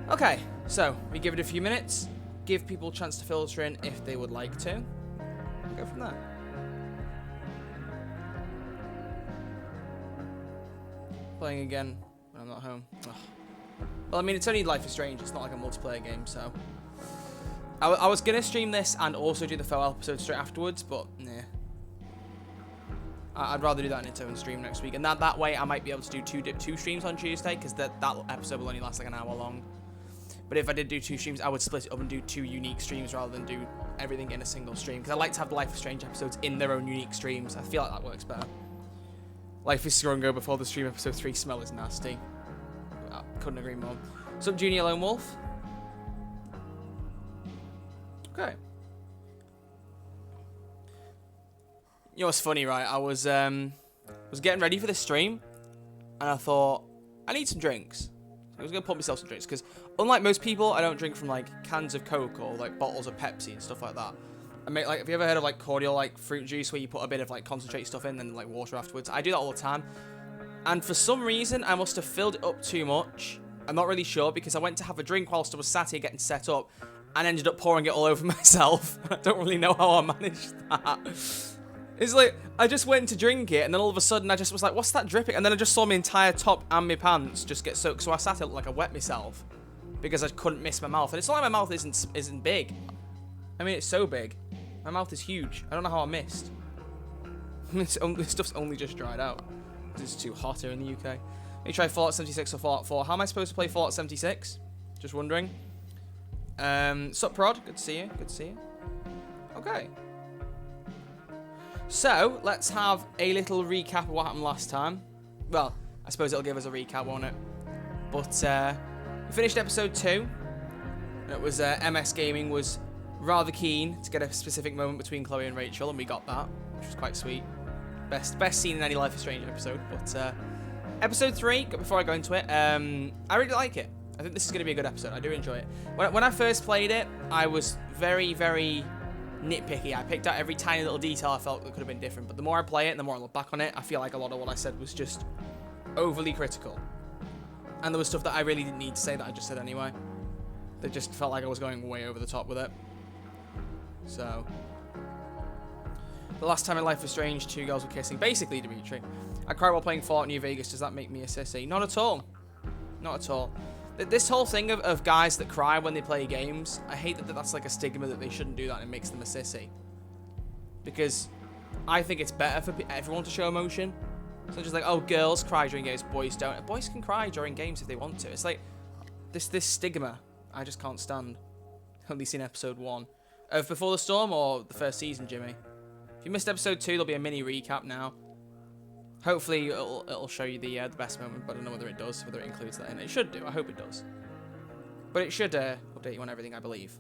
Okay, so we give it a few minutes, give people a chance to filter in if they would like to, and go from there. Playing again when I'm not home. Ugh. Well, I mean, it's only Life is Strange. It's not like a multiplayer game, so... I was going to stream this and also do the farewell episode straight afterwards, but, nah. I'd rather do that in its own stream next week. And that way, I might be able to do two streams on Tuesday, because that episode will only last like an hour long. But if I did do 2 streams, I would split it up and do 2 unique streams rather than do everything in a single stream. Because I like to have the Life is Strange episodes in their own unique streams. I feel like that works better. Life is Stronger before the stream episode 3 smell is nasty. I couldn't agree more. Sup, Junior Lone Wolf? Okay. You know what's funny, right? I was getting ready for this stream, and I thought, I need some drinks. I was going to put myself some drinks, because unlike most people, I don't drink from, like, cans of Coke or, like, bottles of Pepsi and stuff like that. I mean, like, have you ever heard of, like, cordial, like, fruit juice where you put a bit of, like, concentrate stuff in and then, like, water afterwards? I do that all the time. And for some reason, I must have filled it up too much. I'm not really sure, because I went to have a drink whilst I was sat here getting set up and ended up pouring it all over myself. I don't really know how I managed that. It's like, I just went to drink it, and then all of a sudden I just was like, what's that dripping? And then I just saw my entire top and my pants just get soaked. So I sat it like I wet myself because I couldn't miss my mouth. And it's not like my mouth isn't big. I mean, it's so big. My mouth is huge. I don't know how I missed. This stuff's only just dried out. It's too hot here in the UK. Let me try Fallout 76 or Fallout 4. How am I supposed to play Fallout 76? Just wondering. Sup, Prod? Good to see you. Good to see you. Okay. So, let's have a little recap of what happened last time. Well, I suppose it'll give us a recap, won't it? But, we finished episode 2. It was, MS Gaming was rather keen to get a specific moment between Chloe and Rachel, and we got that, which was quite sweet. Best scene in any Life is Strange episode. But, episode 3, before I go into it, I really like it. I think this is going to be a good episode. I do enjoy it. When I first played it, I was very, very nitpicky. I picked out every tiny little detail I felt that could have been different, but the more I play it and the more I look back on it, I feel like a lot of what I said was just overly critical, and there was stuff that I really didn't need to say that I just said anyway. That just felt like I was going way over the top with it. So the last time in Life is Strange, 2 girls were kissing, basically Dimitri. I cried while playing Fallout New Vegas. Does that make me a sissy? Not at all. Not at all. This whole thing of guys that cry when they play games, I hate that that's like a stigma that they shouldn't do that and it makes them a sissy. Because I think it's better for everyone to show emotion. So just like, oh, girls cry during games, boys don't. Boys can cry during games if they want to. It's like, this stigma, I just can't stand. Only seen episode 1. Of Before the Storm or the first season, Jimmy? If you missed episode 2, there'll be a mini recap now. Hopefully it'll show you the best moment, but I don't know whether it does, whether it includes that in it. It should do, I hope it does. But it should update you on everything, I believe.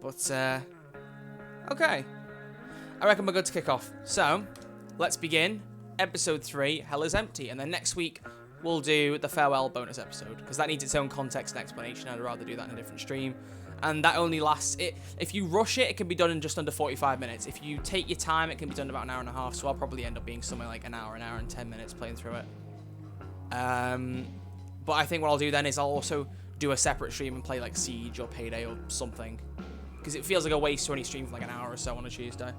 But, okay. I reckon we're good to kick off. So, let's begin. Episode 3, Hell is Empty. And then next week, we'll do the farewell bonus episode, because that needs its own context and explanation. I'd rather do that in a different stream. And that only lasts... If you rush it, it can be done in just under 45 minutes. If you take your time, it can be done in about an hour and a half. So I'll probably end up being somewhere like an hour and 10 minutes playing through it. But I think what I'll do then is I'll also do a separate stream and play like Siege or Payday or something. Because it feels like a waste to only stream for like an hour or so on a Tuesday.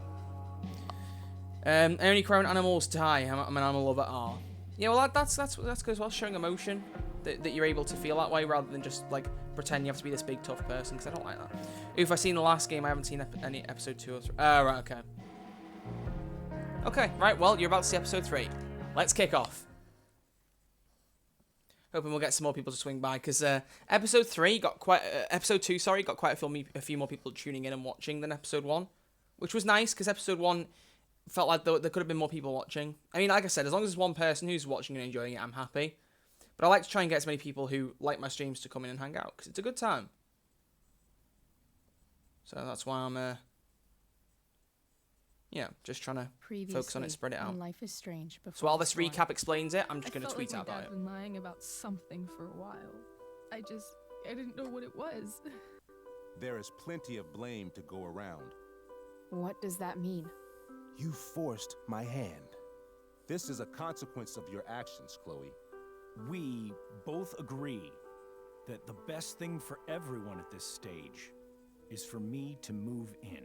I only cry when animals die. I'm an animal lover. Oh. Yeah, well, that's good as well. Showing emotion. That you're able to feel that way rather than just like pretend you have to be this big tough person, because I don't like that. If I've seen the last game, I haven't seen any episode 2 or 3. Right, okay. Okay, right, well, you're about to see episode 3. Let's kick off. Hoping we'll get some more people to swing by, because episode 2 got quite a few more people tuning in and watching than episode 1, which was nice, because episode 1 felt like there could have been more people watching. I mean, like I said, as long as there's one person who's watching and enjoying it, I'm happy. But I like to try and get as many people who like my streams to come in and hang out, because it's a good time. So that's why I'm, just trying to focus on it, spread it out. Life is Strange. So while this recap explains it, I'm just going to tweet like out about it. I've been lying about something for a while. I didn't know what it was. There is plenty of blame to go around. What does that mean? You forced my hand. This is a consequence of your actions, Chloe. We both agree that the best thing for everyone at this stage is for me to move in.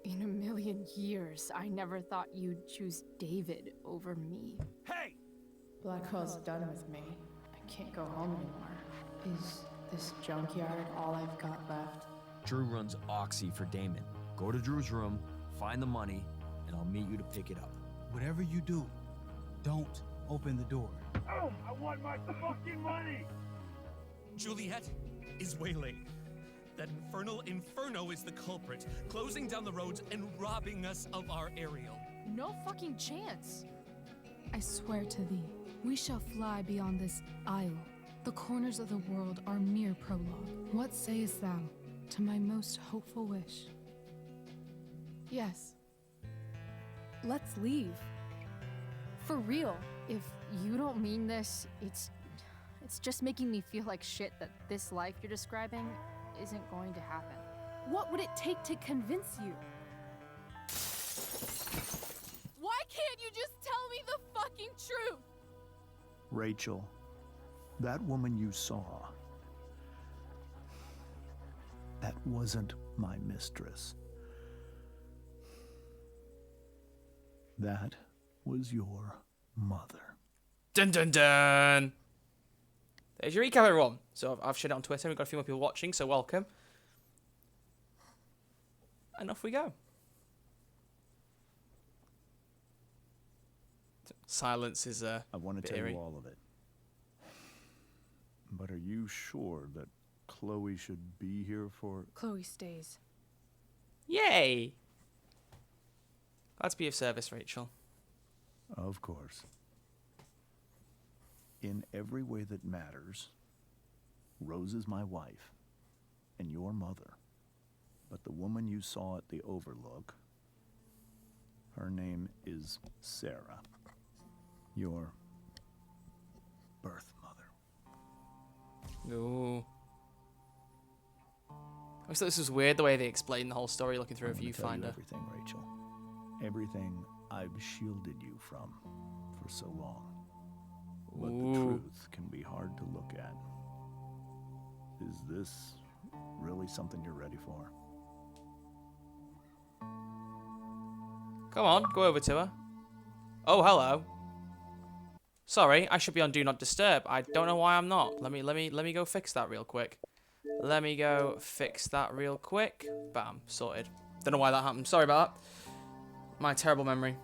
In a million years, I never thought you'd choose David over me. Hey! Blackwell's done with me. I can't go home anymore. Is this junkyard all I've got left? Drew runs Oxy for Damon. Go to Drew's room, find the money, and I'll meet you to pick it up. Whatever you do, don't open the door. Oh, I want my fucking money! Juliet is wailing. That infernal Inferno is the culprit, closing down the roads and robbing us of our aerial. No fucking chance. I swear to thee, we shall fly beyond this isle. The corners of the world are mere prologue. What sayest thou to my most hopeful wish? Yes. Let's leave. For real. If you don't mean this, it's just making me feel like shit that this life you're describing isn't going to happen. What would it take to convince you? Why can't you just tell me the fucking truth? Rachel, that woman you saw, that wasn't my mistress. That was your mother. Dun dun dun! There's your recap, everyone. So I've shared it on Twitter. We've got a few more people watching, so welcome. And off we go. Silence is I want to tell eerie. you all of it. But are you sure that Chloe should be here for... Chloe stays. Yay! Glad to be of service, Rachel. Of course. In every way that matters, Rose is my wife and your mother. But the woman you saw at the Overlook, her name is Sarah. Your birth mother. Ooh. I thought this was weird the way they explained the whole story looking through a I'm gonna tell you viewfinder. everything, Rachel. Everything I've shielded you from for so long. But the Ooh. truth can be hard to look at. Is this really something you're ready for? Come on, go over to her. Oh, hello. Sorry, I should be on Do Not Disturb. I don't know why I'm not. Let me go fix that real quick. Let me go fix that real quick. Bam, sorted. Don't know why that happened. Sorry about that. My terrible memory.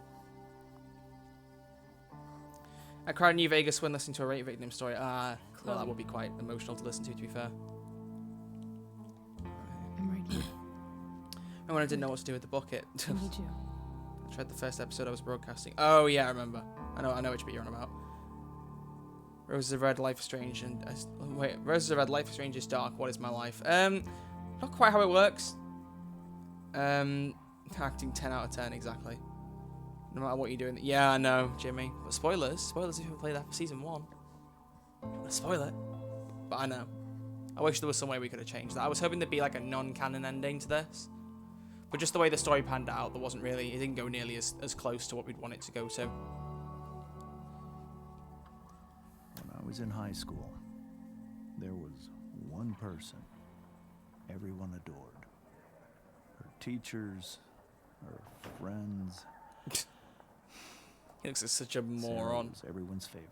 I cried in New Vegas when listening to a rape victim story. Well, that would be quite emotional to listen to be fair. I'm right here. And when I didn't know what to do with the bucket. I need you. I tried the first episode I was broadcasting. Oh yeah, I remember. I know which bit you're on about. Roses of Red, Life is Strange, and wait, Roses of Red, Life is Strange is dark. What is my life? Not quite how it works. Acting 10 out of 10 exactly. No matter what you're doing. Yeah, I know, Jimmy. But spoilers if you play that for season 1. Don't wanna spoil it. But I know. I wish there was some way we could have changed that. I was hoping there'd be like a non-canon ending to this. But just the way the story panned out, there wasn't really, it didn't go nearly as close to what we'd want it to go to. When I was in high school, there was one person everyone adored. Her teachers, her friends. He looks like such a moron. Sarah was everyone's favorite.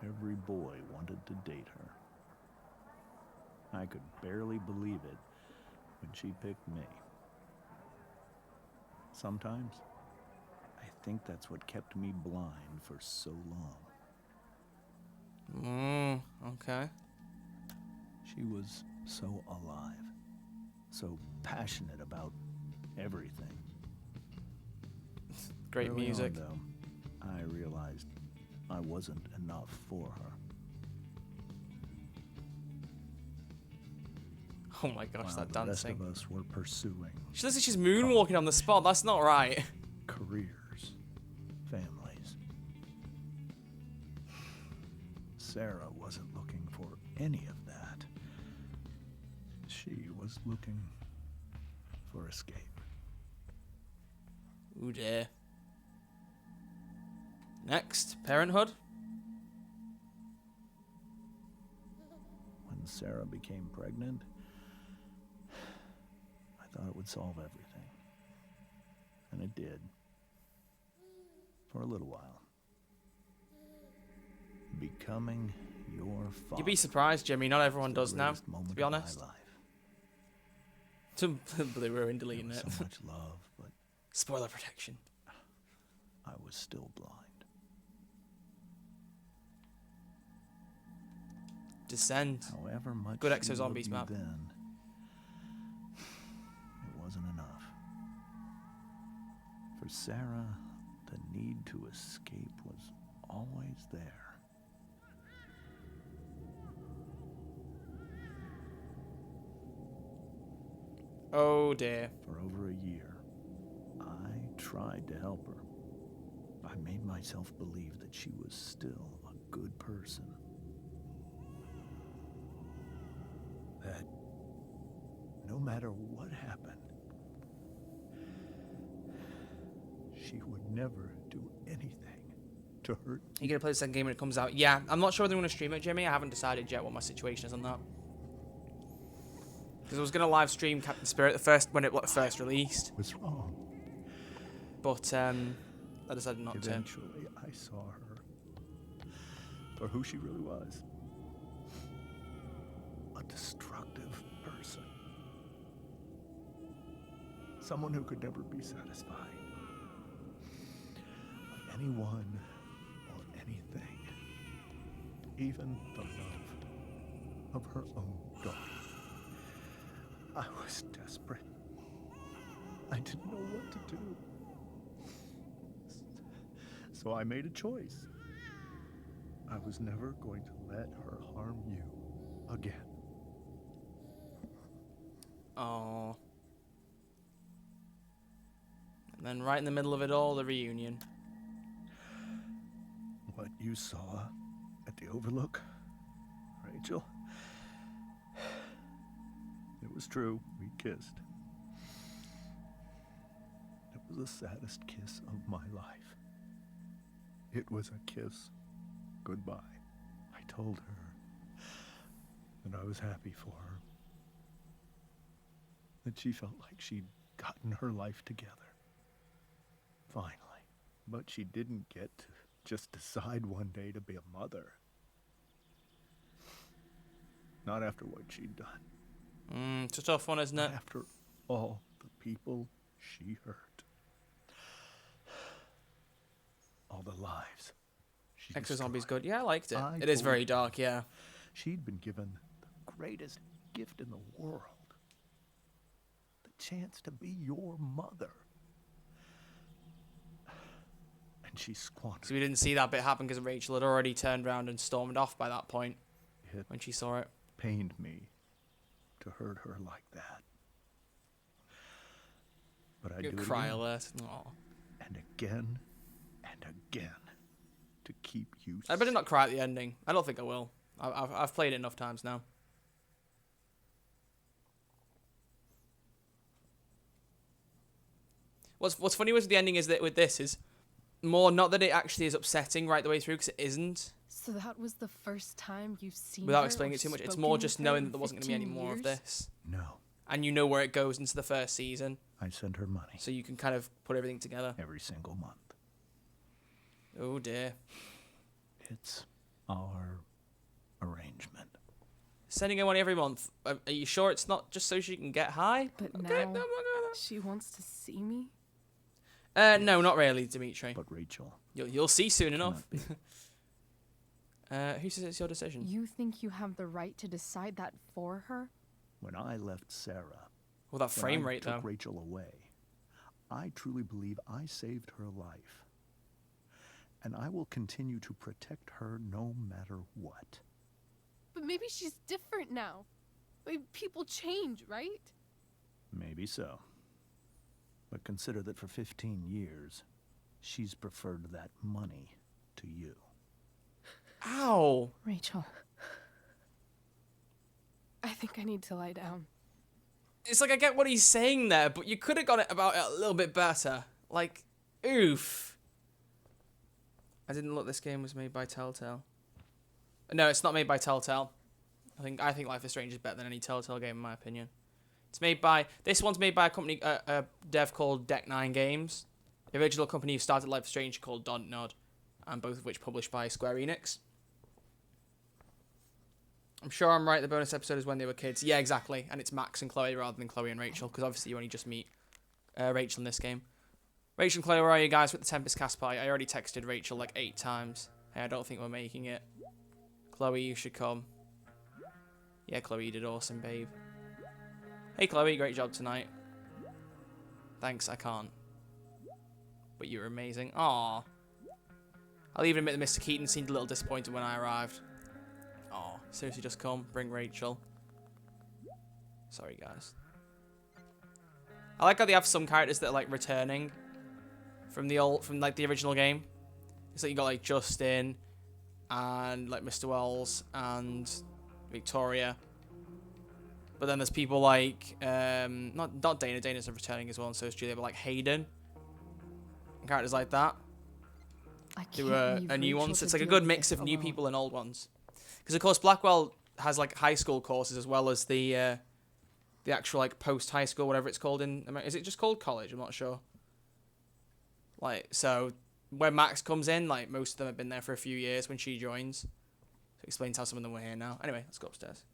Every boy wanted to date her. I could barely believe it when she picked me. Sometimes, I think that's what kept me blind for so long. Okay. She was so alive, so passionate about everything. Great Early music. on, though, I realized I wasn't enough for her. Oh my gosh, While that the rest dancing. of us were pursuing She looks like she's moonwalking on the spot. That's not right. careers, families. Sarah wasn't looking for any of that. She was looking for escape. Ooh dear. Next, parenthood. when Sarah became pregnant, I thought it would solve everything. And it did. For a little while. Becoming your father. You'd be surprised, Jimmy. Not everyone does now, to be honest. They were in deleting it. So much love, but spoiler protection. I was still blind. Descend. However much good she Exo Zombies loved map. me then, it wasn't enough. For Sarah, the need to escape was always there. Oh dear. For over a year, I tried to help her. I made myself believe that she was still a good person. That no matter what happened, she would never do anything to hurt. You gonna play the second game when it comes out? Yeah, I'm not sure whether I'm gonna stream it, Jimmy. I haven't decided yet what my situation is on that. Because I was gonna live stream Captain Spirit when it first released. What's wrong? But I decided not to. Eventually, I saw her for who she really was. A destructive person. Someone who could never be satisfied. Of anyone or anything. Even the love of her own daughter. I was desperate. I didn't know what to do. So I made a choice. I was never going to let her harm you again. Oh. And then right in the middle of it all, the reunion. What you saw at the Overlook, Rachel? It was true. We kissed. It was the saddest kiss of my life. It was a kiss goodbye. I told her that I was happy for her. That she felt like she'd gotten her life together. Finally. But she didn't get to just decide one day to be a mother. Not after what she'd done. It's a tough one, isn't it? After all the people she hurt. All the lives she Exo Zombies destroyed. good. Yeah, I liked it. I It is told very her dark, yeah. She'd been given the greatest gift in the world. The chance to be your mother. And she squandered So we didn't see that bit happen because Rachel had already turned around and stormed off by that point it. when she saw it. Pained me to hurt her like that. But I do it Cry again, alert. Aw. and again and again to keep you I better not cry at the ending. I don't think I will. I've played it enough times now. What's funny with the ending is that with this is more not that it actually is upsetting right the way through because it isn't. So that was the first time you've seen Without her explaining or it too much, it's spoken more with just her knowing in that there wasn't going to be any 15 more of years? this. No. And you know where it goes into the first season. I send her money So you can kind of put everything together. every single month. Oh dear. It's our arrangement. Sending her money every month. Are you sure it's not just so she can get high? But Okay, now no, I'm not gonna... she wants to see me? No, not really, Dimitri. But Rachel, You'll see soon enough. cannot be. Who says it's your decision? You think you have the right to decide that for her? When I left Sarah, Well, that frame when I rate took though. Rachel away, I truly believe I saved her life. And I will continue to protect her no matter what. But maybe she's different now. Maybe people change, right? Maybe so. But consider that for 15 years, she's preferred that money to you. Ow! Rachel. I think I need to lie down. It's like I get what he's saying there, but you could have got it about it a little bit better. Like, oof. I didn't look. This game was made by Telltale. No, it's not made by Telltale. I think Life is Strange is better than any Telltale game in my opinion. This one's made by a company, a dev called Deck 9 Games. The original company who started Life is Strange called Dontnod, and both of which published by Square Enix. I'm sure I'm right, the bonus episode is when they were kids. Yeah, exactly, and it's Max and Chloe rather than Chloe and Rachel, because obviously you only just meet Rachel in this game. Rachel and Chloe, where are you guys with the Tempest cast party? I already texted Rachel like 8 times. Hey, I don't think we're making it. Chloe, you should come. Yeah, Chloe, you did awesome, babe. Hey, Chloe, great job tonight. Thanks, I can't. But you were amazing. Aww. I'll even admit that Mr. Keaton seemed a little disappointed when I arrived. Aw, seriously, just come. Bring Rachel. Sorry, guys. I like how they have some characters that are, like, returning from the original game. It's like you got, like, Justin and, like, Mr. Wells and Victoria. But then there's people like, not Dana. Dana's returning as well, and so is Julia, but like Hayden. And characters like that. Do a new one. So it's like a good mix of new people and old ones. Because of course Blackwell has like high school courses as well as the actual like post high school, whatever it's called in America. Is it just called college? I'm not sure. Like, so when Max comes in, like most of them have been there for a few years when she joins. So it explains how some of them were here now. Anyway, let's go upstairs.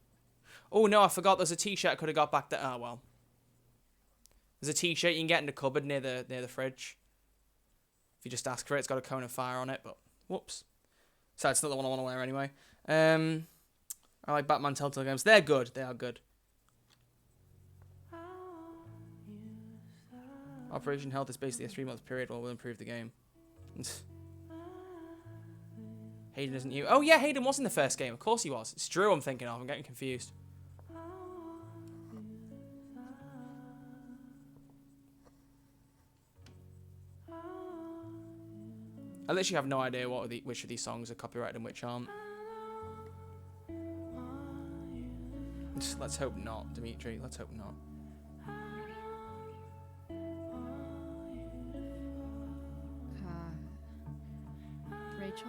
Oh no, I forgot there's a t-shirt I could have got back there. Oh well. There's a t-shirt you can get in the cupboard near the fridge. If you just ask for it, it's got a cone of fire on it, but whoops. So it's not the one I want to wear anyway. I like Batman Telltale games. They're good. They are good. Operation Health is basically a 3-month period where we'll improve the game. Hayden isn't you. Oh yeah, Hayden was in the first game. Of course he was. It's Drew I'm thinking of. I'm getting confused. I literally have no idea which of these songs are copyrighted and which aren't. Let's hope not, Dimitri. Let's hope not. Rachel?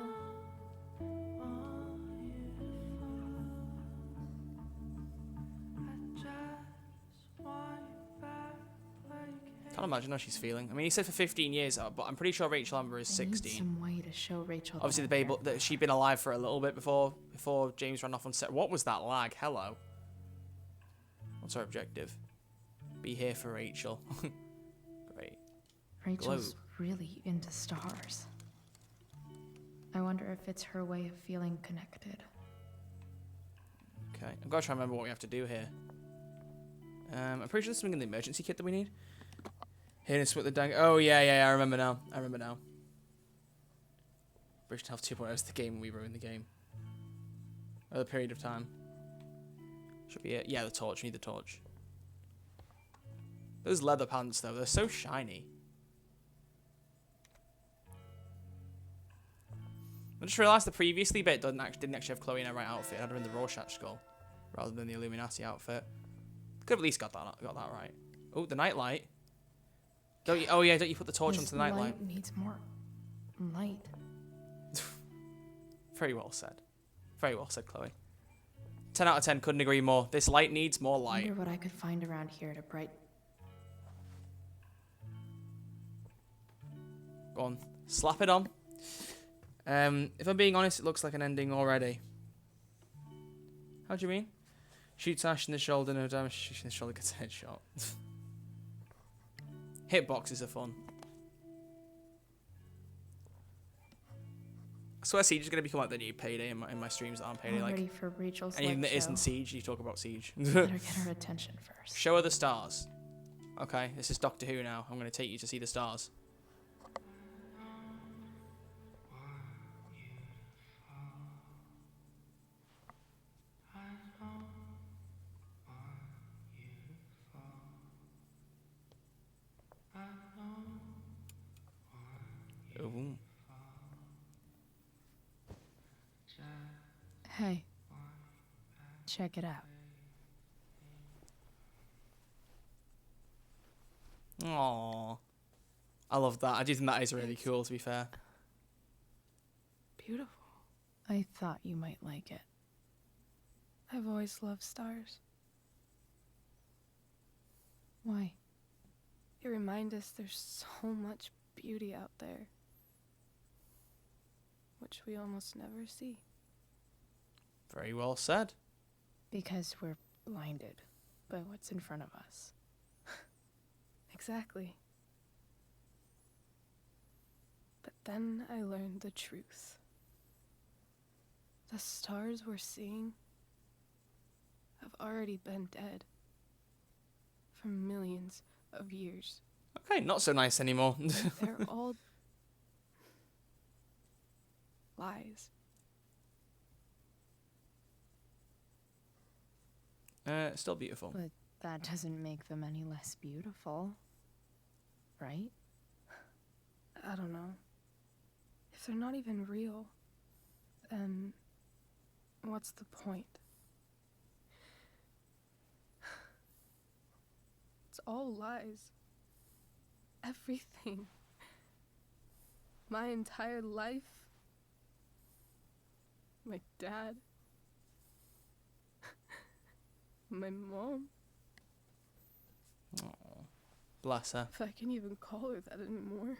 Can't imagine how she's feeling. I mean, he said for 15 years, but I'm pretty sure Rachel Amber is 16. I need some way to show Rachel. Obviously, the baby that she'd been alive for a little bit before James ran off on set. What was that lag? Hello. What's our objective? Be here for Rachel. Great. Rachel's really into stars. I wonder if it's her way of feeling connected. Okay, I've got to try and remember what we have to do here. I'm pretty sure there's something in the emergency kit that we need. Here and split the dang. Oh yeah, I remember now. Bridge to Health 2.0 is the game we ruined the game. Another period of time. Should be it. Yeah, the torch. We need the torch. Those leather pants though, they're so shiny. I just realised the previously bit didn't actually have Chloe in her right outfit. It had her in the Rorschach skull rather than the Illuminati outfit. Could have at least got that right. Oh, the nightlight. Don't you? Oh yeah, don't you put the torch onto the nightlight? Needs more light. Very well said. Very well said, Chloe. 10 out of 10. Couldn't agree more. This light needs more light. I wonder what I could find around here to brighten. Go on, slap it on. If I'm being honest, it looks like an ending already. How do you mean? Shoots Ash in the shoulder, no damage. Shoots in the shoulder, gets a headshot. Hitboxes are fun. I swear Siege is going to become like the new Payday in my streams that aren't Payday. I'm like, ready for Rachel's anything that show. isn't Siege, you talk about Siege. Better get her attention first. Show her the stars. Okay, this is Doctor Who now. I'm going to take you to see the stars. Ooh. Hey, check it out. Aww. I love that. I do think that is really cool, to be fair. Beautiful. I thought you might like it. I've always loved stars. Why? They remind us there's so much beauty out there, which we almost never see. Very well said. Because we're blinded by what's in front of us. Exactly. But then I learned the truth. The stars we're seeing have already been dead for millions of years. Okay, not so nice anymore. They're all lies. Still beautiful. But that doesn't make them any less beautiful, right? I don't know. If they're not even real, then what's the point? It's all lies. Everything. My entire life. My dad. My mom. Oh, bless her. If I can even call her that anymore.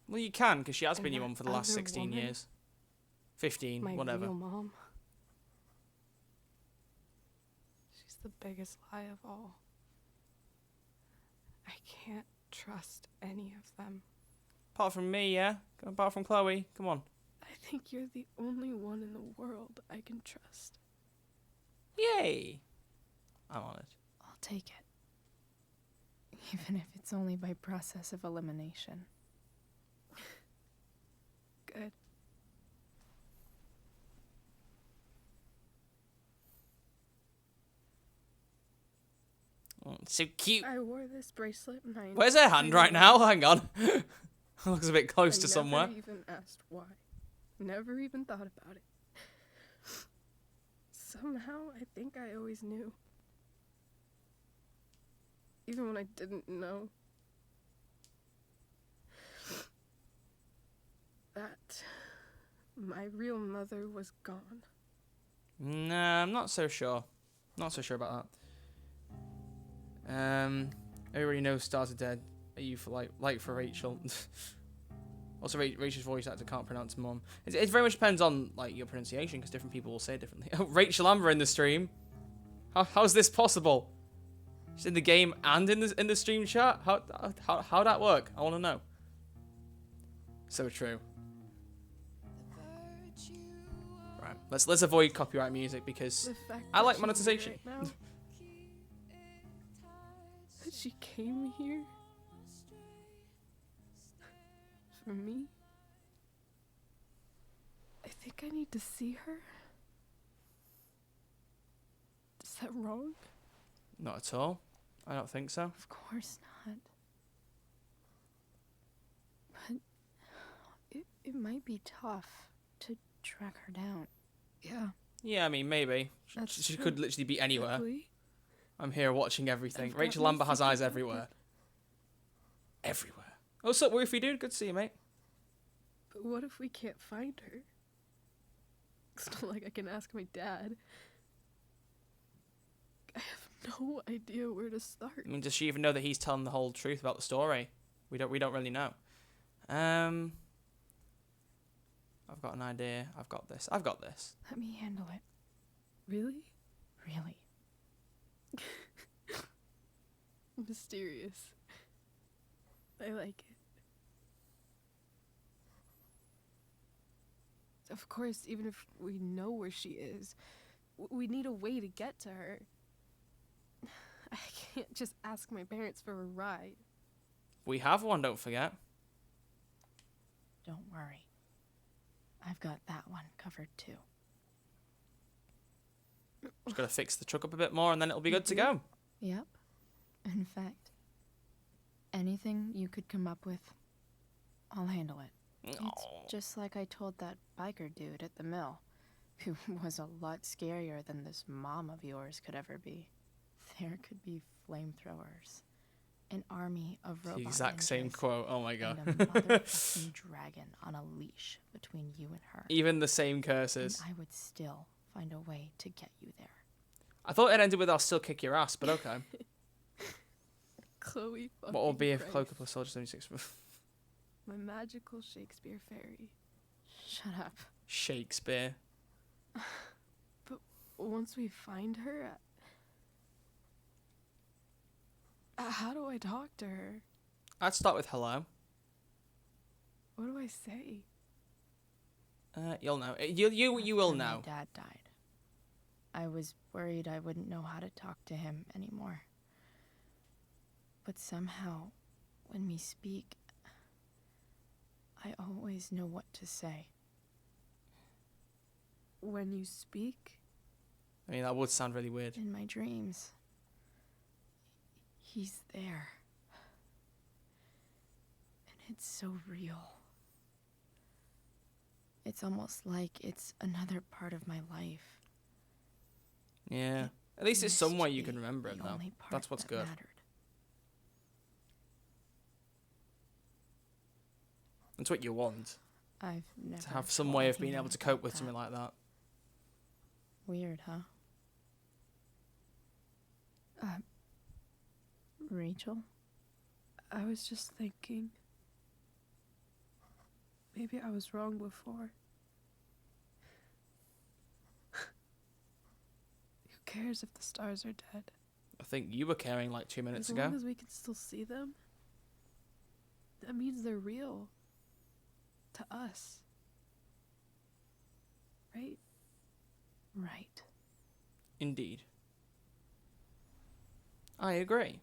Well, you can, because she has And been your that mum for the last other 16 woman, years. 15, My whatever. real mom. She's the biggest lie of all. I can't trust any of them. Apart from me, yeah? Apart from Chloe, come on. I think you're the only one in the world I can trust. Yay! I'm on it. I'll take it. Even if it's only by process of elimination. Good. Oh, so cute. I wore this bracelet my Where's her hand entire right now? life. Hang on. Looks a bit close to somewhere. I never even asked why. Never even thought about it. Somehow, I think I always knew. Even when I didn't know. That my real mother was gone. Nah, I'm not so sure. Not so sure about that. Everybody knows stars are dead. Are you for like for Rachel? Also, Rachel's voice actor can't pronounce mum. It very much depends on like your pronunciation, because different people will say it differently. Oh, Rachel Amber in the stream. How's this possible? She's in the game and in the stream chat. How'd that work? I want to know. So true. Right, let's avoid copyright music because The fact I that like she's monetization. here right now, that she came here for me. I think I need to see her. Is that wrong? Not at all. I don't think so. Of course not. But it might be tough to track her down. Yeah. Yeah, I mean, maybe. That's She true. could literally be anywhere. Exactly. I'm here watching everything. I've got Rachel no Amber has secret eyes weapon. everywhere. Everywhere. Oh, what's up, Woofy dude? Good to see you, mate. But what if we can't find her? It's not like I can ask my dad. I have no idea where to start. I mean, does she even know that he's telling the whole truth about the story? We don't really know. I've got an idea. I've got this. Let me handle it. Really? Really. Mysterious. I like it. Of course, even if we know where she is, we need a way to get to her. I can't just ask my parents for a ride. We have one, don't forget. Don't worry. I've got that one covered too. Just gotta fix the truck up a bit more and then it'll be good to go. Yep. In fact, anything you could come up with, I'll handle it. Aw. It's just like I told that biker dude at the mill, who was a lot scarier than this mom of yours could ever be. There could be flamethrowers, an army of The robot exact same ninjas, quote. Oh my god. and a motherfucking dragon on a leash between you and her. Even the same curses. And I would still find a way to get you there. I thought it ended with I'll still kick your ass, but okay. Chloe fucking What will be if Christ. Cloaker plus Soldier 76? My magical Shakespeare fairy. Shut up. Shakespeare. But once we find her, how do I talk to her? I'd start with hello. What do I say? You'll know. You will After know. My dad died. I was worried I wouldn't know how to talk to him anymore. But somehow, when we speak, I always know what to say. When you speak? I mean, that would sound really weird. In my dreams, he's there. And it's so real. It's almost like it's another part of my life. Yeah. At least it's some used way to you can be remember it, the though. only part That's what's that good. mattered. That's what you want. I've never To have some told way of being anyone able to cope about with that. something like that. Weird, huh? Rachel? I was just thinking. Maybe I was wrong before. Who cares if the stars are dead? I think you were caring like 2 minutes As ago. long as we can still see them, that means they're real. To us. Right? Right. Indeed. I agree.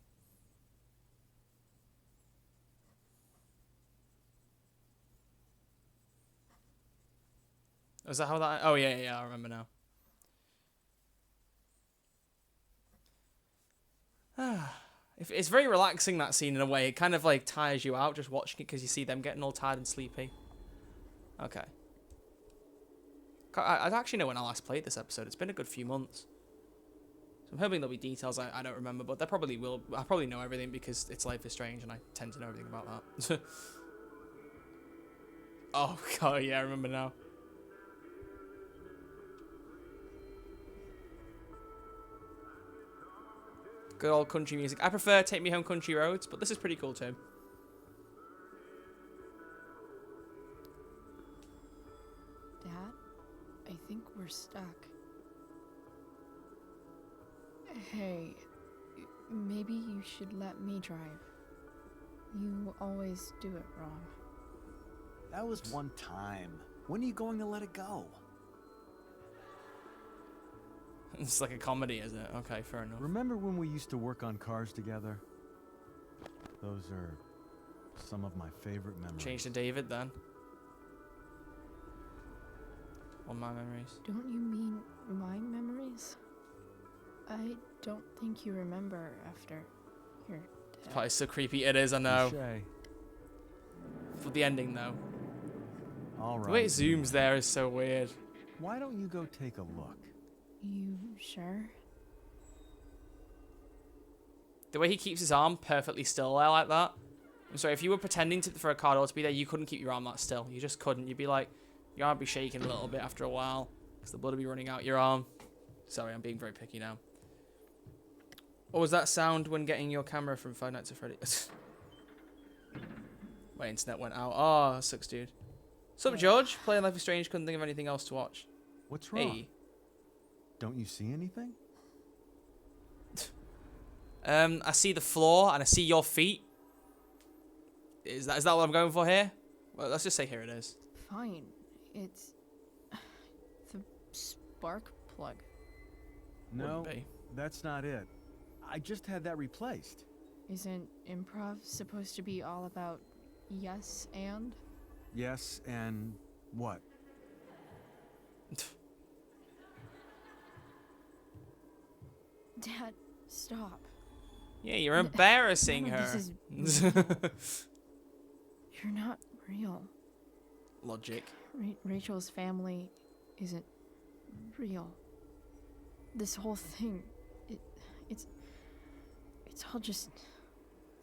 Is that how that... Oh, yeah, I remember now. It's very relaxing, that scene, in a way. It kind of, like, tires you out just watching it because you see them getting all tired and sleepy. Okay. I actually know when I last played this episode. It's been a good few months. So I'm hoping there'll be details I don't remember, but there probably will. I probably know everything because it's Life is Strange and I tend to know everything about that. Oh, God, yeah, I remember now. Good old country music. I prefer Take Me Home Country Roads, but this is pretty cool too. Dad, I think we're stuck. Hey, maybe you should let me drive. You always do it wrong. That was one time. When are you going to let it go? It's like a comedy, isn't it? Okay, fair enough. Remember when we used to work on cars together? Those are some of my favorite memories. Change to David then. On my memories. Don't you mean my memories? I don't think you remember after your death. Probably so creepy it is, I know. Touché. For the ending though. All right. The way it zooms there is so weird. Why don't you go take a look? You sure? The way he keeps his arm perfectly still there like that. I'm sorry, if you were pretending for a car door to be there, you couldn't keep your arm that still. You just couldn't. You'd be like, your arm would be shaking a little bit after a while because the blood would be running out your arm. Sorry, I'm being very picky now. What was that sound when getting your camera from Five Nights at Freddy's? My internet went out. Oh, sucks, dude. What's up, George? Playing Life is Strange, couldn't think of anything else to watch. What's wrong? Hey. Don't you see anything? I see the floor and I see your feet. Is that what I'm going for here? Well, let's just say here it is. Fine. It's the spark plug. No, Wouldn't be. that's not it. I just had that replaced. Isn't improv supposed to be all about yes and? Yes, and what? Dad, stop. Yeah, you're embarrassing None of her. this is You're not real. Logic. Rachel's family isn't real. This whole thing, it's all just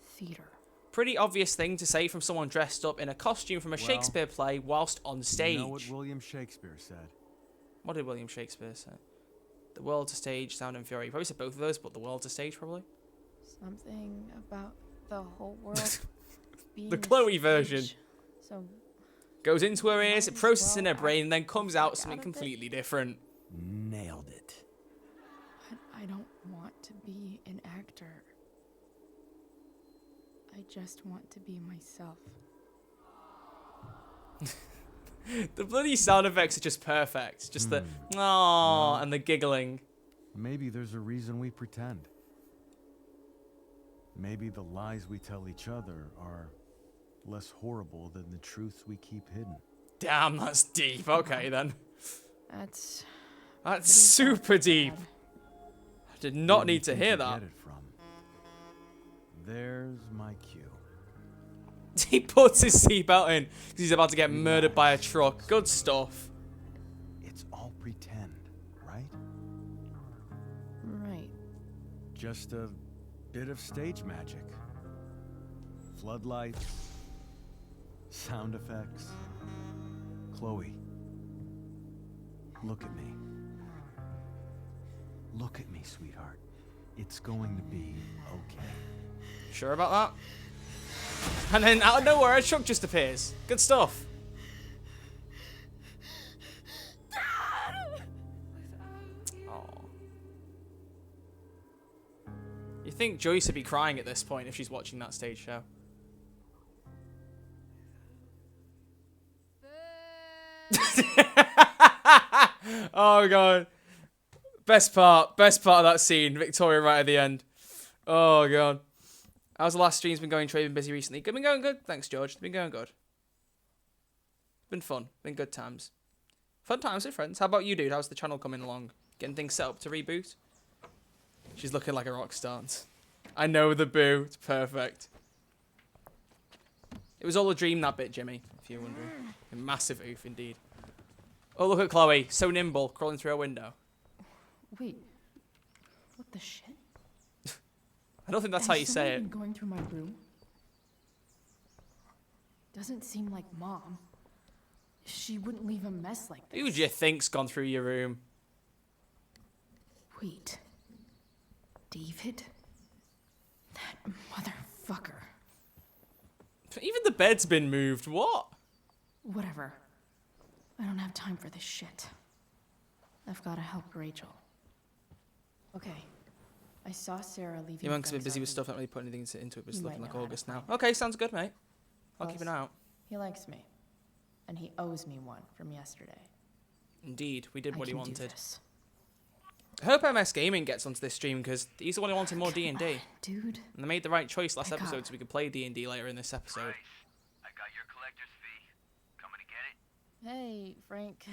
theater. Pretty obvious thing to say from someone dressed up in a costume from a Well, Shakespeare play whilst on stage. You know what William Shakespeare said? What did William Shakespeare say? The world's a stage, sound and fury. He probably said both of those, but the world's a stage, probably. Something about the whole world being The a Chloe version. stage. So Goes into her ears, it might as processes in well her brain, and then act comes the out fuck something out of it. completely different. Nailed it. But I don't want to be an actor. I just want to be myself. The bloody sound effects are just perfect. Just the aww and the giggling. Maybe there's a reason we pretend. Maybe the lies we tell each other are less horrible than the truths we keep hidden. Damn, that's deep. Okay, then. That's super deep. I did not Where do you need to think hear you that. Get it from? There's my cue. He puts his seatbelt in because he's about to get murdered by a truck. Good stuff. It's all pretend, right? right. Just a bit of stage magic. Floodlights, sound effects. Chloe, look at me. Look at me, sweetheart. It's going to be okay. Sure about that? And then out of nowhere, a truck just appears. Good stuff. Aww. You think Joyce would be crying at this point if she's watching that stage show? Oh god. Best part of that scene, Victoria right at the end. Oh god. How's the last stream's been going? Trey been busy recently? Been going good. Thanks, George. It's been going good. Been fun. Been good times. Fun times with friends. How about you, dude? How's the channel coming along? Getting things set up to reboot? She's looking like a rock star. I know the boo. It's perfect. It was all a dream, that bit, Jimmy, if you're wondering. A massive oof, indeed. Oh, look at Chloe. So nimble, crawling through a window. Wait. What the shit? I don't think that's how you say it. Been going through my room? Doesn't seem like Mom. She wouldn't leave a mess like this. Who do you think's gone through your room? Wait. David? That motherfucker. Even the bed's been moved. What? Whatever. I don't have time for this shit. I've got to help Rachel. Okay. I saw Sarah leaving. Your monk's been busy with stuff, not really putting anything into it, but it's looking like August now. Okay, sounds good, mate. I'll keep an eye out. He likes me. And he owes me one from yesterday. Indeed, we did what he wanted. This. I hope MS Gaming gets onto this stream because he's the one who wanted more D&D. Dude. And they made the right choice last episode, so we could play D&D later in this episode. Right. I got your collector's fee. Coming to get it? Hey, Frank.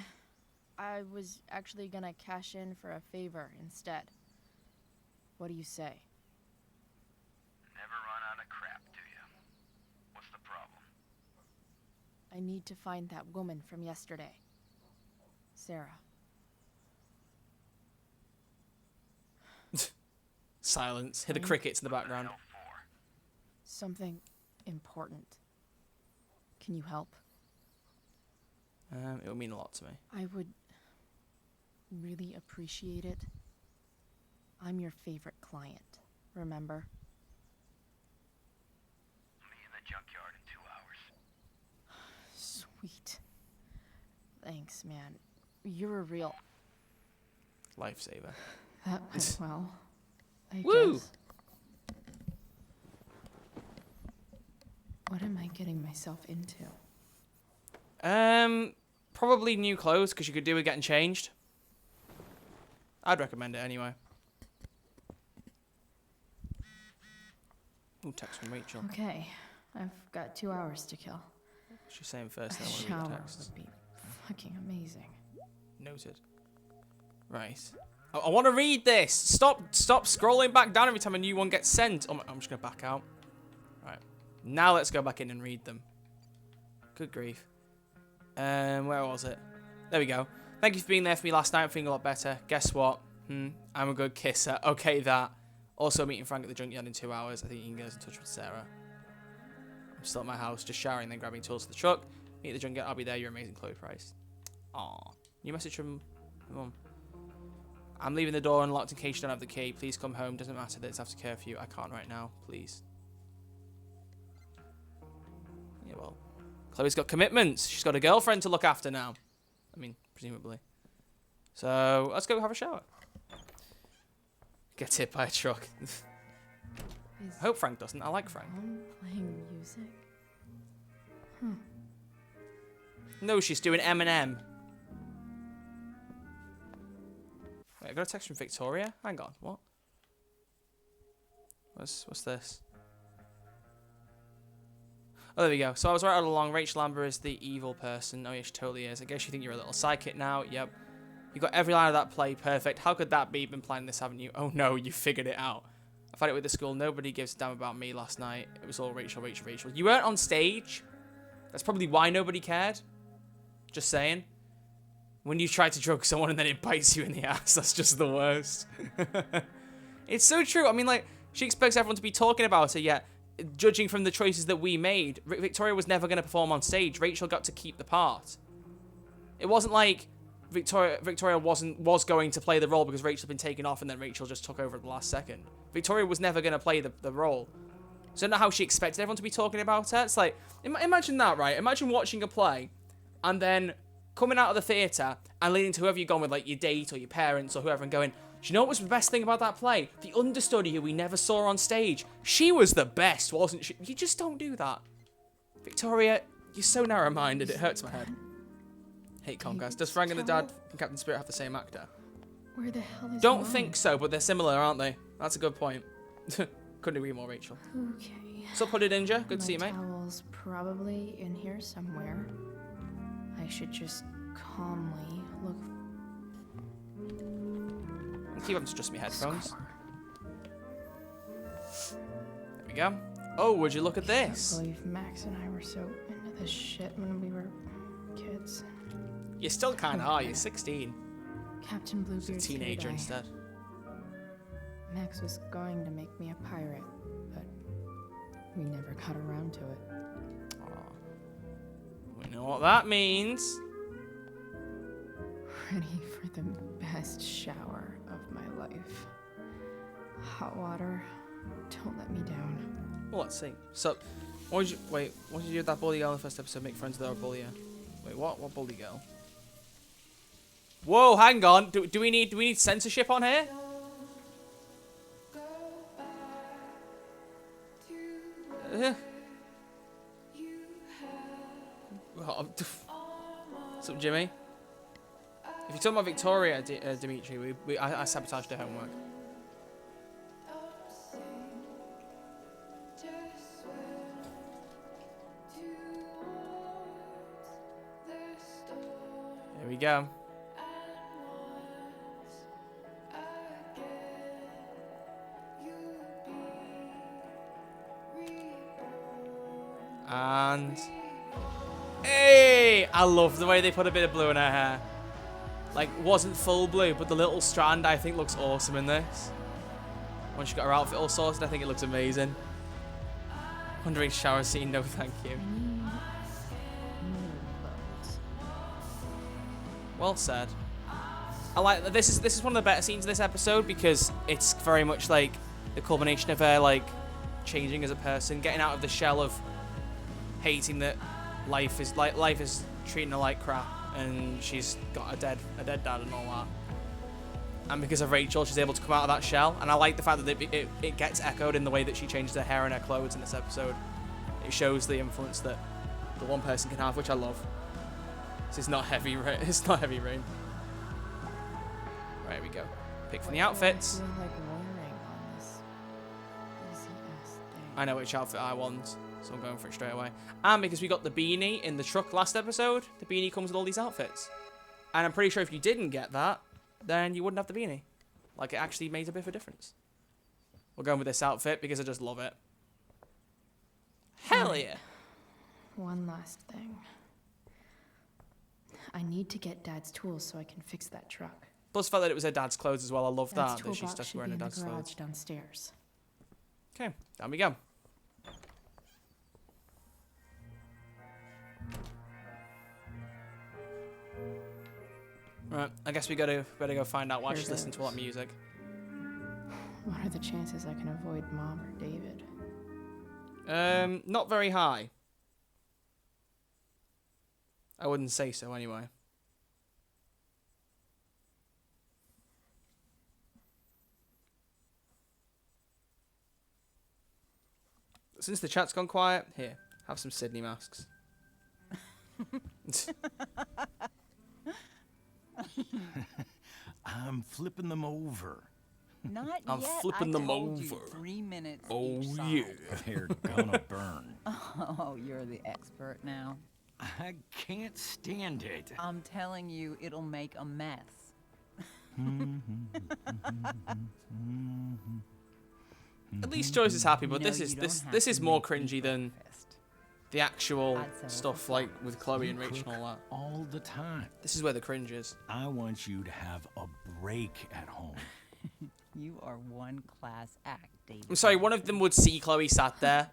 I was actually gonna cash in for a favor instead. What do you say? Never run out of crap, do you? What's the problem? I need to find that woman from yesterday. Sarah. Silence. Hear the crickets in the background. Something important. Can you help? It would mean a lot to me. I would really appreciate it. I'm your favorite client, remember? I'll meet you in the junkyard in 2 hours. Sweet. Thanks, man. You're a real Lifesaver. That went well. I Woo! guess. What am I getting myself into? Probably new clothes, because you could do with getting changed. I'd recommend it anyway. Ooh, text from Rachel. Okay, I've got 2 hours to kill. She's saying first, A then I want to shower read the text. would be fucking amazing. Noted. Right. I want to read this. Stop scrolling back down every time a new one gets sent. Oh, I'm just going to back out. Right. Now let's go back in and read them. Good grief. Where was it? There we go. Thank you for being there for me last night. I'm feeling a lot better. Guess what? I'm a good kisser. Okay, that. Also meeting Frank at the junkyard in 2 hours. I think you can get us in touch with Sarah. I'm still at my house, just showering, then grabbing tools for the truck. Meet at the junkyard. I'll be there. You're amazing, Chloe Price. Aw. New message from Come on. I'm leaving the door unlocked in case you don't have the key. Please come home. Doesn't matter that it's after curfew. I can't right now. Please. Yeah, well. Chloe's got commitments. She's got a girlfriend to look after now. I mean, presumably. So, let's go have a shower. Gets hit by a truck. I hope Frank doesn't. I like Frank. Playing music? No, she's doing Eminem. Wait, I got a text from Victoria? Hang on, what? What's this? Oh, there we go. So I was right all along. Rachel Amber is the evil person. Oh, yeah, she totally is. I guess you think you're a little psychic now. Yep. You got every line of that play perfect. How could that be? You've been planning this, haven't you? Oh, no, you figured it out. I've had it with the school. Nobody gives a damn about me last night. It was all Rachel, Rachel, Rachel. You weren't on stage. That's probably why nobody cared. Just saying. When you try to drug someone and then it bites you in the ass, that's just the worst. It's so true. I mean, like, she expects everyone to be talking about her, yet, judging from the choices that we made, Victoria was never going to perform on stage. Rachel got to keep the part. It wasn't like Victoria was going to play the role because Rachel had been taken off and then Rachel just took over at the last second. Victoria was never going to play the role. So I don't know how she expected everyone to be talking about her. It's like, imagine that, right? Imagine watching a play and then coming out of the theatre and leading to whoever you're going with, like your date or your parents or whoever, and going, do you know what was the best thing about that play? The understudy who we never saw on stage. She was the best, wasn't she? You just don't do that. Victoria, you're so narrow-minded, it hurts my head. Hate Comcast. Does Frank and the dad and Captain Spirit have the same actor? Where the hell is Don't Mom? think so, but they're similar, aren't they? That's a good point. Couldn't agree more, Rachel. Okay. So, Hooded Ninja, good to see you, mate. My towel's probably in here somewhere. I should just calmly look. I'll keep having to adjust my headphones. There we go. Oh, would you look at this? I can't believe Max and I were so into this shit when we were kids. You still kind of are. You're 16. Captain Bluebeard's Just a teenager here today. instead. Max was going to make me a pirate, but we never got around to it. We know what that means. Ready for the best shower of my life. Hot water, don't let me down. Well, let's see. So, what did you do with that bully girl in the first episode? Make friends with her bully her. Wait, what? What bully girl? Whoa, hang on. Do we need censorship on here? What's up, Jimmy? If you're talking about Victoria, Dimitri, I sabotaged her homework. There we go. And hey, I love the way they put a bit of blue in her hair. Like, wasn't full blue, but the little strand I think looks awesome in this. Once she got her outfit all sorted, I think it looks amazing. Wondering shower scene, no thank you. Well said. I like this is one of the better scenes of this episode because it's very much like the culmination of her like changing as a person, getting out of the shell of hating that life is treating her like crap, and she's got a dead dad and all that. And because of Rachel, she's able to come out of that shell. And I like the fact that it gets echoed in the way that she changes her hair and her clothes in this episode. It shows the influence that the one person can have, which I love. This is not heavy. It's not heavy rain. Right, here we go. Pick from the outfits. I know which outfit I want, so I'm going for it straight away. And because we got the beanie in the truck last episode, the beanie comes with all these outfits. And I'm pretty sure if you didn't get that, then you wouldn't have the beanie. Like, it actually made a bit of a difference. We're going with this outfit because I just love it. Hell yeah! One last thing. I need to get Dad's tools so I can fix that truck. Plus the fact that it was her dad's clothes as well. I love Dad's that she's toolbox stuck should wearing be her in dad's the garage clothes. downstairs. Okay, down we go. Right, I guess we better go find out why she's listening to all that music. What are the chances I can avoid Mom or David? Not very high. I wouldn't say so anyway. Since the chat's gone quiet, here, have some Sydney masks. I'm flipping them over. Not I'm yet. flipping I them told you over. 3 minutes Oh each side. yeah. They're gonna burn. Oh, you're the expert now. I can't stand it. I'm telling you, it'll make a mess. At least Joyce is happy, but No, this you is don't have this to is more make me cringy than breakfast. the actual I'd settle stuff for like flowers. with Chloe and You Rachel cook and all that. all the time. This is where the cringe is. I want you to have a break at home. You are one class act, David. I'm sorry, one of them would see Chloe sat there.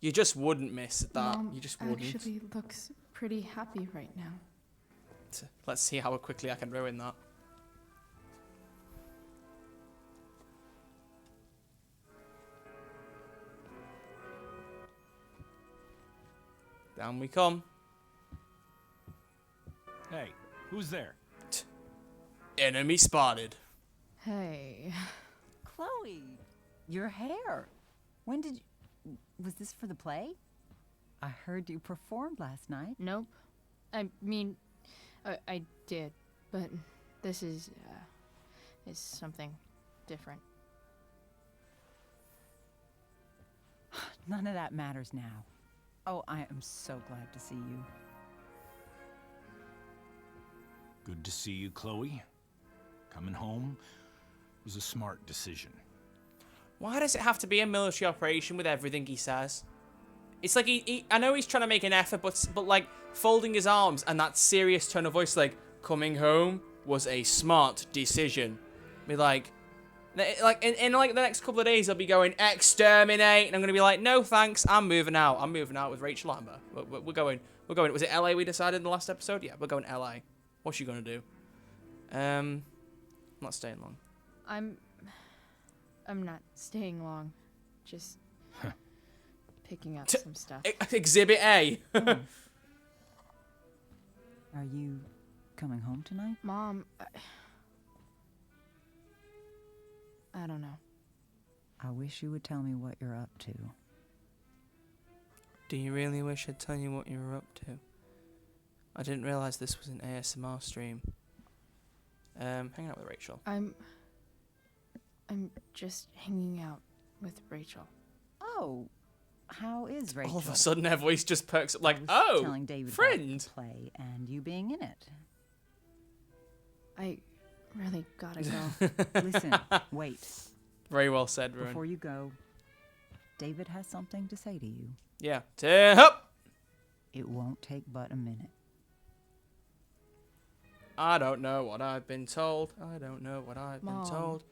You just wouldn't miss that. Mom You just wouldn't. actually looks pretty happy right now. Let's see how quickly I can ruin that. Down we come. Hey, who's there? Enemy spotted. Hey. Chloe, your hair. When did you... Was this for the play? I heard you performed last night. Nope. I mean, I did, but this is something different. None of that matters now. Oh, I am so glad to see you. Good to see you, Chloe. Coming home was a smart decision. Why does it have to be a military operation with everything he says? It's like I know he's trying to make an effort, but like folding his arms and that serious tone of voice, like coming home was a smart decision. Be like in like the next couple of days, I'll be going exterminate, and I'm gonna be like, no thanks, I'm moving out. I'm moving out with Rachel Amber. We're going. Was it LA we decided in the last episode? Yeah, we're going LA. What's she gonna do? I'm not staying long. I'm not staying long. Just picking up some stuff. Exhibit A. Are you coming home tonight? Mom, I don't know. I wish you would tell me what you're up to. Do you really wish I'd tell you what you were up to? I didn't realize this was an ASMR stream. Hanging out with Rachel. I'm just hanging out with Rachel. Oh, how is Rachel? All of a sudden, her voice just perks up like, I was oh, telling David about friend. the play and you being in it. I really gotta go. Listen, wait. Very well said, Ruin. Before you go, David has something to say to you. Yeah. Up. It won't take but a minute. I don't know what I've been told. I don't know what I've been told.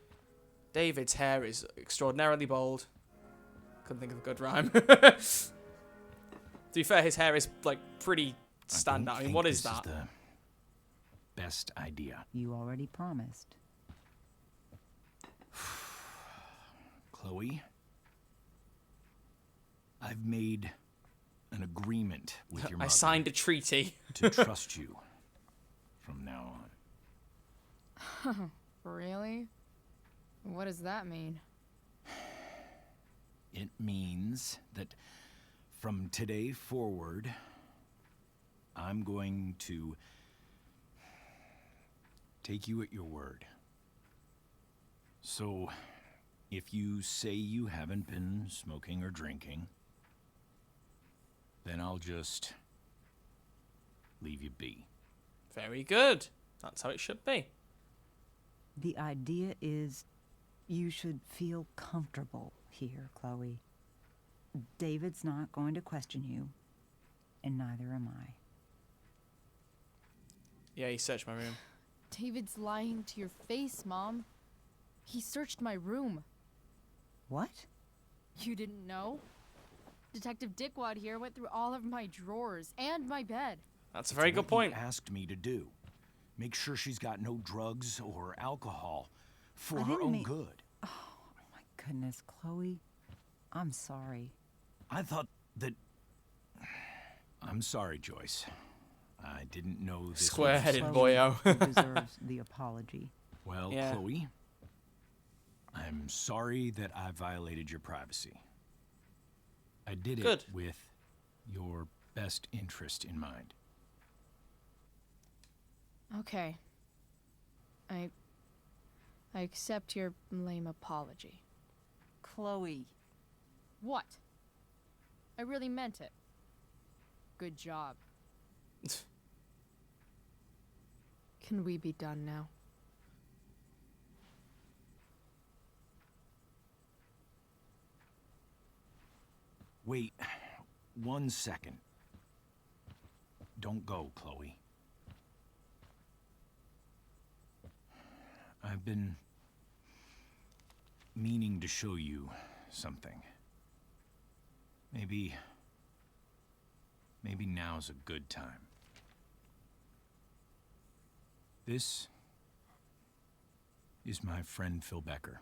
David's hair is extraordinarily bold. Couldn't think of a good rhyme. To be fair, his hair is like pretty standout. I mean, what is that? This is the best idea. You already promised. Chloe, I've made an agreement with your mother. I signed a treaty. To trust you from now on. Really? What does that mean? It means that from today forward, I'm going to take you at your word. So, if you say you haven't been smoking or drinking, then I'll just leave you be. Very good. That's how it should be. The idea is you should feel comfortable here, Chloe. David's not going to question you, and neither am I. Yeah, he searched my room. David's lying to your face, Mom. He searched my room. What? You didn't know? Detective Dickwad here went through all of my drawers and my bed. That's a very good point. He asked me to do. Make sure she's got no drugs or alcohol for I her didn't own mean- good. Oh, my goodness, Chloe. I'm sorry. I thought that... I'm sorry, Joyce. I didn't know this... Square-headed Chloe boyo. deserves the apology. Well, Yeah. Chloe, I'm sorry that I violated your privacy. I did it Good. with your best interest in mind. Okay. I accept your lame apology. Chloe. What? I really meant it. Good job. Can we be done now? Wait 1 second. Don't go, Chloe. I've been meaning to show you something. Maybe now's a good time. This is my friend Phil Becker.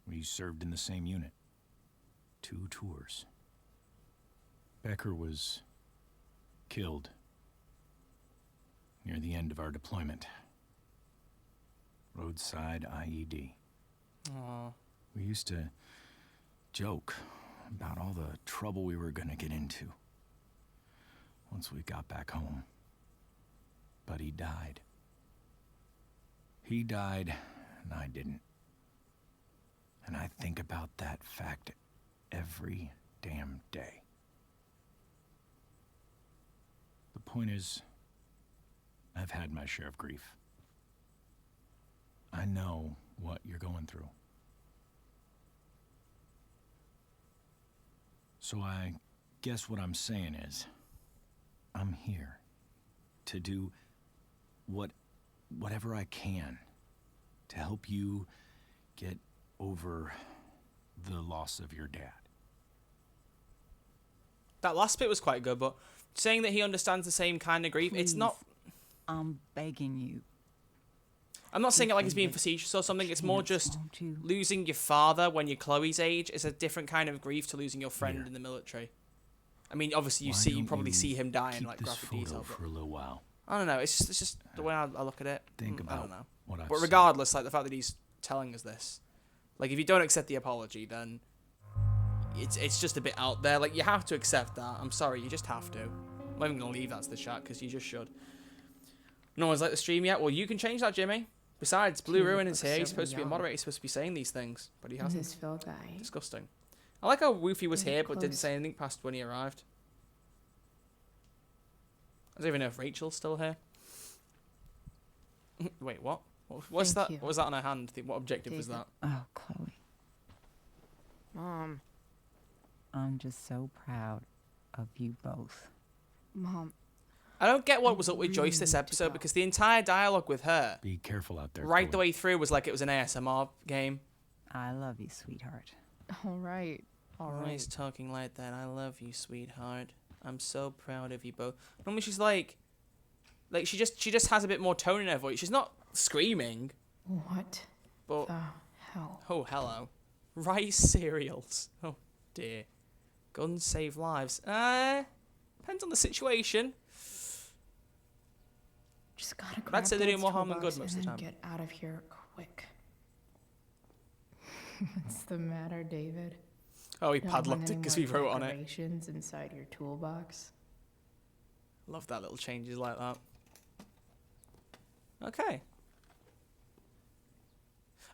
We served in the same unit. 2 tours. Becker was killed near the end of our deployment. Roadside IED. Aww. We used to joke about all the trouble we were gonna get into once we got back home. But he died. He died, and I didn't. And I think about that fact every damn day. The point is, I've had my share of grief. I know what you're going through. So I guess what I'm saying is, I'm here to do whatever I can to help you get over the loss of your dad. That last bit was quite good, but saying that he understands the same kind of grief, it's Please, not... I'm begging you. I'm not saying it like it's being facetious or something. It's more Chance, just won't you? losing your father when you're Chloe's age is a different kind of grief to losing your friend Here. in the military. I mean, obviously you Why don't probably you see him die in keep like this graphic photo detail. for a little while. I don't know. It's just the way I look at it. Think I about don't know. what I've But said. regardless, like the fact that he's telling us this, like if you don't accept the apology, then it's just a bit out there. Like you have to accept that. I'm sorry, you just have to. I'm not even gonna leave that to the chat because you just should. No one's like the stream yet. Well, you can change that, Jimmy. Besides, Blue Gee, Ruin look is here. so He's supposed to be a young. moderator. He's supposed to be saying these things, but he And hasn't. this Phil guy. Disgusting. I like how Woofy was Isn't here it but didn't close? say anything past when he arrived. I don't even know if Rachel's still here. Wait, what? What's Thank that? you. What was that on her hand? What objective was David. that? Oh, Chloe. Mom. I'm just so proud of you both. Mom. I don't get what was up with Joyce really this need to episode go. because the entire dialogue with her, Be careful out there, right the Chloe. way through, was like it was an ASMR game. I love you, sweetheart. All right. All right. Always talking like that. I love you, sweetheart. I'm so proud of you both. Normally she's like she just has a bit more tone in her voice. She's not screaming. What But the hell? oh, hello. Rice cereals. Oh dear. Guns save lives. Depends on the situation. Just gotta grab I'd say they do Dad's more harm than toolbox good most and of the then get out of here quick. What's the matter, David? Oh, he Don't padlocked want it any because more we wrote on it. decorations inside your toolbox. Love that little changes like that. Okay.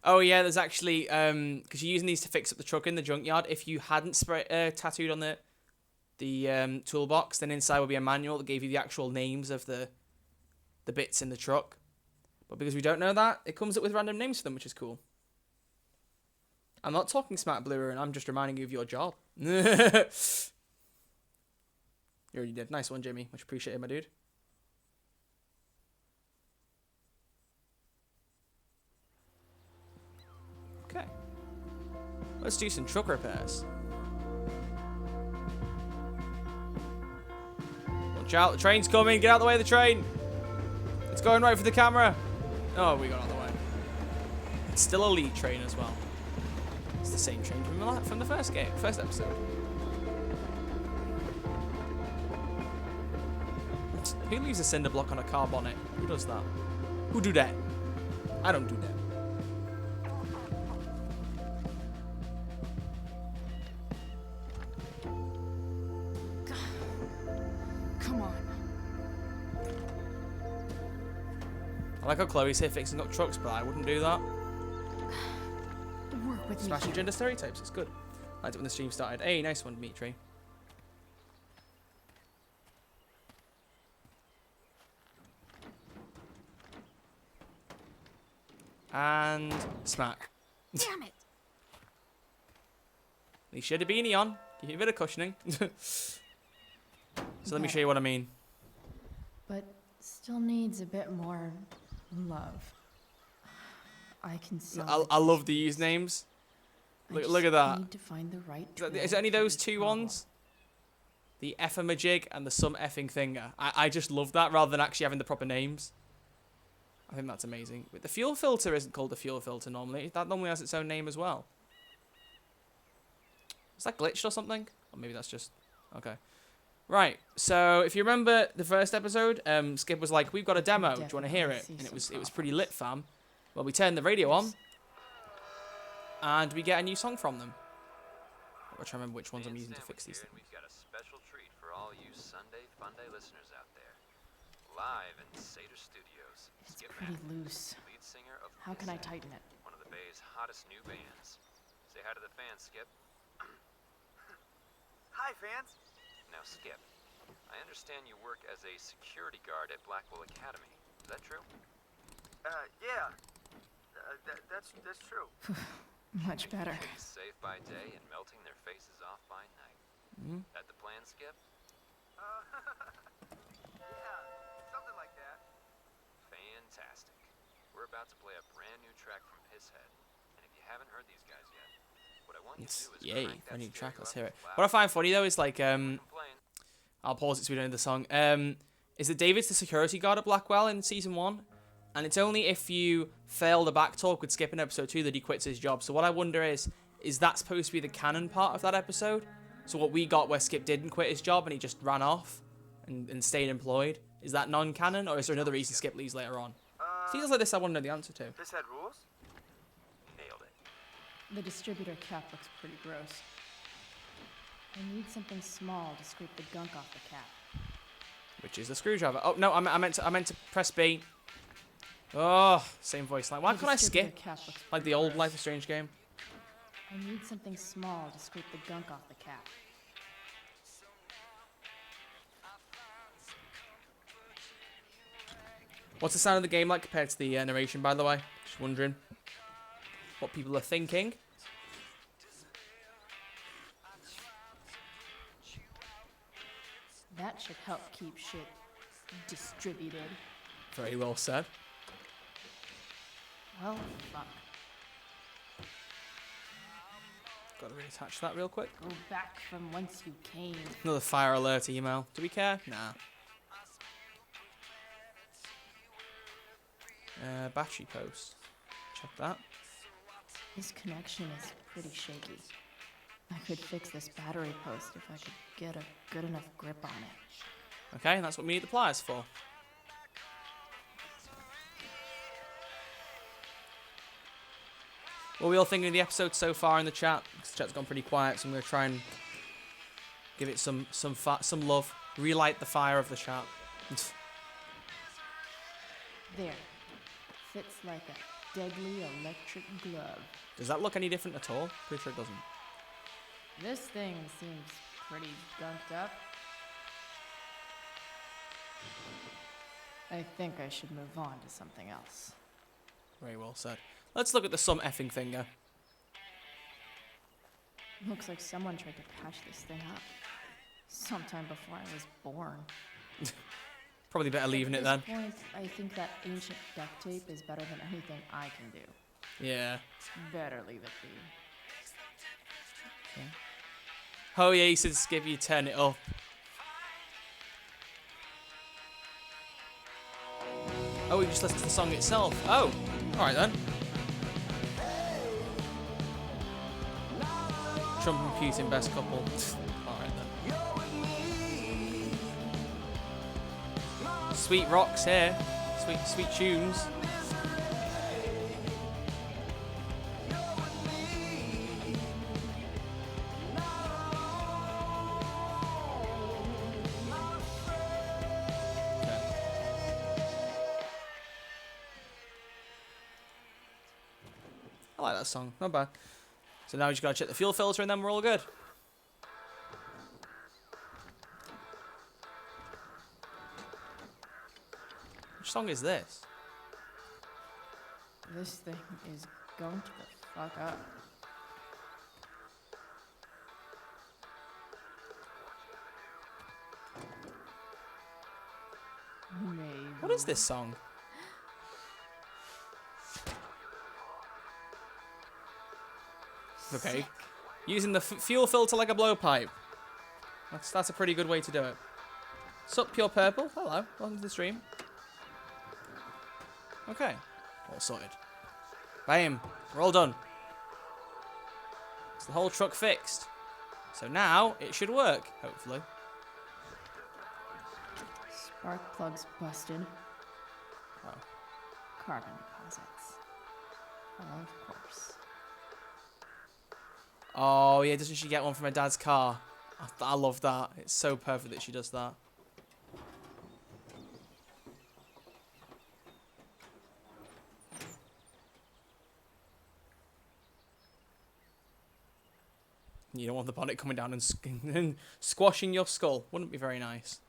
Oh yeah, there's actually because you're using these to fix up the truck in the junkyard. If you hadn't tattooed on the toolbox, then inside would be a manual that gave you the actual names of the bits in the truck. But because we don't know that, it comes up with random names for them, which is cool. I'm not talking smart, Blue, and I'm just reminding you of your job. You already did. Nice one, Jimmy. Much appreciated, my dude. Okay. Let's do some truck repairs. Watch out, the train's coming. Get out of the way of the train. It's going right for the camera. Oh, we got out of the way. It's still a lead train as well. It's the same train from the first episode. Who leaves a cinder block on a car bonnet? Who does that? Who do that? I don't do that. Come on. I like how Chloe's here fixing up trucks, but I wouldn't do that. Work with Smashing me. gender stereotypes, it's good. I liked it when the stream started. Hey, nice one, Dimitri. And smack. Damn it. At least you had a beanie on. Give you a bit of cushioning. So let me show you what I mean. But still needs a bit more love. I can sell. I love the usernames. Look at that. Need to find the right Is it only those two ones? The effermajig and the some effing thinger. I just love that rather than actually having the proper names. I think that's amazing. But the fuel filter isn't called the fuel filter normally. That normally has its own name as well. Is that glitched or something? Or maybe that's just... Okay. Right. So if you remember the first episode, Skip was like, we've got a demo. Do you want to hear it? And it was pretty lit, fam. Well, we turned the radio on. And we get a new song from them. I'm trying to remember which ones I'm using to fix these things. We've got a special treat for all you Sunday Funday listeners out there. Live in Seder Studios. It's pretty loose. Lead singer of How can I tighten it? one of the Bay's hottest new bands. Say hi to the fans, Skip. Hi, fans. Now, Skip, I understand you work as a security guard at Blackwell Academy. Is that true? Yeah. That's true. Much better. Kids safe by day and melting their faces off by night. That the plan, Skip? Yeah, something like that. Fantastic. We're about to play a brand new track from Pisshead. And if you haven't heard these guys yet, what I want you to do is Yay, crank that a new track, stereo let's up hear it. loud. What I find funny though is like, I'll pause it so we don't end the song. Is that David's the security guard at Blackwell in season 1? And it's only if you fail the back talk with Skip in episode 2 that he quits his job. So what I wonder is that supposed to be the canon part of that episode? So what we got where Skip didn't quit his job and he just ran off and stayed employed, is that non-canon, or is there another reason Skip leaves later on? Feels like this I want to know the answer to. This had rules? Nailed it. The distributor cap looks pretty gross. I need something small to scrape the gunk off the cap. Which is the screwdriver. Oh no, I meant to press B. Oh, same voice line. Why The can't I distributor skip? cap looks Like pretty the old gross. Life is Strange game. I need something small to scrape the gunk off the cap. What's the sound of the game like compared to the narration, by the way? Just wondering what people are thinking. That should help keep shit distributed. Very well said. Well, fuck. Got to reattach that real quick. Go back from whence you came. Another fire alert email. Do we care? Nah. Battery post. Check that. This connection is pretty shaky. I could fix this battery post if I could get a good enough grip on it. Okay, and that's what we need the pliers for. What are we all thinking of the episode so far in the chat? Because the chat's gone pretty quiet, so I'm going to try and give it some love. Relight the fire of the chat. There. Fits like a deadly electric glove. Does that look any different at all? Pretty sure it doesn't. This thing seems pretty gunked up. I think I should move on to something else. Very well said. Let's look at the some effing finger. Looks like someone tried to patch this thing up. Sometime before I was born. Probably better leaving it then. At this point, I think that ancient duct tape is better than anything I can do. Yeah. Better leave it be. Okay. Oh yeah, he said Skip, you turn it up. Oh, we just listened to the song itself. Oh, alright then. Trump and Putin, best couple. Alright then. Sweet rocks here. Sweet tunes. I like that song, not bad. So now we just gotta check the fuel filter and then we're all good. Which song is this? This thing is going to the fuck up. Maybe. What is this song? Okay. Sick. Using the fuel filter like a blowpipe. That's a pretty good way to do it. Sup, Pure Purple? Hello. Welcome to the stream. Okay. All sorted. Bam. We're all done. It's the whole truck fixed. So now it should work, hopefully. Spark plugs busted. Oh. Carbon deposits. Of course. Oh, yeah, doesn't she get one from her dad's car? I love that. It's so perfect that she does that. You don't want the bonnet coming down and squashing your skull. Wouldn't be very nice.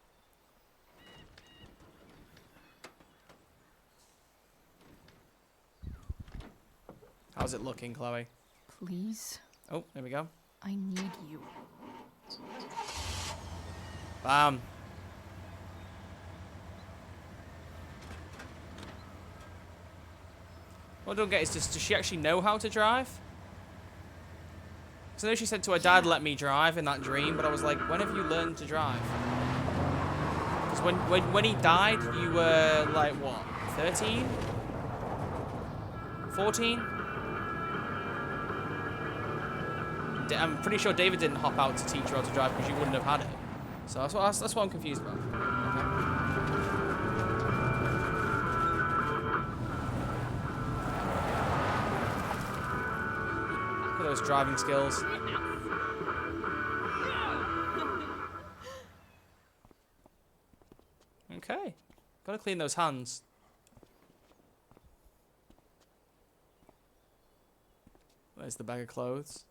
How's it looking, Chloe? Please. Oh, there we go. I need you. Bam. What I don't get is, does she actually know how to drive? Because I know she said to her dad, let me drive in that dream, but I was like, when have you learned to drive? Because when he died, you were like, what, 13? 14? I'm pretty sure David didn't hop out to teach her how to drive because you wouldn't have had it. So that's what I'm confused about. Okay. Look at those driving skills. Okay. Gotta clean those hands. There's the bag of clothes.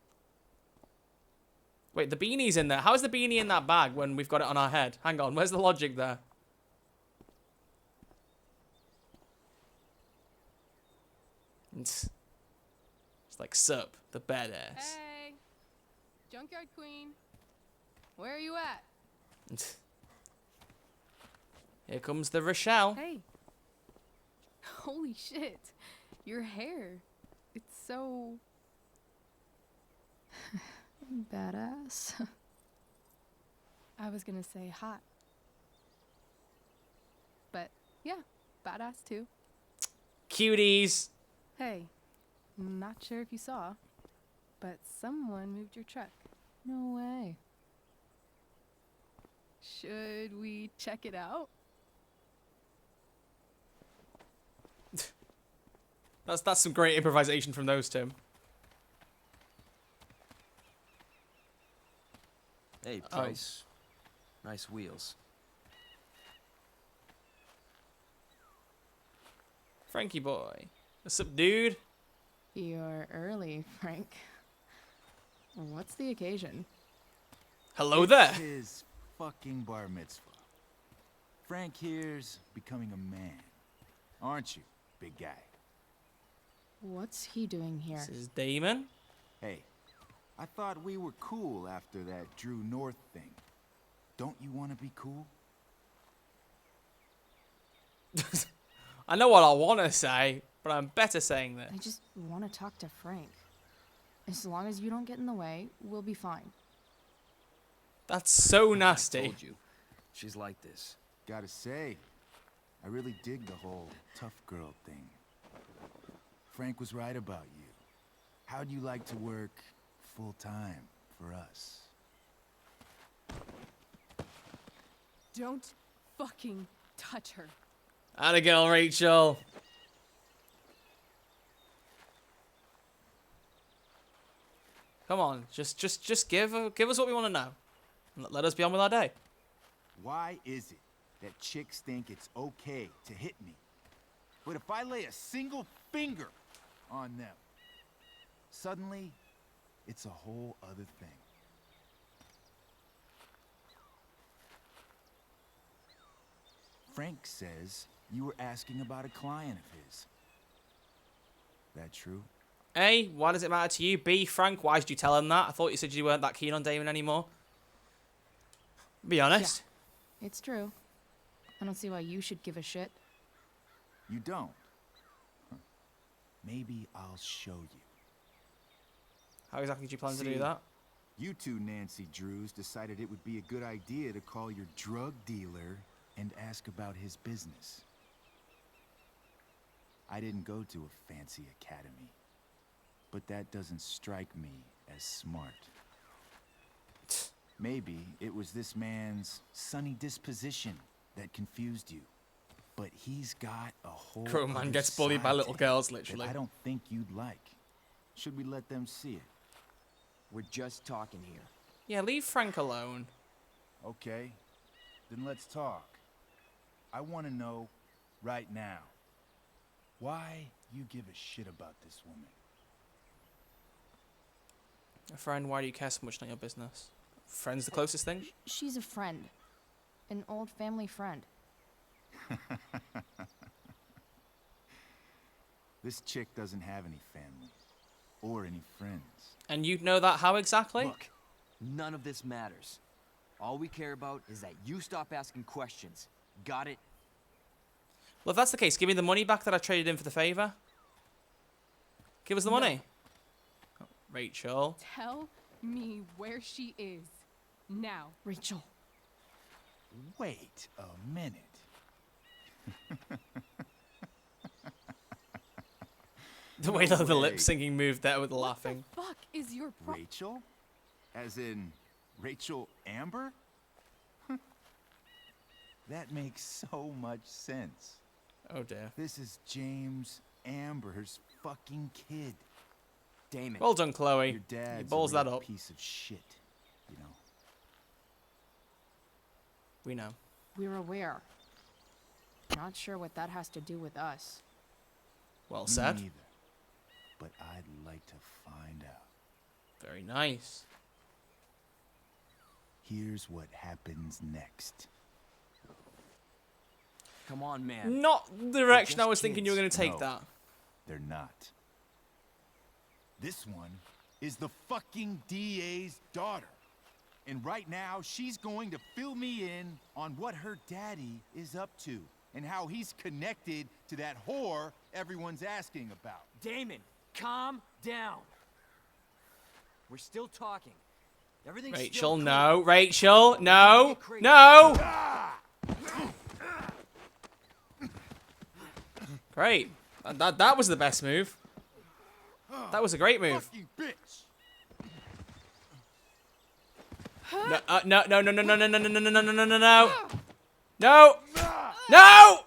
Wait, the beanie's in there. How is the beanie in that bag when we've got it on our head? Hang on, where's the logic there? It's like Sup, the badass. Hey, Junkyard Queen. Where are you at? Here comes the Rochelle. Hey. Holy shit. Your hair. It's so... Badass. I was gonna say hot. But, yeah, badass too. Cuties. Hey, not sure if you saw, but someone moved your truck. No way. Should we check it out? That's some great improvisation from those two. Hey, Price. Nice wheels. Frankie boy. What's up, dude? You're early, Frank. What's the occasion? Hello there. It's his fucking bar mitzvah. Frank here's becoming a man. Aren't you, big guy? What's he doing here? This is Damon. Hey, I thought we were cool after that Drew North thing. Don't you want to be cool? I know what I want to say, but I'm better saying this. I just want to talk to Frank. As long as you don't get in the way, we'll be fine. That's so nasty. I told you. She's like this. Gotta say, I really dig the whole tough girl thing. Frank was right about you. How'd you like to work full-time for us? Don't fucking touch her. Atta girl, Rachel. Come on, just give us what we want to know. Let us be on with our day. Why is it that chicks think it's okay to hit me? But if I lay a single finger on them, suddenly it's a whole other thing. Frank says you were asking about a client of his. That true? A, why does it matter to you? B, Frank, why did you tell him that? I thought you said you weren't that keen on Damon anymore. Be honest. Yeah, it's true. I don't see why you should give a shit. You don't? Huh. Maybe I'll show you. How exactly do you plan to do that? You two Nancy Drews decided it would be a good idea to call your drug dealer and ask about his business. I didn't go to a fancy academy, but that doesn't strike me as smart. Maybe it was this man's sunny disposition that confused you, but he's got a whole Crow man other gets bullied by side little to girls, him literally. that I don't think you'd like. Should we let them see it? We're just talking here. Yeah, leave Frank alone. Okay, then let's talk. I want to know right now why you give a shit about this woman. A friend, why do you care so much? Not your business. Friend's the closest thing? She's a friend. An old family friend. This chick doesn't have any family or any friends. And you'd know that how exactly? Look, none of this matters. All we care about is that you stop asking questions. Got it? Well, if that's the case, give me the money back that I traded in for the favor. Give us the money. Oh, Rachel. Tell me where she is. Now. Rachel. Wait a minute. The way that the lip syncing moved there with the laughing. What the fuck is your problem? Rachel? As in Rachel Amber? That makes so much sense. Oh dear. This is James Amber's fucking kid. Damon. Well done, Chloe. Your dad's You balls a real that up. piece of shit, you know. We know. We're aware. Not sure what that has to do with us. Well Me said. neither. But I'd like to find out. Very nice. Here's what happens next. Come on, man. Not the direction I was Just thinking you were going to kids. take No, that. They're not. This one is the fucking DA's daughter. And right now, she's going to fill me in on what her daddy is up to and how he's connected to that whore everyone's asking about. Damon, calm down. We're still talking. Everything's Rachel, still cool. no. Rachel, no. No! Great. That was the best move. That was a great move. Fucking bitch. No, no, no, no, no, no, no, no, no, no, no, no, no, no. No! No!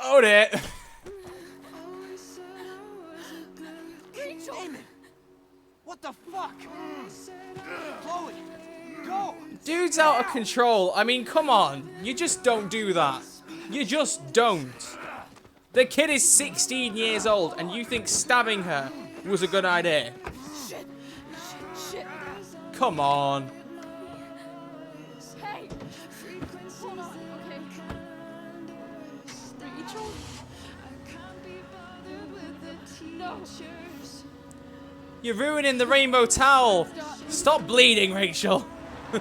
Oh dear. Rachel! Damon! What the fuck? Chloe, go! Dude's out of control. I mean, come on. You just don't do that. You just don't. The kid is 16 years old, and you think stabbing her was a good idea? Shit. Shit. Come on. Hey! Hold on, okay? Rachel? No. You're ruining the rainbow towel. Stop bleeding, Rachel. The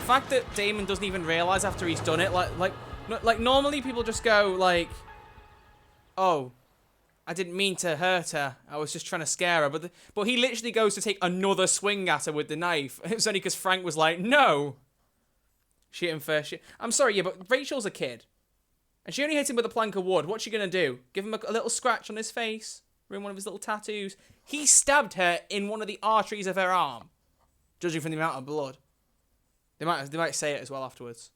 fact that Damon doesn't even realize after he's done it, like normally people just go like, oh, I didn't mean to hurt her. I was just trying to scare her. But he literally goes to take another swing at her with the knife. It was only because Frank was like, no. She hit him first. I'm sorry, yeah, but Rachel's a kid. And she only hit him with a plank of wood. What's she going to do? Give him a little scratch on his face? Ruin one of his little tattoos? He stabbed her in one of the arteries of her arm. Judging from the amount of blood. They might say it as well afterwards.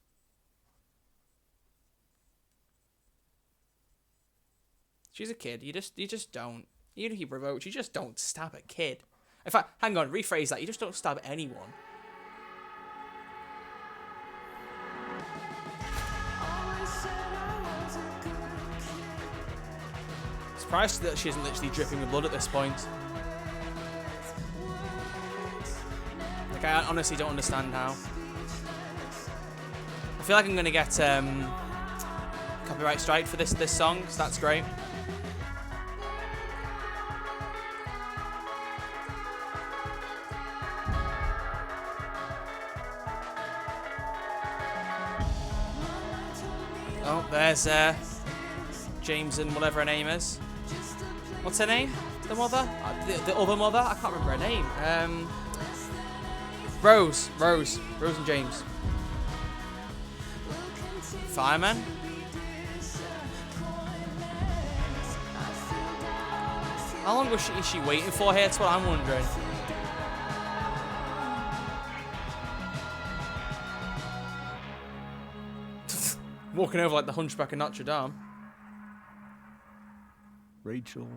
She's a kid. You just don't. Even if you provoke, you just don't stab a kid. In fact, hang on, rephrase that. You just don't stab anyone. Surprised that she isn't literally dripping with blood at this point. Like, I honestly don't understand how. I feel like I'm gonna get copyright strike for this song, so that's great. Oh, there's James and whatever her name is. What's her name? The mother? The other mother? I can't remember her name. Rose and James. Fireman? How long is she waiting for here? That's what I'm wondering. Walking over like the Hunchback of Notre Dame. Rachel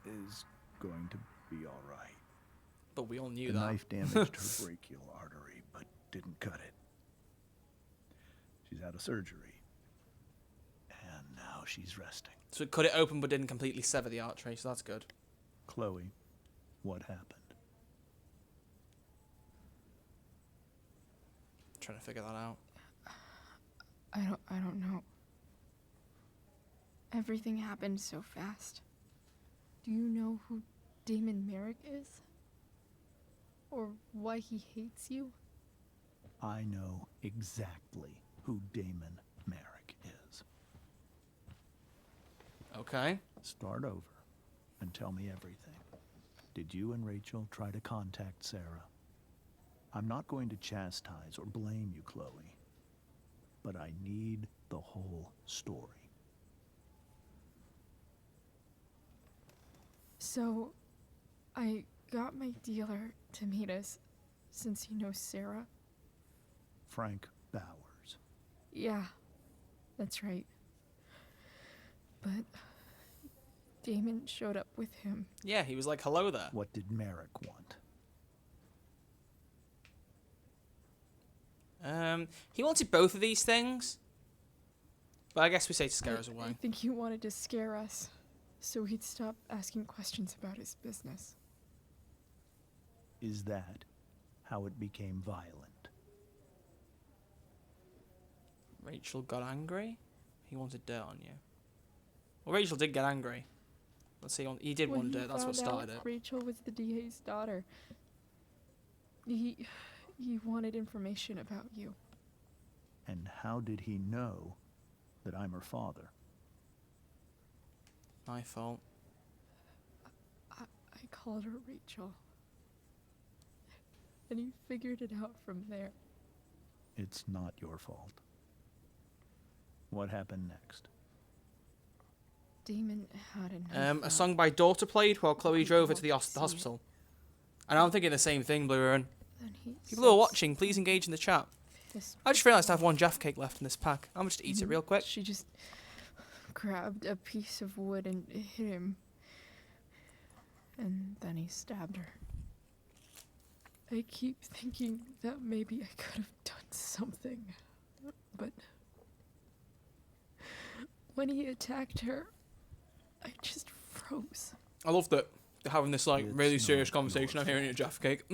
is going to be all right. But we all knew the that. The knife damaged her brachial artery, but didn't cut it. She's had a surgery, and now she's resting. So it cut it open but didn't completely sever the artery, so that's good. Chloe, what happened? I'm trying to figure that out. I don't know. Everything happened so fast. Do you know who Damon Merrick is? Or why he hates you? I know exactly who Damon Merrick is. Okay. Start over and tell me everything. Did you and Rachel try to contact Sarah? I'm not going to chastise or blame you, Chloe, but I need the whole story. So, I got my dealer to meet us, since he knows Sarah. Frank Bowers. Yeah, that's right. But Damon showed up with him. Yeah, he was like, hello there. What did Merrick want? He wanted both of these things. But I guess we say to scare us away. I think he wanted to scare us, so he'd stop asking questions about his business. Is that how it became violent? Rachel got angry? He wanted dirt on you. Well, Rachel did get angry. Let's see, he did want dirt, that's what started it. Rachel was the DA's daughter. He wanted information about you. And how did he know that I'm her father? My fault. I called her Rachel. And he figured it out from there. It's not your fault. What happened next? Damon had a song by Daughter played while Chloe drove her to the hospital. And I'm thinking the same thing, Blue Ruin. People who are watching, please engage in the chat. I just realised I have one Jaffa cake left in this pack. I'm just eat it real quick. She just grabbed a piece of wood and hit him. And then he stabbed her. I keep thinking that maybe I could have done something. But when he attacked her, I just froze. I love that they're having this like really serious conversation. I'm hearing it at Jaffa Cake.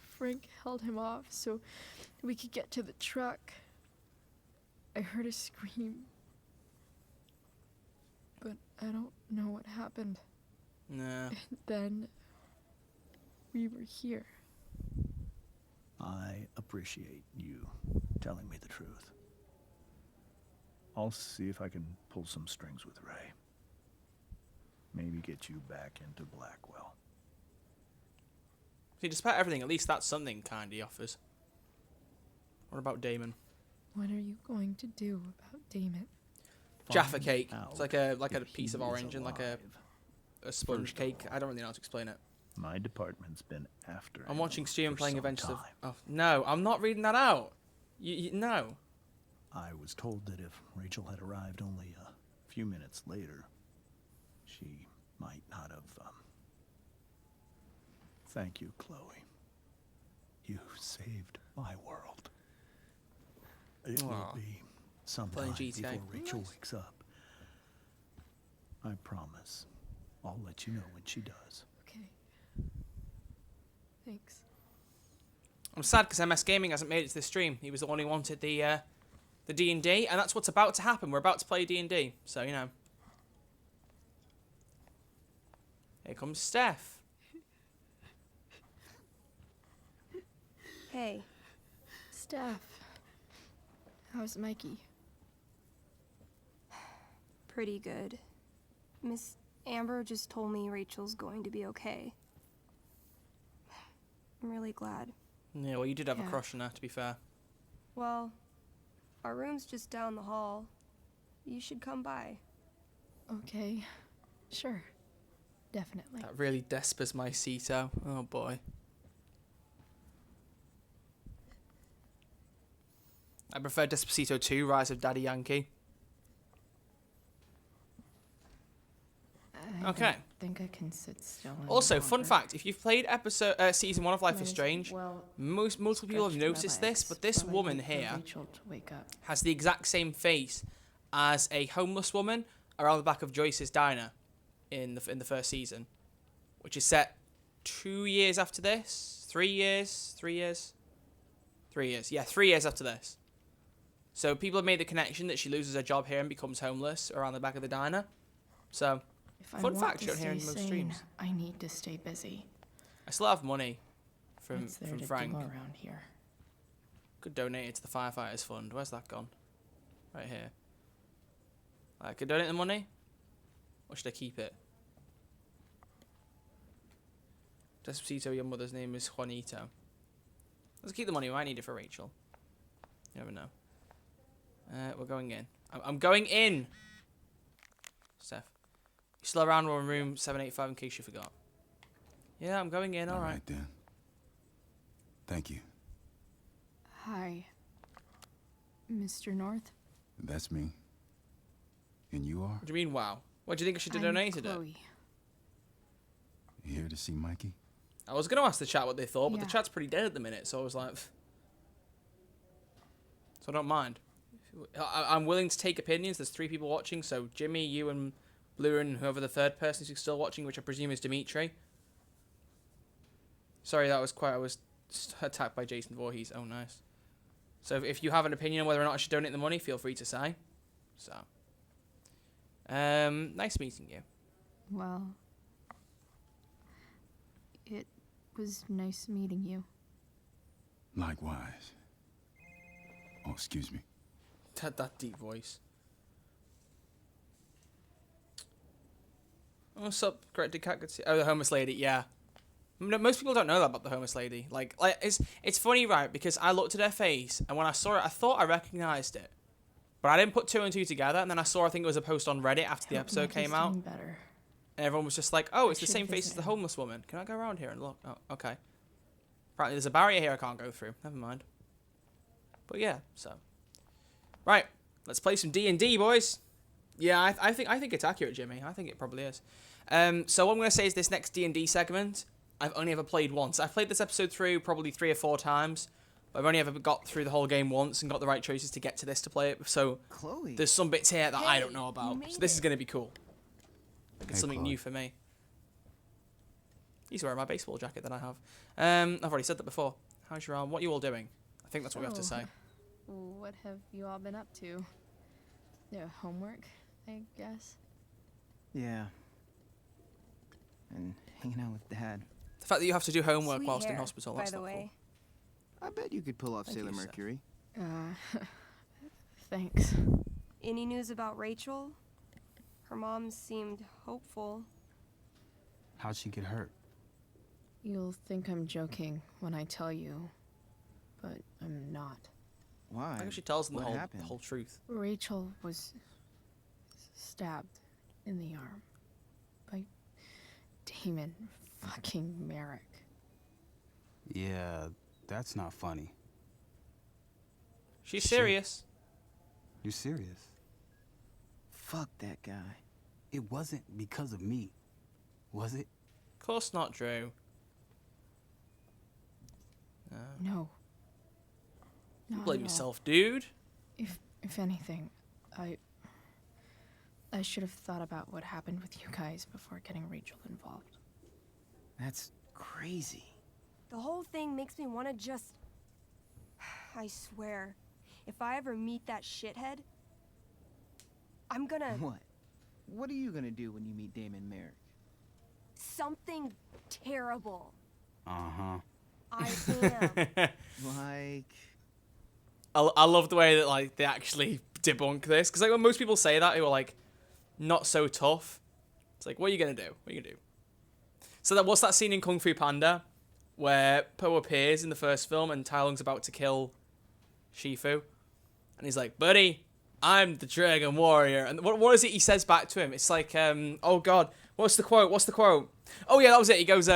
Frank held him off so we could get to the truck. I heard a scream, but I don't know what happened. Nah. And then we were here. I appreciate you telling me the truth. I'll see if I can pull some strings with Ray. Maybe get you back into Blackwell. See, despite everything, at least that's something kind he offers. What about Damon? What are you going to do about Damon? Jaffa cake. It's like a if piece of he is orange and like a sponge First of cake. I don't really know how to explain it. My department's been after I'm him watching Steven for playing some Adventures of... time. Oh, no, I'm not reading that out. No. I was told that if Rachel had arrived only a few minutes later, she might not have, Thank you, Chloe. You saved my world. It Aw. will be sometime Playing GTA. before Rachel Nice. wakes up. I promise. I'll let you know when she does. Okay. Thanks. I'm sad because MS Gaming hasn't made it to the stream. He was the one who wanted the D&D, and that's what's about to happen. We're about to play D&D, so, you know. Here comes Steph. Hey. Steph. How's Mikey? Pretty good. Miss Amber just told me Rachel's going to be okay. I'm really glad. Yeah, well, you did have a Yeah. crush on her, to be fair. Well, our room's just down the hall. You should come by. Okay. Sure. Definitely. That really despers my Cito. Oh, boy. I prefer Despacito 2, Rise of Daddy Yankee. Okay. I think I can sit still. any Also, fun longer. fact, if you've played season 1 of Life Might is as Strange, well multiple people have stretch my noticed this, legs but this while I woman wait for here Rachel to wake up. has the exact same face as a homeless woman around the back of Joyce's diner in the first season, which is set 2 years after this. 3 years? 3 years? 3 years. Yeah, 3 years after this. So people have made the connection that she loses her job here and becomes homeless around the back of the diner. So, If I fun want fact to you don't hear in stay most sane, streams. I need to stay busy. I still have money from What's there from to Frank. do around here? Could donate it to the firefighters fund. Where's that gone? Right here. I could donate the money, or should I keep it? Despacito, your mother's name is Juanito. Let's keep the money. We might need it for Rachel. You never know. We're going in. I'm going in. Steph, you still around? We're in room 785 in case you forgot. Yeah, I'm going in. All right then. Thank you. Hi. Mr. North? That's me. And you are? What do you mean, wow? What do you think I should have I'm donated it? Chloe. You here to see Mikey? I was going to ask the chat what they thought, but the Yeah. chat's pretty dead at the minute, so I was like... So I don't mind. I'm willing to take opinions. There's 3 people watching, so Jimmy, you, and Blue, and whoever the third person is still watching, which I presume is Dimitri. Sorry, that was quite... I was attacked by Jason Voorhees. Oh, nice. So if you have an opinion on whether or not I should donate the money, feel free to say. So... nice meeting you. Well, it was nice meeting you. Likewise. Oh, excuse me. That deep voice. What's up, Great Cat? Good to see. Oh, the homeless lady. Yeah. No, most people don't know that about the homeless lady. Like it's funny, right? Because I looked at her face, and when I saw it, I thought I recognized it, but I didn't put 2 and 2 together. And then I saw, I think it was a post on Reddit after the Hope episode Mikey's came out, doing better. and everyone was just like, "Oh, it's I the should same face visit as the him. homeless woman." Can I go around here and look? Oh, okay. Apparently, there's a barrier here I can't go through. Never mind. But yeah, so right, let's play some D&D, boys. Yeah, I think it's accurate, Jimmy. I think it probably is. So what I'm gonna say is this next D&D segment, I've only ever played once. I've played this episode through probably 3 or 4 times, but I've only ever got through the whole game once and got the right choices to get to this to play it. So Chloe. there's some bits here that I don't know you about. made So this is it. gonna be cool. Like it's Hey, something Chloe. new for me. He's wearing my baseball jacket that I have. I've already said that before. How's your arm? What are you all doing? I think that's what we have to So, say. What have you all been up to? Yeah, homework, I guess. Yeah. And hanging out with Dad. The fact that you have to do homework Sweet whilst in hair, hospital, by that's the not way. I bet you could pull off Thank Sailor you, sir. Mercury. Thanks. Any news about Rachel? Her mom seemed hopeful. How'd she get hurt? You'll think I'm joking when I tell you, but I'm not. Why? I think she tells them What the happened? whole truth. Rachel was stabbed in the arm by Damon fucking Merrick. Yeah, that's not funny. She's serious. You serious? Fuck that guy. It wasn't because of me, was it? Of course not, Drew. No. You Not blame at all. yourself, dude. If anything, I should have thought about what happened with you guys before getting Rachel involved. That's crazy. The whole thing makes me want to just... I swear, if I ever meet that shithead, I'm gonna... What? What are you gonna do when you meet Damon Merrick? Something terrible. Uh-huh. I am. Like... I love the way that like they actually debunk this, because like when most people say that who are like not so tough, it's like, what are you gonna do? What are you gonna do? So that what's that scene in Kung Fu Panda where Po appears in the first film and Tai Lung's about to kill Shifu, and he's like, buddy, I'm the Dragon Warrior, and what is it he says back to him? It's like, oh god, what's the quote? Oh yeah, that was it. He goes,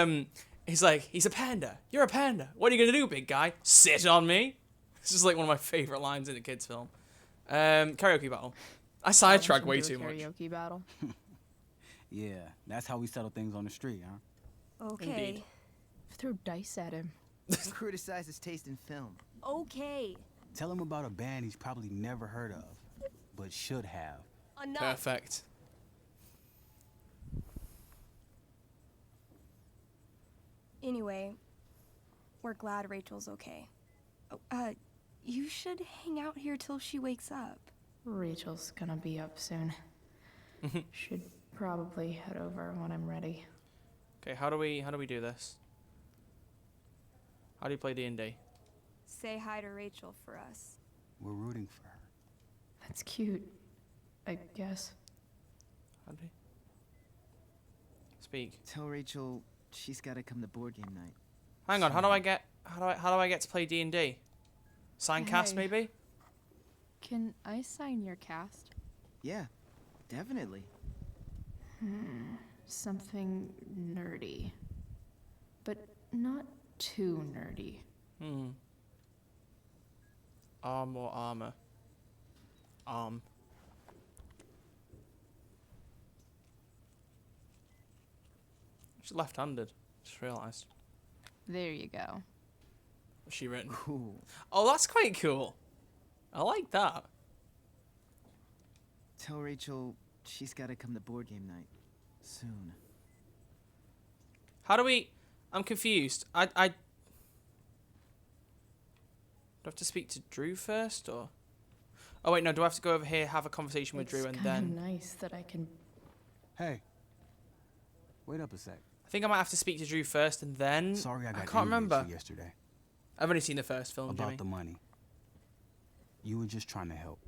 he's like, he's a panda. You're a panda. What are you gonna do, big guy? Sit on me? This is like one of my favorite lines in a kids film. Karaoke battle. I sidetracked way too much. Karaoke battle. Yeah, that's how we settle things on the street, huh? Okay. Indeed. Throw dice at him. Criticize his taste in film. Okay. Tell him about a band he's probably never heard of, but should have. Enough. Perfect. Anyway, we're glad Rachel's okay. Oh, you should hang out here till she wakes up. Rachel's gonna be up soon. Should probably head over when I'm ready. Okay, how do we do this? How do you play D&D? Say hi to Rachel for us. We're rooting for her. That's cute, I guess. How do you speak? Tell Rachel she's got to come to board game night. Hang on, how do I get to play D&D? Sign cast Hey. maybe? Can I sign your cast? Yeah, definitely. Something nerdy. But not too nerdy. Arm or armor? Arm. She's left-handed. Just realised. There you go. What's she written? Cool. Oh, that's quite cool. I like that. Tell Rachel she's got to come to board game night soon. How do we... I'm confused. Do I have to speak to Drew first, or... Oh, wait, no. Do I have to go over here, have a conversation with Drew, and It's then... kinda nice that I can... Hey. Wait up a sec. I think I might have to speak to Drew first, and then... Sorry I got can't angry at remember. you yesterday. I've only seen the first film, About Jimmy. the money. You were just trying to help.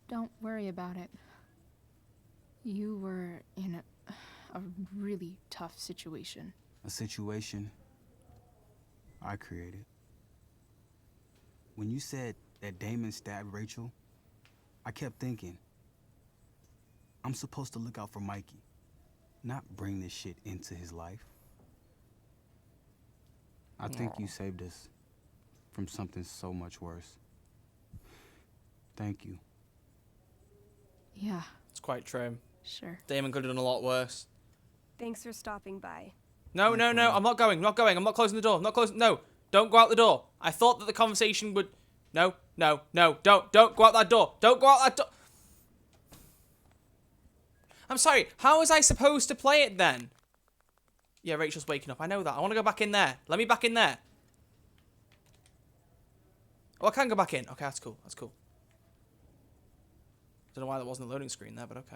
Don't worry about it. You were in a really tough situation. A situation I created. When you said that Damon stabbed Rachel, I kept thinking, I'm supposed to look out for Mikey, not bring this shit into his life. I think you saved us from something so much worse. Thank you. Yeah, It's quite true. sure. Damon could have done a lot worse. Thanks for stopping by. No, no, no. I'm not going. I'm not going. I'm not closing the door. I'm not closing... No. Don't go out the door. I thought that the conversation would... No, no, no. Don't go out that door. Don't go out that door. I'm sorry. How was I supposed to play it then? Yeah, Rachel's waking up. I know that. I want to go back in there. Let me back in there. Oh, I can go back in. Okay, that's cool. That's cool. Don't know why that wasn't a loading screen there, but okay.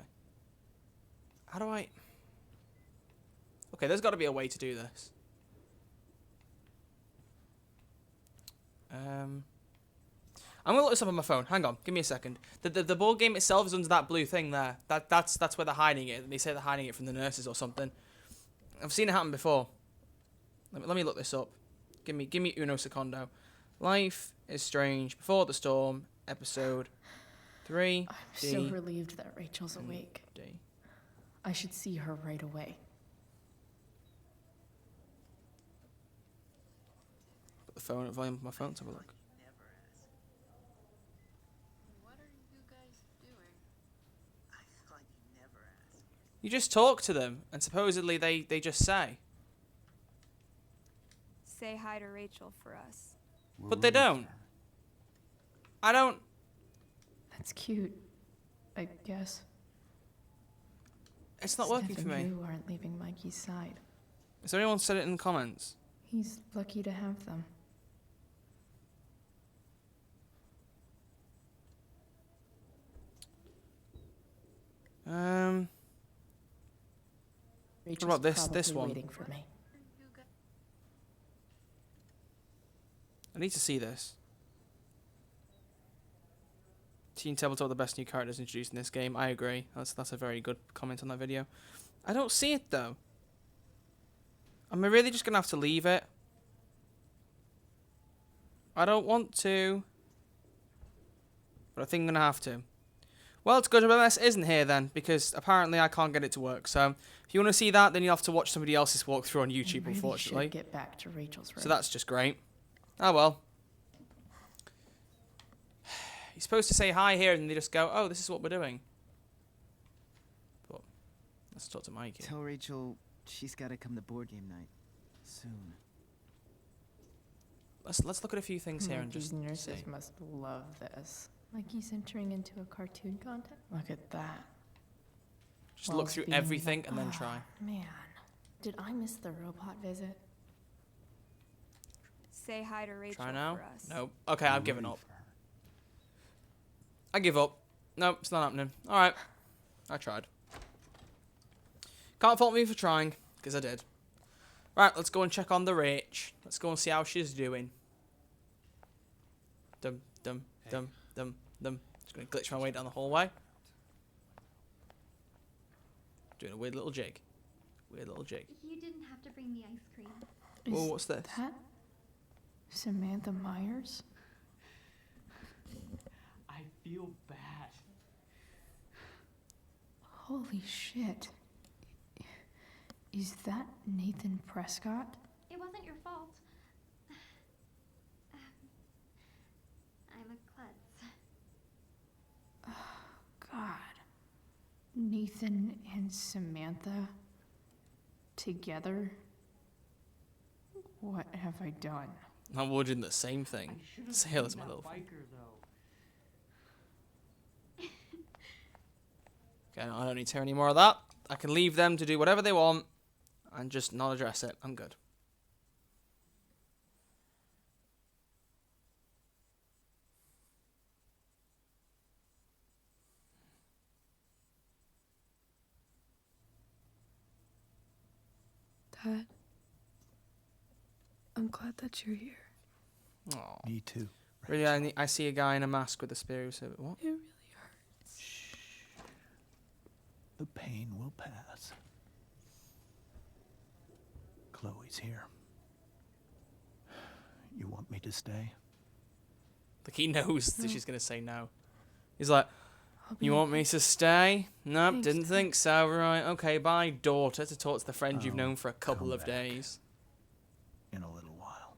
How do I... Okay, there's got to be a way to do this. I'm gonna look this up on my phone. Hang on, give me a second. The board game itself is under that blue thing there. That's where they're hiding it. They say they're hiding it from the nurses or something. I've seen it happen before. Let me look this up. Give me uno secondo. Life is Strange Before the Storm, episode 3. I'm so relieved that Rachel's awake. I should see her right away. Put the phone at volume of my phone to have a look. What are you guys doing? I thought you never asked. You just talk to them, and supposedly they just say. Say hi to Rachel for us. But they don't. I don't. That's cute, I guess. It's not working Steph for me. and Drew aren't leaving Mikey's side. Has anyone said it in the comments? He's lucky to have them. What about this one? Waiting for me. I need to see this. Teen Tabletop, the best new characters introduced in this game. I agree. That's a very good comment on that video. I don't see it though. Am I really just gonna have to leave it? I don't want to, but I think I'm gonna have to. Well, it's good if MS isn't here then, because apparently I can't get it to work. So if you want to see that, then you'll have to watch somebody else's walkthrough on YouTube, I really unfortunately. should get back to Rachel's room. So that's just great. Oh well. You're supposed to say hi here, and they just go, "Oh, this is what we're doing." But let's talk to Mikey. Tell Rachel she's got to come to board game night soon. Let's look at a few things here and These just nurses see. must love this. Like he's entering into a cartoon content. Look at that. Just look through being everything and then try. Man, did I miss the robot visit? Say hi to Rachel Try now? for us. Nope. Okay, I've given up. I give up. Nope, it's not happening. Alright. I tried. Can't fault me for trying, because I did. Right, let's go and check on the Rach. Let's go and see how she's doing. Dum, dum, dum, dum, dum. Just gonna glitch my way down the hallway. Doing a weird little jig. Weird little jig. You didn't have to bring the ice cream. Whoa, what's this? That Samantha Myers? I feel bad. Holy shit. Is that Nathan Prescott? It wasn't your fault. I'm a klutz. God. Nathan and Samantha together? What have I done? I'm wondering the same thing. Say hello to my little friend. Okay, I don't need to hear any more of that. I can leave them to do whatever they want and just not address it. I'm good. Dad, I'm glad that you're here. Aw. Me too. Really, I see a guy in a mask with a spear. So what? It really hurts. The pain will pass. Chloe's here. You want me to stay? Like he knows that she's gonna say no. He's like, "You want me to stay? Nope, Thanks, didn't Dad. think so. Right, okay, bye, daughter." To talk to the friend you've I'll known for a couple come of back. days. In a little while.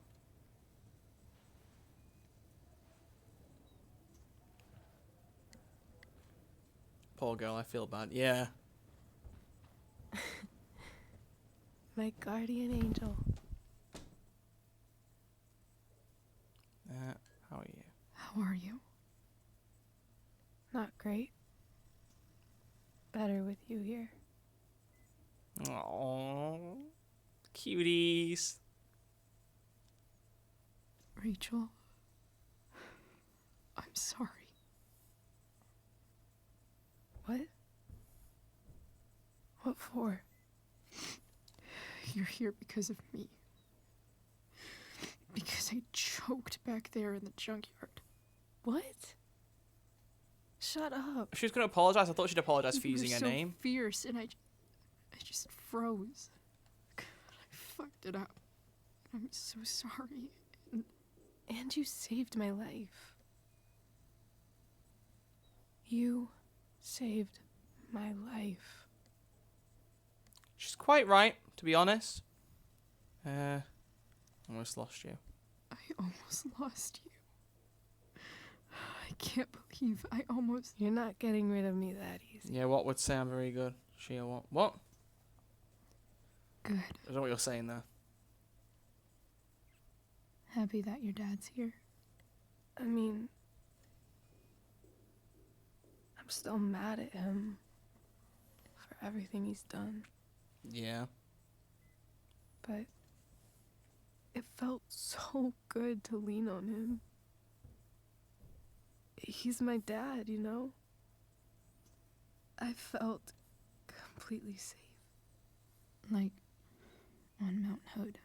Poor girl, I feel bad. Yeah. My guardian angel. How are you? How are you? Not great. Better with you here. Aww. Cuties. Rachel, I'm sorry. What? What for? You're here because of me. Because I choked back there in the junkyard. What? Shut up. She was going to apologize. I thought she'd apologize for You were using her so name. fierce, and I just froze. God, I fucked it up. I'm so sorry. And you saved my life. You saved my life. She's quite right, to be honest. Almost lost you. I almost lost you. I can't believe I almost... You're not getting rid of me that easy. Yeah, what would say I'm very good? She or what? What? Good. I don't know what you're saying there. Happy that your dad's here. I mean... I'm still mad at him for everything he's done. Yeah. But it felt so good to lean on him. He's my dad, you know? I felt completely safe. Like on Mount Hood.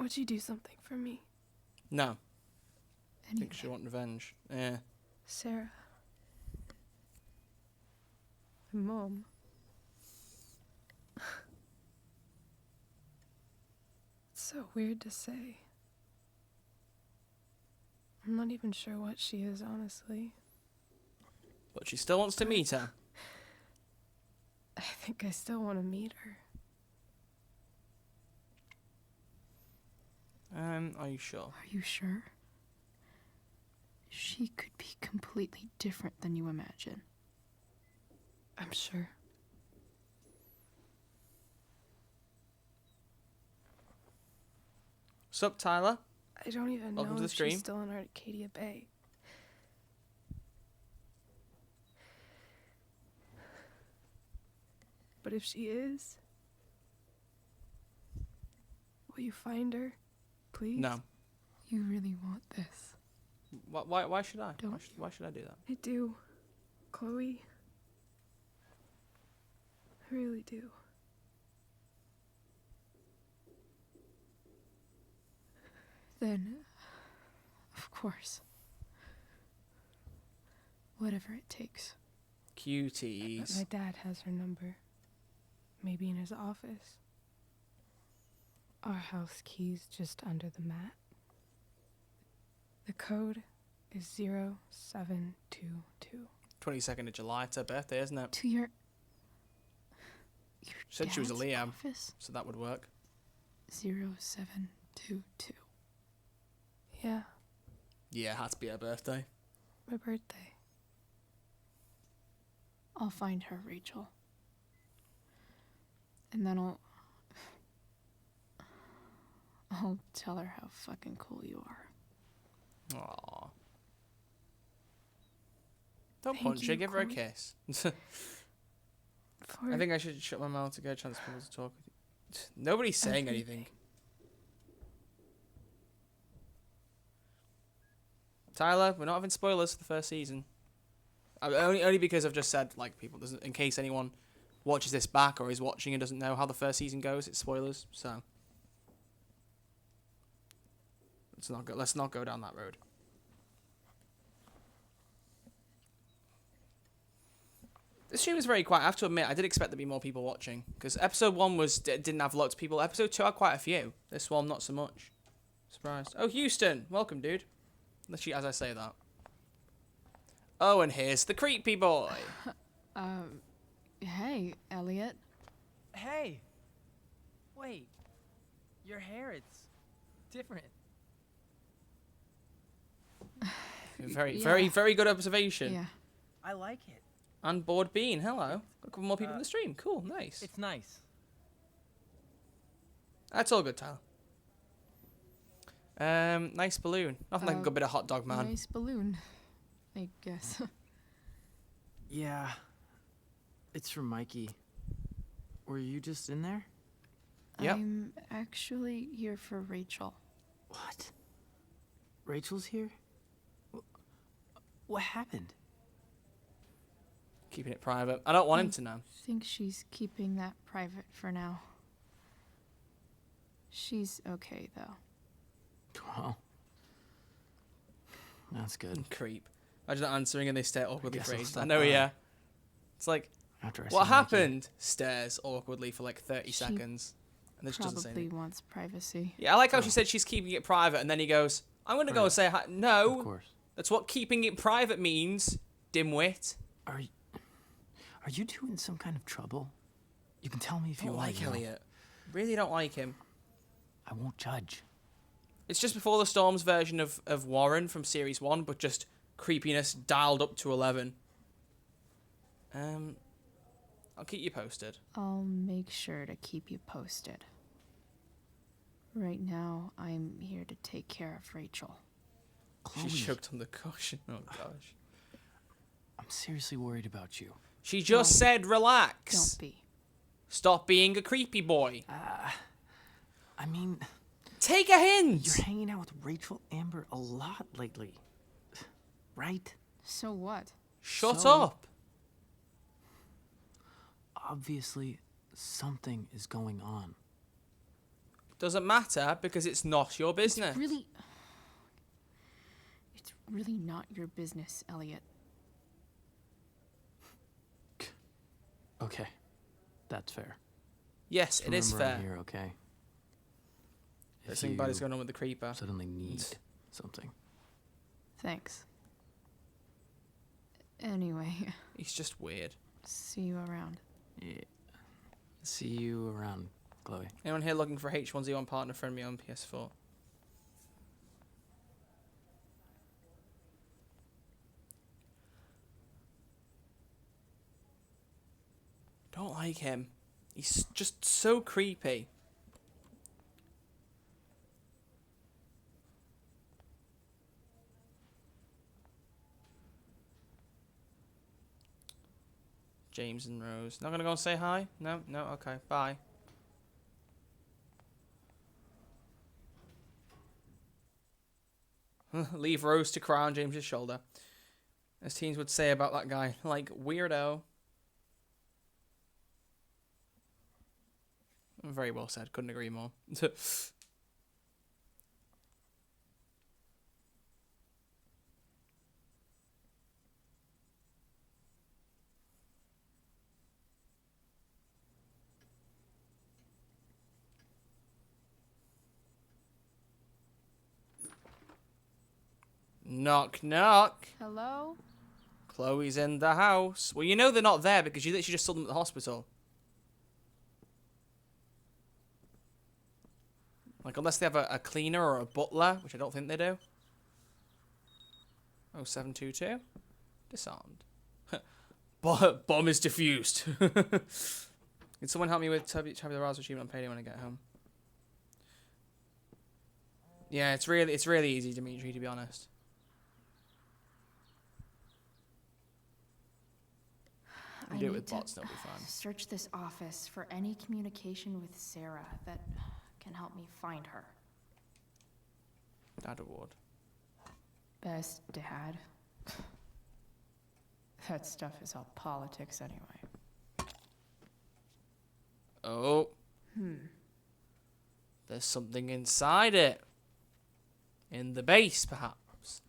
Would you do something for me? No. I Anyway. think she want revenge. Yeah. Sarah. My mom. It's so weird to say. I'm not even sure what she is, honestly. But she still wants to meet her. I think I still want to meet her. Are you sure? Are you sure? She could be completely different than you imagine. I'm sure. Sup, Tyler? I don't even Welcome know to the if stream. she's still in Arcadia Bay. But if she is, will you find her, please? No. You really want this. Why should I? Don't Why should I do that? I do, Chloe. I really do. Then, of course, whatever it takes. Cuties. My dad has her number. Maybe in his office. Our house key's just under the mat. The code is 0722. 22nd of July. It's her birthday, isn't it? To your She said she was a dad's Liam, office? so that would work. 0722. Yeah, Yeah, it had to be her birthday. my birthday. I'll find her, Rachel. And then I'll tell her how fucking cool you are. Aww. Don't Thank punch her, you, give her a Chloe. kiss. For I think I should shut my mouth to get a chance for people to talk with you. Nobody's saying anything. Tyler, we're not having spoilers for the first season. Only because I've just said, like, people, in case anyone watches this back or is watching and doesn't know how the first season goes, it's spoilers, so. Let's not go down that road. This stream was very quiet. I have to admit, I did expect there to be more people watching. Because episode 1 didn't have lots of people. Episode 2 had quite a few. This one, not so much. Surprised. Oh, Houston! Welcome, dude. Literally as I say that. Oh, and here's the creepy boy. Hey, Elliot. Hey! Wait. Your hair, it's different. Very good observation. Yeah. I like it. And Board Bean, hello. Got a couple more people in the stream. Cool, nice. It's nice. That's all good, Tyler. Nice balloon. Nothing like a good bit of hot dog, man. Nice balloon, I guess. Yeah. It's from Mikey. Were you just in there? Yep. I'm actually here for Rachel. What? Rachel's here? What happened? Keeping it private. I don't want him to know. I think she's keeping that private for now. She's okay, though. Well, that's good. Creep. Imagine not answering and they stare awkwardly for I'll ages. stop I know, by. yeah. It's like, After I what see Mikey. happened? Stares awkwardly for like 30 She seconds. And then she doesn't say Probably anything. wants privacy. Yeah, I like how she said she's keeping it private, and then he goes, I'm going to go and say hi. No. Of course. That's what keeping it private means, dimwit. Are you two in some kind of trouble? You can tell me if you Don't want like to know. Elliot. Really don't like him. I won't judge. It's just before the Storm's version of Warren from Series 1, but just creepiness dialed up to 11. I'll keep you posted. I'll make sure to keep you posted. Right now, I'm here to take care of Rachel. She choked on the cushion. Oh, gosh. I'm seriously worried about you. She just said relax. Don't be. Stop being a creepy boy. I mean... Take a hint! You're hanging out with Rachel Amber a lot lately. Right? So what? Shut up. Obviously, something is going on. Doesn't matter because it's not your business. It's really not your business, Elliot. Okay. That's fair. Yes, it is Remember I'm fair. here, okay? There's something bad is going on with the creeper. Suddenly need something. Thanks. Anyway. He's just weird. See you around. Yeah. See you around, Chloe. Anyone here looking for H1Z1 partner friend me on PS4? Don't like him. He's just so creepy. James and Rose. Not gonna go and say hi? No? No? Okay. Bye. Leave Rose to cry on James's shoulder. As teens would say about that guy. Like, weirdo. Very well said. Couldn't agree more. Knock, knock. Hello? Chloe's in the house. Well, you know they're not there because you literally just saw them at the hospital. Like, unless they have a cleaner or a butler, which I don't think they do. 0722. Disarmed. Bomb is defused. Can someone help me with Tabula Rasa achievement on payday when I get home? Yeah, it's really easy, Dimitri, to be honest. I You do it need with to bots, they'll be fine. Search this office for any communication with Sarah that can help me find her. Dad award. Best dad. That stuff is all politics anyway. Oh. There's something inside it. In the base, perhaps.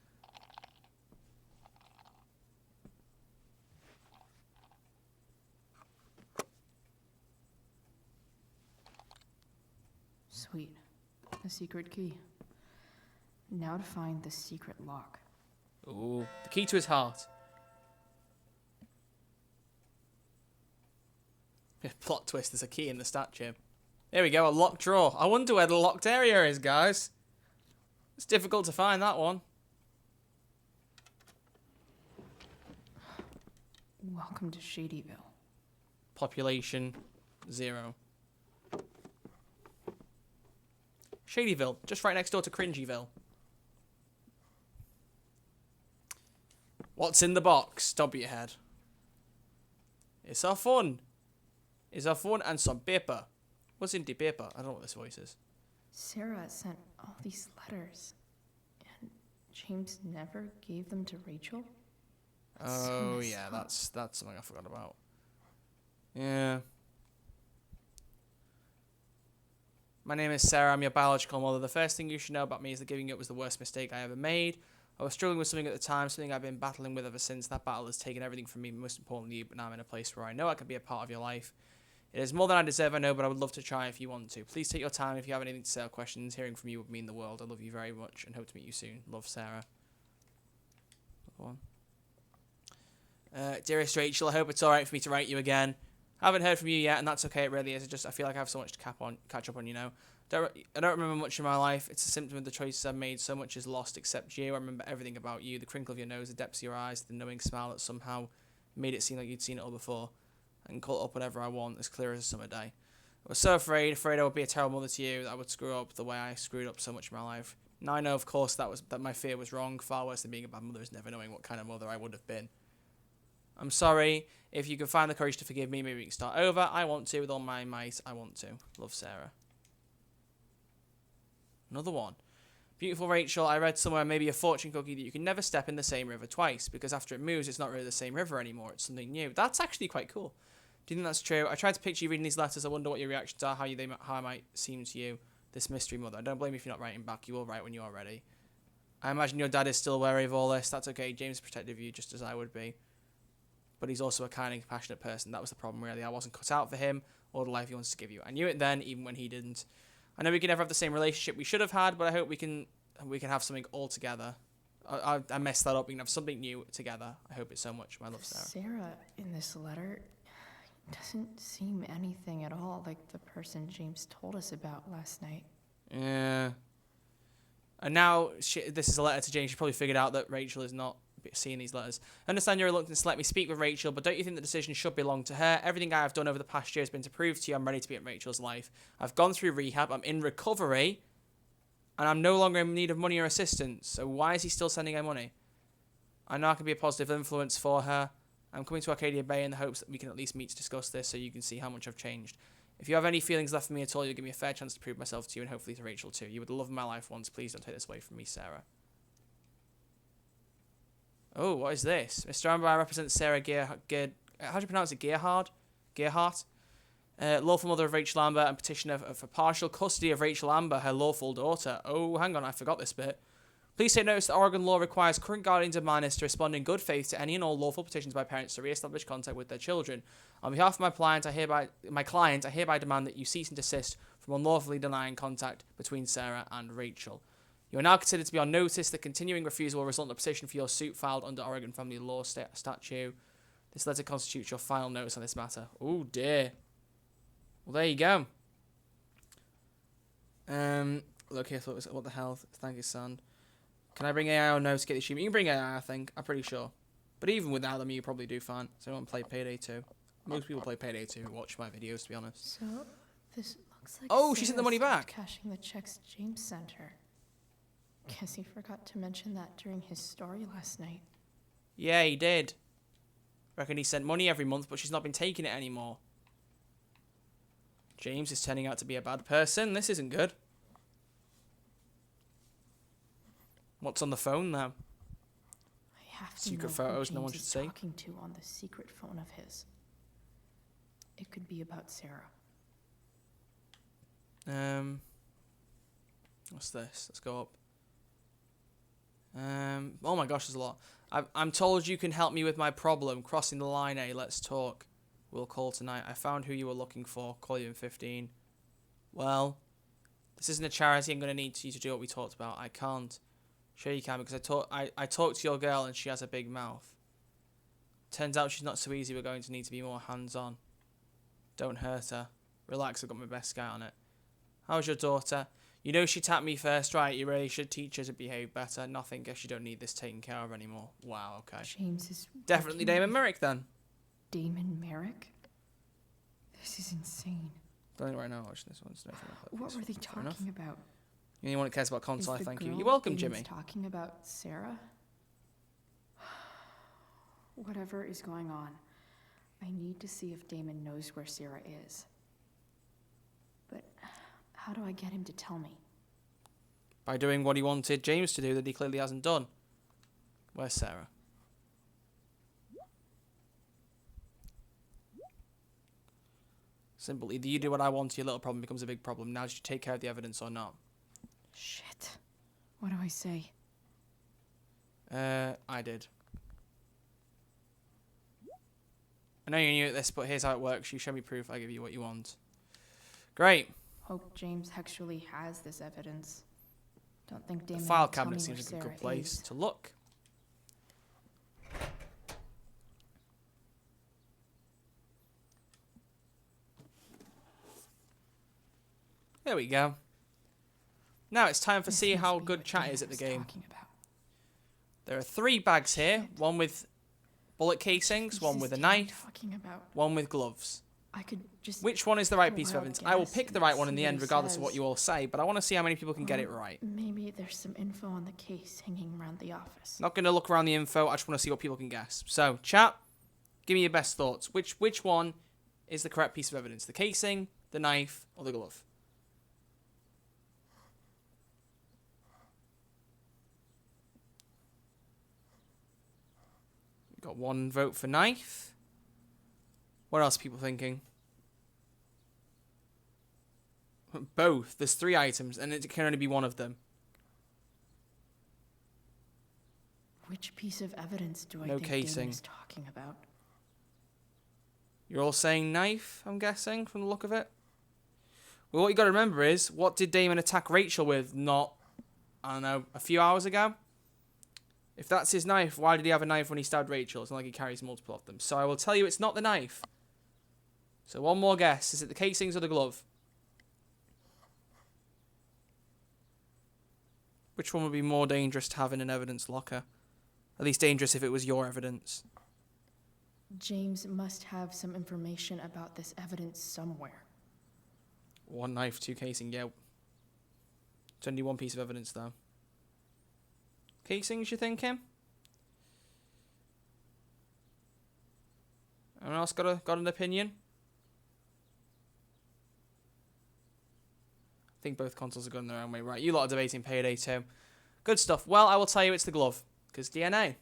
Sweet. A secret key. Now to find the secret lock. Ooh. The key to his heart. Plot twist, there's a key in the statue. There we go, a locked drawer. I wonder where the locked area is, guys. It's difficult to find that one. Welcome to Shadyville. Population 0. Shadyville, just right next door to Cringyville. What's in the box? Don't beat your head. It's a phone. It's a phone and some paper. What's in the paper? I don't know what this voice is. Sarah sent all these letters, and James never gave them to Rachel? That's so Oh messed yeah, up. that's something I forgot about. Yeah. My name is Sarah. I'm your biological mother. The first thing you should know about me is that giving up was the worst mistake I ever made. I was struggling with something at the time, something I've been battling with ever since. That battle has taken everything from me, most importantly you, but now I'm in a place where I know I can be a part of your life. It is more than I deserve, I know, but I would love to try if you want to. Please take your time if you have anything to say or questions. Hearing from you would mean the world. I love you very much and hope to meet you soon. Love, Sarah. Dearest Rachel, I hope it's alright for me to write you again. I haven't heard from you yet, and that's okay, it really is. I feel like I have so much to catch up on, you know. I don't remember much of my life. It's a symptom of the choices I've made. So much is lost except you. I remember everything about you. The crinkle of your nose, the depths of your eyes, the knowing smile that somehow made it seem like you'd seen it all before. I can call it up whenever I want, as clear as a summer day. I was so afraid I would be a terrible mother to you, that I would screw up the way I screwed up so much in my life. Now I know, of course, that my fear was wrong. Far worse than being a bad mother is never knowing what kind of mother I would have been. I'm sorry. If you can find the courage to forgive me, maybe we can start over. I want to, with all my might. I want to. Love, Sarah. Another one. Beautiful Rachel, I read somewhere, maybe a fortune cookie, that you can never step in the same river twice, because after it moves, it's not really the same river anymore. It's something new. That's actually quite cool. Do you think that's true? I tried to picture you reading these letters. I wonder what your reactions are, how I might seem to you, this mystery mother. I don't blame you if you're not writing back. You will write when you are ready. I imagine your dad is still wary of all this. That's okay. James is protective of you, just as I would be. But he's also a kind and compassionate person. That was the problem, really. I wasn't cut out for him or the life he wants to give you. I knew it then, even when he didn't. I know we can never have the same relationship we should have had, but I hope we can have something all together. I messed that up. We can have something new together. I hope it so much. My love, Sarah. Sarah in this letter doesn't seem anything at all like the person James told us about last night. Yeah. And now, this is a letter to James. She probably figured out that Rachel is not seeing these letters. I understand your reluctance to let me speak with Rachel, but don't you think the decision should belong to her? Everything I have done over the past year has been to prove to you I'm ready to be in Rachel's life. I've gone through rehab, I'm in recovery, and I'm no longer in need of money or assistance, so why is he still sending her money? I know I can be a positive influence for her. I'm coming to Arcadia Bay in the hopes that we can at least meet to discuss this so you can see how much I've changed. If you have any feelings left for me at all, you'll give me a fair chance to prove myself to you and hopefully to Rachel too. You were the love of my life once. Please don't take this away from me, Sarah. Oh, what is this? Mr. Amber, I represent Sarah how do you pronounce it? Gerhardt? Lawful mother of Rachel Amber and petitioner for partial custody of Rachel Amber, her lawful daughter. Oh, hang on, I forgot this bit. Please take notice that Oregon law requires current guardians of minors to respond in good faith to any and all lawful petitions by parents to re-establish contact with their children. On behalf of my client, I hereby demand that you cease and desist from unlawfully denying contact between Sarah and Rachel. You are now considered to be on notice. The continuing refusal will result in a petition for your suit filed under Oregon Family Law statute. This letter constitutes your final notice on this matter. Oh dear. Well, there you go. Look here, what the hell? Thank you, son. Can I bring AI or no to get the achievement? You can bring AI, I think. I'm pretty sure. But even without them, you probably do fine. So I won't play Payday 2. Most people play Payday 2 who watch my videos, to be honest. So, this looks like oh, she sent the money back. Cashing the checks James sent her. Guess he forgot to mention that during his story last night. Yeah, he did. Reckon he sent money every month, but she's not been taking it anymore. James is turning out to be a bad person. This isn't good. What's on the phone now? I have to Secret know photos who no one James should is see. talking to on the secret phone of his. It could be about Sarah. What's this? Let's go up. Oh my gosh, there's a lot. I'm told you can help me with my problem. Crossing the line, let's talk. We'll call tonight. I found who you were looking for. Call you in 15. Well, this isn't a charity. I'm going to need you to do what we talked about. I can't. Sure you can, because I talked to your girl and she has a big mouth. Turns out she's not so easy. We're going to need to be more hands-on. Don't hurt her. Relax, I've got my best guy on it. How's your daughter? You know she tapped me first, right? You really should teach her to behave better. Nothing, guess you don't need this taken care of anymore. Wow, okay. James is definitely Damon Merrick then. Damon Merrick? This is insane. Don't right now watch this one. What were they talking about? You're the one that cares about console, I thank you. girl You're welcome, Damon's Jimmy. Talking about Sarah? Whatever is going on, I need to see if Damon knows where Sarah is. But how do I get him to tell me? By doing what he wanted James to do that he clearly hasn't done. Where's Sarah? Simple. Either you do what I want, your little problem becomes a big problem. Now, did you take care of the evidence or not? Shit. What do I say? I did. I know you're new at this, but here's how it works. You show me proof, I give you what you want. Great. Hope James actually has this evidence. Don't think Damon The file would tell cabinet me seems where like a good Sarah place is. to look. There we go. Now it's time for see how good chat is at the game. There are 3 bags here. One with bullet casings, one with a knife, one with gloves. I could just Which one is the right piece of wild evidence? I will guess pick the and right one in see the what end, he regardless of what says. you all say, but I want to see how many people can get it right. Maybe there's some info on the case hanging around the office. Not going to look around the info, I just want to see what people can guess. So, chat, give me your best thoughts. Which one is the correct piece of evidence? The casing, the knife, or the glove? Got 1 vote for knife. What else are people thinking? Both. There's 3 items, and it can only be one of them. Which piece of evidence do I No think Damon casing. is talking about? You're all saying knife, I'm guessing, from the look of it? Well, what you got to remember is, what did Damon attack Rachel with not, I don't know, a few hours ago? If that's his knife, why did he have a knife when he stabbed Rachel? It's not like he carries multiple of them. So I will tell you it's not the knife. So one more guess. Is it the casings or the glove? Which one would be more dangerous to have in an evidence locker? At least dangerous if it was your evidence. James must have some information about this evidence somewhere. 1 knife, 2 casing, yeah. It's only 1 piece of evidence, though. Casings, you thinking? Anyone else got an opinion? I think both consoles are going their own way. Right, you lot are debating Payday 2. Good stuff. Well, I will tell you it's the glove. Because DNA.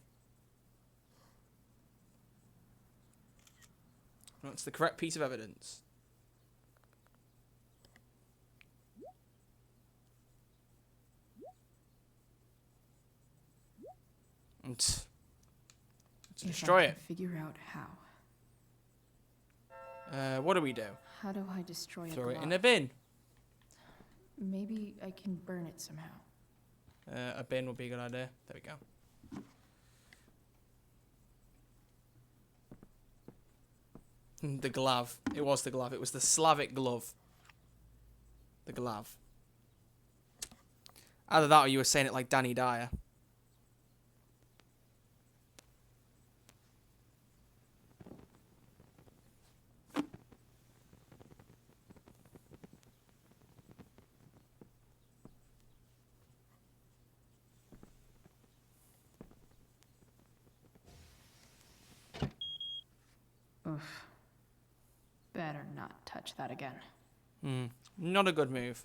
That's the correct piece of evidence. And to destroy it. Figure out how. What do we do? How do I destroy Throw a it glove? in a bin. Maybe I can burn it somehow. A bin would be a good idea. There we go. The glove. It was the glove. It was the Slavic glove. The glove. Either that or you were saying it like Danny Dyer. Oof. Better not touch that again. Not a good move.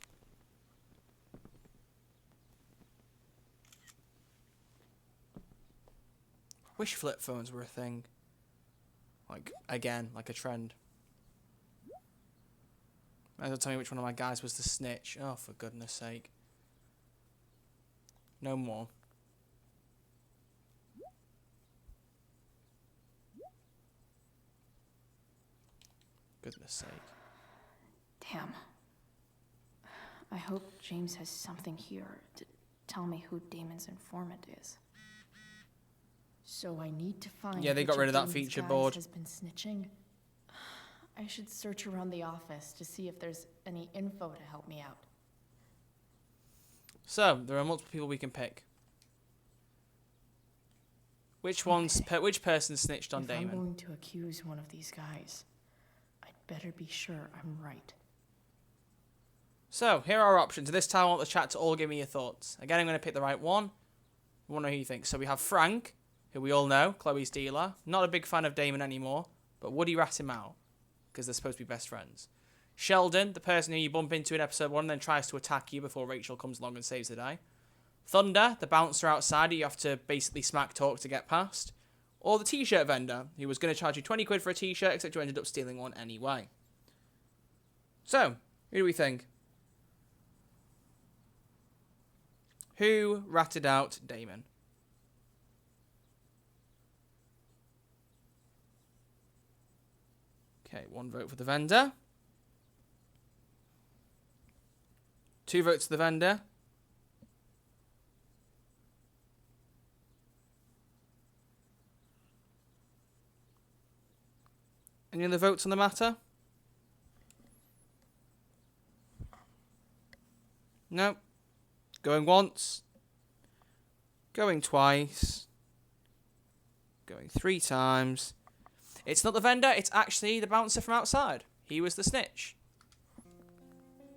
Wish flip phones were a thing. Like, again, like a trend. Don't tell me which one of my guys was the snitch. Oh, for goodness sake. No more. Goodness sake. Damn. I hope James has something here to tell me who Damon's informant is. So I need to find. Yeah, they which got rid of that Damon's feature guys board. Has been snitching. I should search around the office to see if there's any info to help me out. So, there are multiple people we can pick. Which which person snitched on If I'm Damon? going to accuse one of these guys, I'd better be sure I'm right. So, here are our options. This time I want the chat to all give me your thoughts. Again, I'm going to pick the right one. I want to know who you think. So we have Frank, who we all know, Chloe's dealer. Not a big fan of Damon anymore, but would he rat him out? Because they're supposed to be best friends. Sheldon, the person who you bump into in episode 1 and then tries to attack you before Rachel comes along and saves the day. Thunder, the bouncer outside who you have to basically smack talk to get past. Or the t-shirt vendor, who was going to charge you 20 quid for a t-shirt, except you ended up stealing one anyway. So, who do we think? Who ratted out Damon? Okay, 1 vote for the vendor. 2 votes to the vendor. Any other votes on the matter? No. Going once. Going twice. Going 3 times. It's not the vendor, it's actually the bouncer from outside. He was the snitch.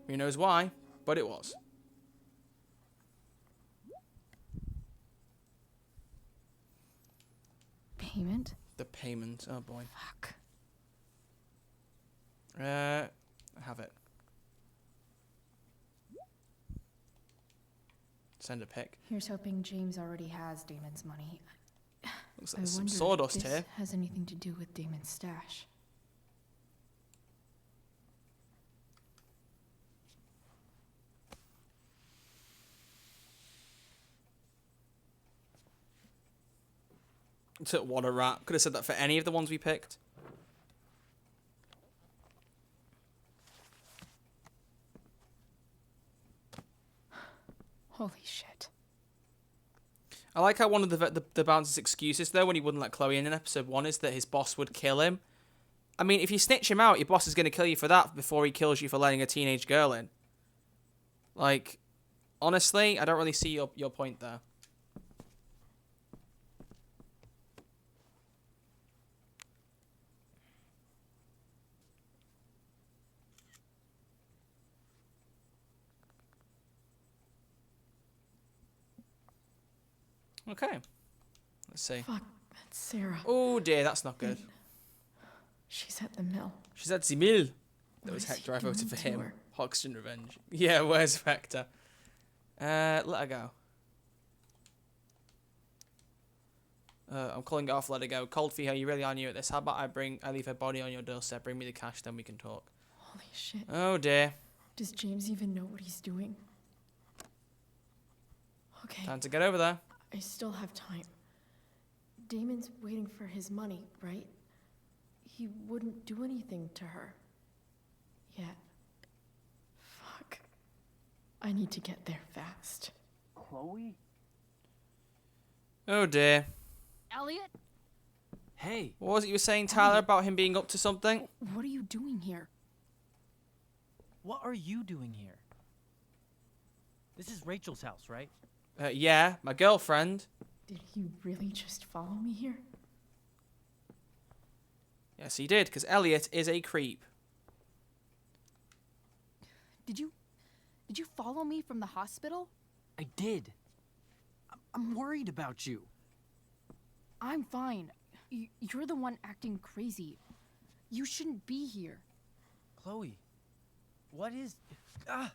Who knows why, but it was. Payment? The payment, oh boy. Fuck. I have it. Send a pic. Here's hoping James already has Damon's money. Looks I like there's some wonder sawdust if this here. has anything to do with Damon's stash. What a rat. Could have said that for any of the ones we picked. Holy shit. I like how one of the bouncer's excuses, though, when he wouldn't let Chloe in episode 1, is that his boss would kill him. I mean, if you snitch him out, your boss is going to kill you for that before he kills you for letting a teenage girl in. Like, honestly, I don't really see your point there. Okay. Let's see. Fuck, that's Sarah. Oh dear, that's not good. She's at the mill. She's at the mill. That What was is he Hector. I voted doing for to him. her? Hoxton revenge. Yeah, where's Hector? Let her go. I'm calling it off. Let her go. Cold for her. You really are new at this. How about I leave her body on your doorstep. Bring me the cash, then we can talk. Holy shit. Oh dear. Does James even know what he's doing? Okay. Time to get over there. I still have time. Damon's waiting for his money, right? He wouldn't do anything to her. Yet. Fuck. I need to get there fast. Chloe? Oh dear. Elliot? Hey. What was it you were saying, Tyler, about him being up to something? What are you doing here? What are you doing here? This is Rachel's house, right? Yeah, my girlfriend. Did he really just follow me here? Yes, he did, because Elliot is a creep. Did you follow me from the hospital? I did. I'm worried about you. I'm fine. You're the one acting crazy. You shouldn't be here. Chloe, what is... Ah!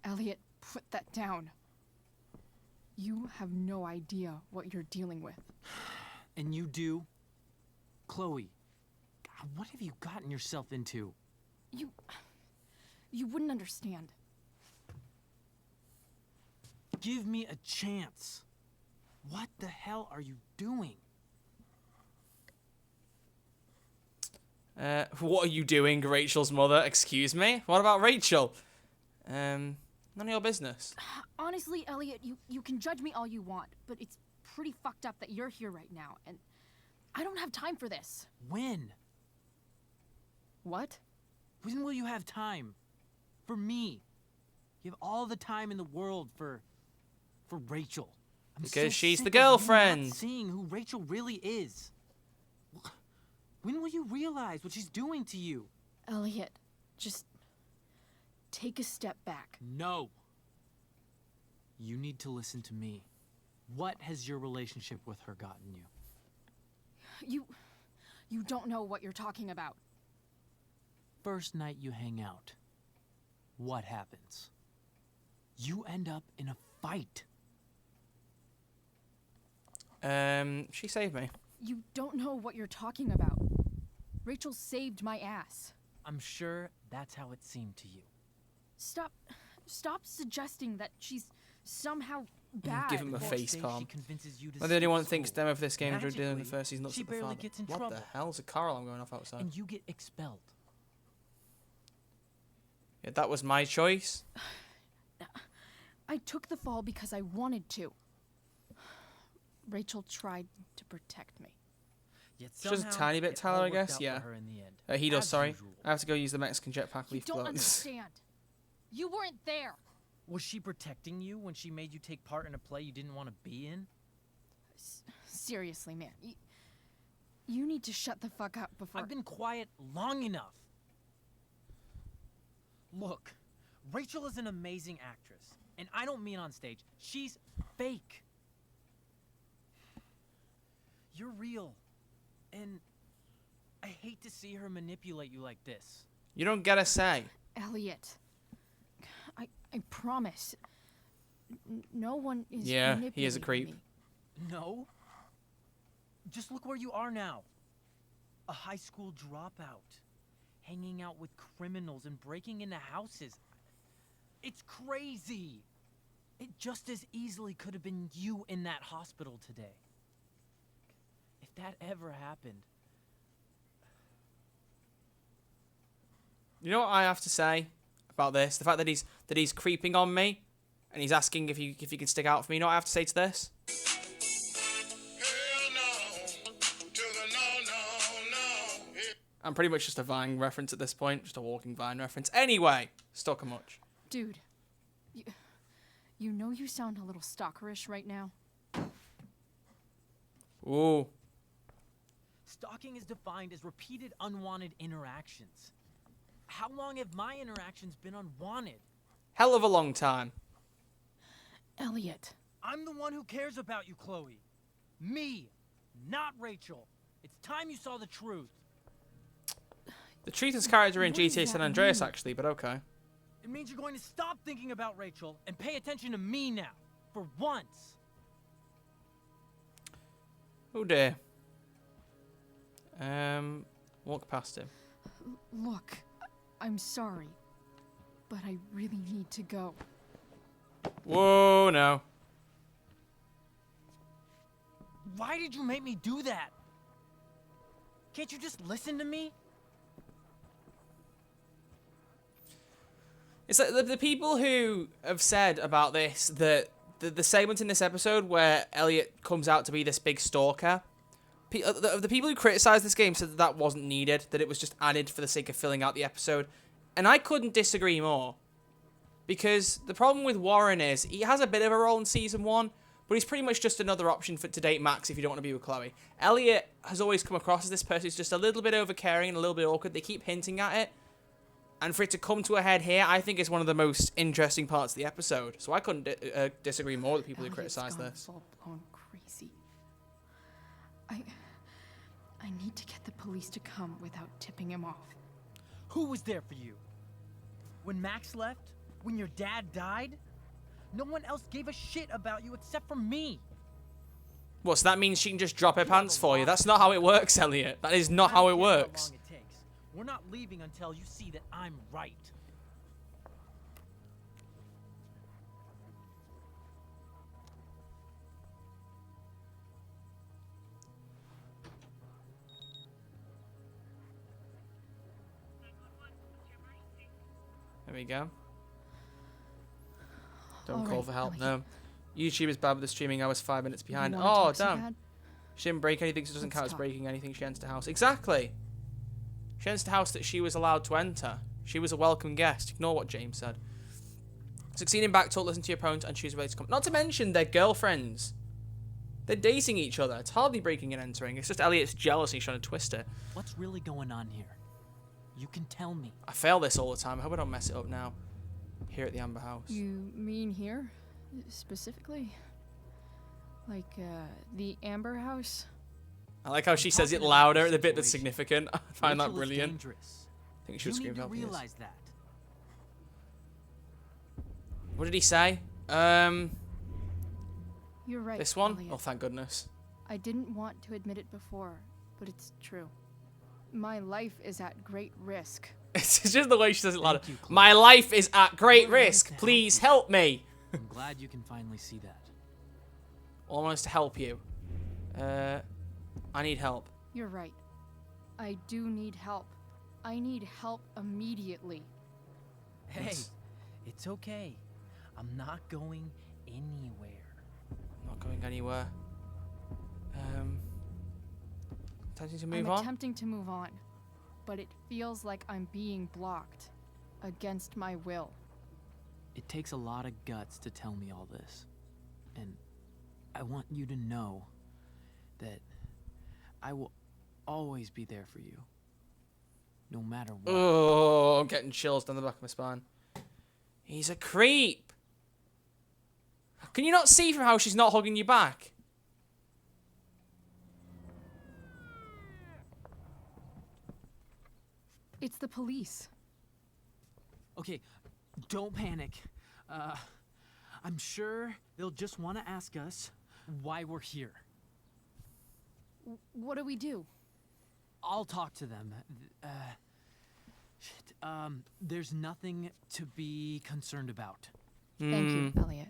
Elliot, put that down. You have no idea what you're dealing with. And you do? Chloe, God, what have you gotten yourself into? You wouldn't understand. Give me a chance. What the hell are you doing? What are you doing, Rachel's mother? Excuse me? What about Rachel? None of your business. Honestly, Elliot, you can judge me all you want, but it's pretty fucked up that you're here right now, and I don't have time for this. When? What? When will you have time? For me. You have all the time in the world for Rachel. I'm Because so she's sick the of you girlfriend. not seeing who Rachel really is. When will you realize what she's doing to you? Elliot, just take a step back. No. You need to listen to me. What has your relationship with her gotten you? You don't know what you're talking about. First night you hang out, what happens? You end up in a fight. She saved me. You don't know what you're talking about. Rachel saved my ass. I'm sure that's how it seemed to you. Stop suggesting that she's somehow bad. Give him a face She palm. convinces you to Whether skip anyone thinks school. demo for this game is doing the Magically, first season, looks she at the barely father. gets in What trouble. the hell's a car alarm going off outside? And you get expelled. Yeah, that was my choice. I took the fall because I wanted to. Rachel tried to protect me. Yet Just a somehow, tiny bit, it all Tyler, I worked guess. out for Yeah. her in the end. He does. As Sorry, usual. I have to go use the Mexican jetpack You leaf don't blow. understand. You weren't there. Was she protecting you when she made you take part in a play you didn't want to be in? Seriously, man. You need to shut the fuck up before. I've been quiet long enough. Look, Rachel is an amazing actress. And I don't mean on stage. She's fake. You're real. And I hate to see her manipulate you like this. You don't get a say. Elliot. I promise. No one is Yeah, he is a creep. manipulating me. No. Just look where you are now. A high school dropout. Hanging out with criminals and breaking into houses. It's crazy. It just as easily could have been you in that hospital today. If that ever happened. You know what I have to say about this? The fact that he's creeping on me, and he's asking if you can stick out for me. You know what I have to say to this? I'm pretty much just a Vine reference at this point, just a walking Vine reference. Anyway, stuck a much. Dude, you know you sound a little stalkerish right now. Ooh. Stalking is defined as repeated unwanted interactions. How long have my interactions been unwanted? Hell of a long time. Elliot. I'm the one who cares about you, Chloe. Me, not Rachel. It's time you saw the truth. The truth is character in What does GTA that San Andreas, mean? actually, but okay. It means you're going to stop thinking about Rachel and pay attention to me now. For once. Oh dear. Walk past him. Look, I'm sorry, but I really need to go. Whoa, no. Why did you make me do that? Can't you just listen to me? It's like the people who have said about this that the segment in this episode where Elliot comes out to be this big stalker, the people who criticized this game said that wasn't needed, that it was just added for the sake of filling out the episode. And I couldn't disagree more. Because the problem with Warren is he has a bit of a role in Season 1, but he's pretty much just another option to date Max if you don't want to be with Chloe. Elliot has always come across as this person who's just a little bit overcaring and a little bit awkward. They keep hinting at it. And for it to come to a head here, I think is one of the most interesting parts of the episode. So I couldn't disagree more with people who criticize this. Full-blown crazy. I need to get the police to come without tipping him off. Who was there for you? When Max left? When your dad died? No one else gave a shit about you except for me. What, so that means she can just drop her pants for you? That's not how it works, Elliot. That is not how it works. How long it takes. We're not leaving until you see that I'm right. There we go. Don't All call right, for help, Elliot. no. YouTube is bad with the streaming hours 5 minutes behind. wanna Oh, talk so damn. bad? She didn't break anything, so it doesn't Let's count as talk. breaking anything. She enters the house. Exactly. She enters the house that she was allowed to enter. She was a welcome guest. Ignore what James said. Succeeding back talk, listen to your opponent, and choose a way to come. Not to mention, they're girlfriends. They're dating each other. It's hardly breaking and entering. It's just Elliot's jealousy trying to twist it. What's really going on here? You can tell me. I fail this all the time. I hope I don't mess it up now. Here at the Amber House. You mean here? Specifically? Like, the Amber House? I like how she says it louder at the bit that's significant. I find that brilliant. I think she should scream You need to help. realize that. What did he say? You're right. This one? Elliot. Oh, thank goodness. I didn't want to admit it before, but it's true. My life is at great risk. It's just the way she says it louder. My life is at great risk. Please help me. I'm glad you can finally see that. I want us to help you. I need help. You're right. I do need help. I need help immediately. Hey, it's okay. I'm not going anywhere. I'm not going anywhere. Attempting to move I'm on? attempting to move on, but it feels like I'm being blocked against my will. It takes a lot of guts to tell me all this. And I want you to know that I will always be there for you. No matter what. Oh, I'm getting chills down the back of my spine. He's a creep. Can you not see from how she's not hugging you back? It's the police. Okay, don't panic. I'm sure they'll just want to ask us why we're here. What do we do? I'll talk to them. There's nothing to be concerned about. Thank you, Elliot.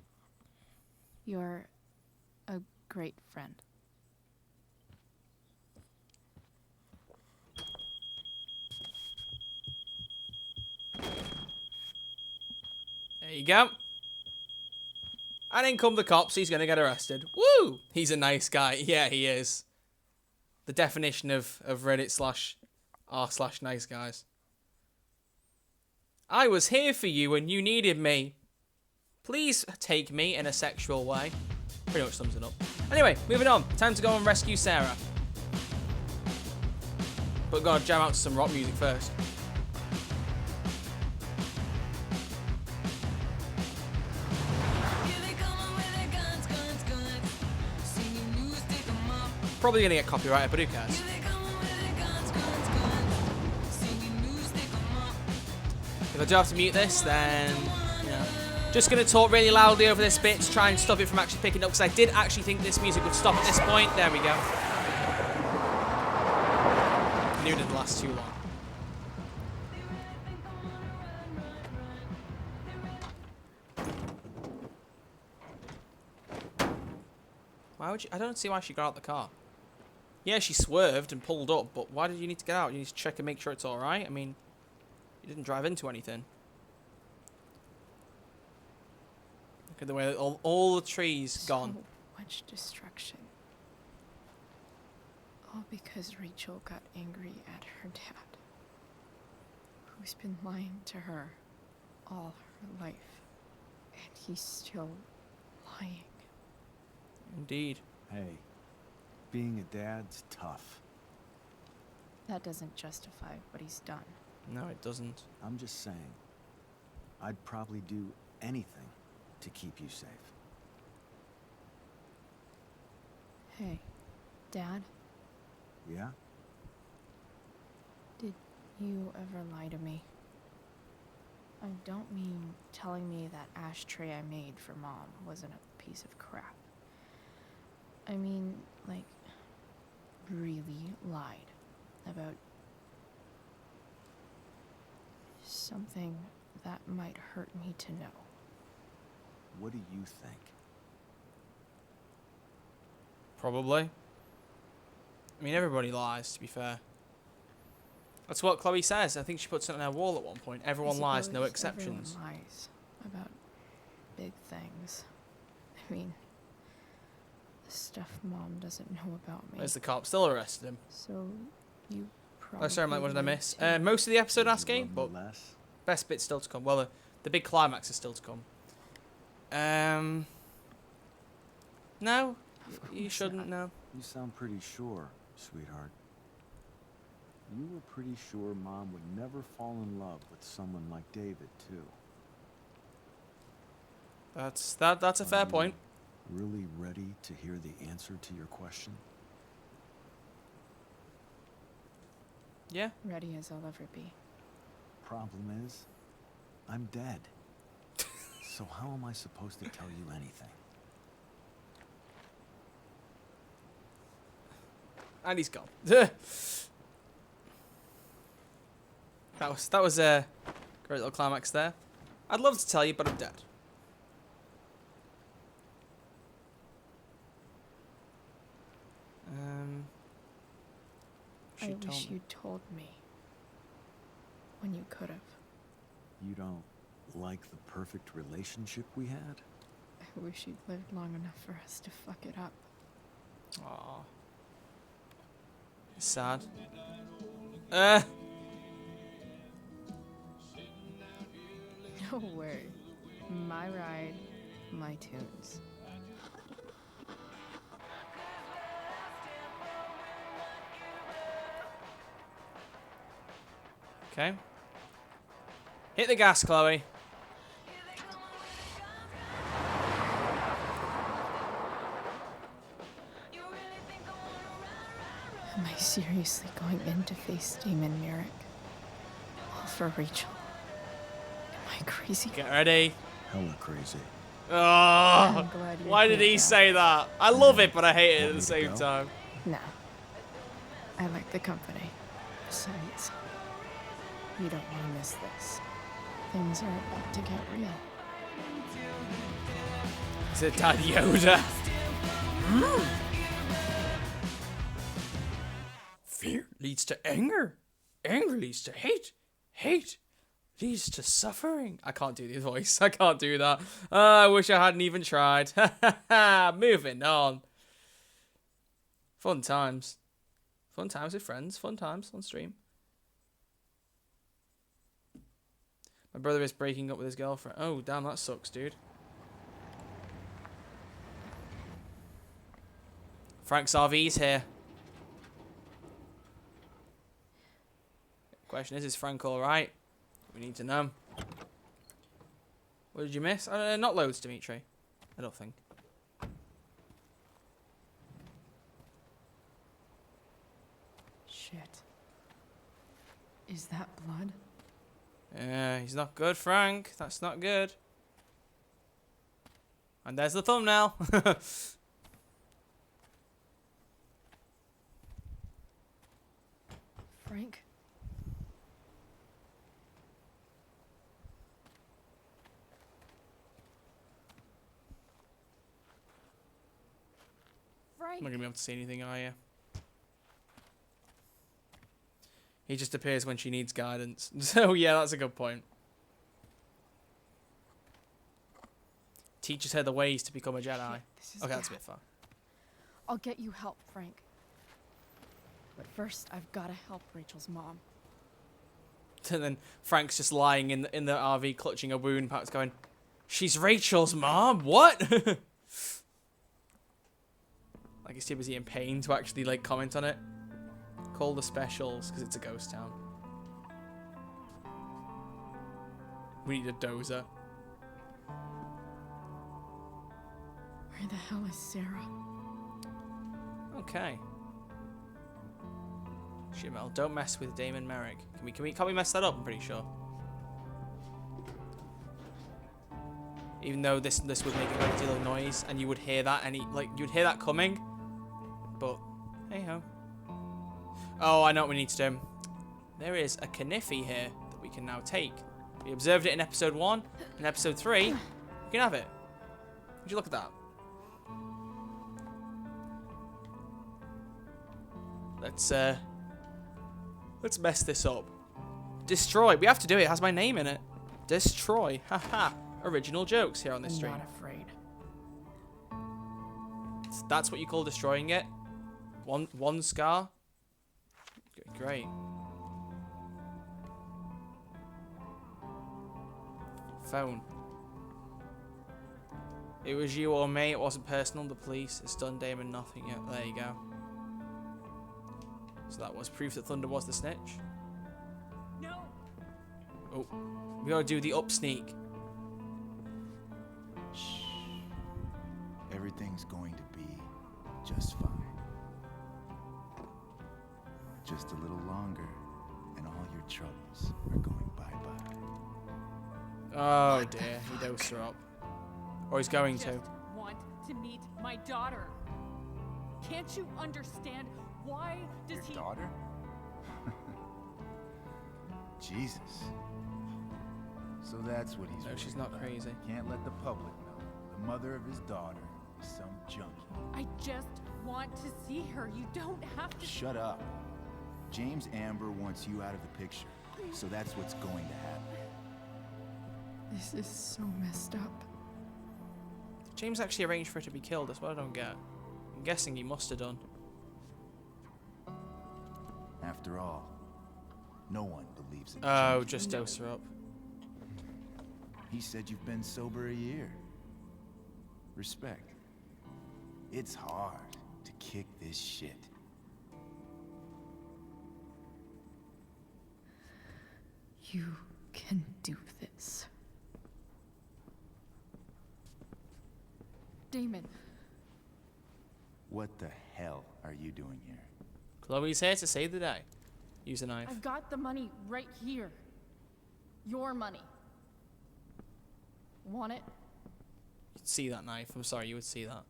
You're a great friend. There you go. And in come the cops. He's going to get arrested. Woo! He's a nice guy. Yeah, he is. The definition of Reddit / r/nice guys. I was here for you when you needed me. Please take me in a sexual way. Pretty much sums it up. Anyway, moving on. Time to go and rescue Sarah. But gotta jam out to some rock music first. Probably gonna get copyrighted, but who cares? If I do have to mute this, then just gonna talk really loudly over this bit to try and stop it from actually picking up, because I did actually think this music would stop at this point. There we go. I knew it didn't last too long. Why would you? I don't see why she got out the car. Yeah, she swerved and pulled up, but why did you need to get out? You need to check and make sure it's alright? I mean, you didn't drive into anything. Look at the way that all the trees gone. So much destruction. All because Rachel got angry at her dad, who's been lying to her all her life. And he's still lying. Indeed. Hey, being a dad's tough. That doesn't justify what he's done. No, it doesn't. I'm just saying, I'd probably do anything to keep you safe. Hey, Dad, Yeah? did you ever lie to me? I don't mean telling me that ashtray I made for Mom wasn't a piece of crap. I mean, like, really lied about something that might hurt me to know. What do you think? Probably. I mean, everybody lies, to be fair. That's what Chloe says. I think she puts it on her wall at one point. Everyone lies, no exceptions. Everyone lies about big things. I mean, the stuff Mom doesn't know about me. Where's the cop? Still arrested him. So, you probably... Oh, sorry, Mike, what did I miss? Most of the episode asking, but best bit's still to come. Well, the big climax is still to come. No? You shouldn't, no. You sound pretty sure, sweetheart. You were pretty sure Mom would never fall in love with someone like David, too. That's a fair point. Really ready to hear the answer to your question? Yeah. Ready as I'll ever be. Problem is, I'm dead. So how am I supposed to tell you anything? And he's gone. That was a great little climax there. I'd love to tell you, but I'm dead. I wish you told me. When you could have. You don't like the perfect relationship we had? I wish you'd lived long enough for us to fuck it up. Aww. It's sad. No way. My ride, my tunes. Okay. Hit the gas, Chloe. Am I seriously going in to face Damon Merrick? All for Rachel? Am I crazy? Get ready. Hella crazy. Oh, why did he say that? I love it, but I hate it at the same time. No. I like the company. Besides, you don't want to miss this. Things are about to get real. Is it Dad Yoda? Fear leads to anger. Anger leads to hate. Hate leads to suffering. I can't do the voice. I can't do that. I wish I hadn't even tried. Moving on. Fun times. Fun times with friends. Fun times on stream. My brother is breaking up with his girlfriend. Oh, damn, that sucks, dude. Frank's RV's here. Question is Frank alright? We need to know. What did you miss? Not loads, Dimitri. I don't think. Shit. Is that blood? He's not good, Frank. That's not good. And there's the thumbnail. Frank? I'm not gonna be able to see anything, are you? He just appears when she needs guidance. So yeah, that's a good point. Teaches her the ways to become a Jedi. Shit, Okay, that's a bit far. I'll get you help, Frank. But first, I've got to help Rachel's mom. And then Frank's just lying in the RV, clutching a wound. Pat's going, "She's Rachel's mom. What?" Like he's too busy in pain to actually like comment on it. Call the specials because it's a ghost town. We need a dozer. Where the hell is Sarah? Okay. Shit, Mel, don't mess with Damon Merrick. Can't we mess that up? I'm pretty sure. Even though this would make a great deal of noise, and you would hear that, you'd hear that coming. But hey ho. Oh, I know what we need to do. There is a Kniffy here that we can now take. We observed it in episode 1. In episode 3, you can have it. Would you look at that? Let's mess this up. Destroy. We have to do it. It has my name in it. Destroy. Haha. Original jokes here on this stream. I'm not afraid. That's what you call destroying it? One scar? Great. Phone. It was you or me. It wasn't personal. The police. It's done Damon nothing yet. There you go. So that was proof that Thunder was the snitch. No. Oh, we gotta do the up sneak. Shh. Everything's going to be just fine. Just a little longer, and all your troubles are going bye-bye. Oh dear, he dosed her up. Or he's going to. Want to meet my daughter. Can't you understand? Why does Your daughter? Jesus. So that's what he's No, she's worried not about. crazy. Can't let the public know. The mother of his daughter is some junkie. I just want to see her. You don't have to. Shut up. James Amber wants you out of the picture. So that's what's going to happen. This is so messed up. James actually arranged for her to be killed. That's what I don't get. I'm guessing he must have done. After all, no one believes in Oh, junkies. just dose her up. He said you've been sober a year. Respect. It's hard to kick this shit. You can do this. Damon. What the hell are you doing here? Chloe's here to save the day. Use a knife. I've got the money right here. Your money. Want it? You'd see that knife. I'm sorry, you would see that.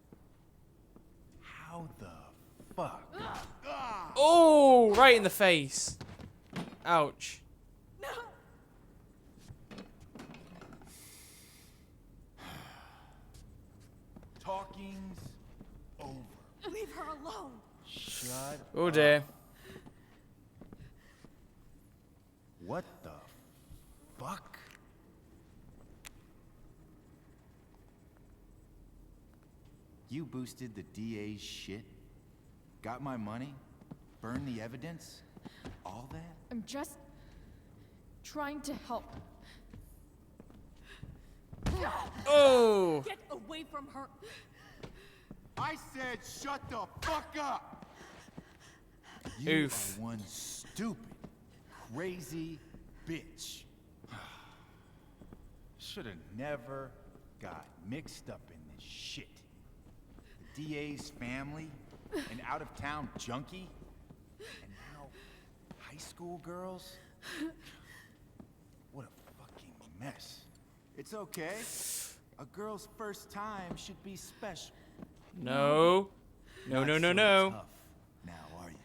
How the fuck? Oh, right in the face. Ouch. No. Talking's over. Leave her alone. Shut Oh up. dear. What the fuck? You boosted the DA's shit? Got my money? Burned the evidence? All that? I'm just trying to help. Oh! Get away from her. I said shut the fuck up! You Oof. are one stupid, crazy bitch. Should've never got mixed up in this shit. The DA's family, an out-of-town junkie, and now high school girls? What a fucking mess. It's okay. A girl's first time should be special. No. No, no, no, no. Tough now, are you?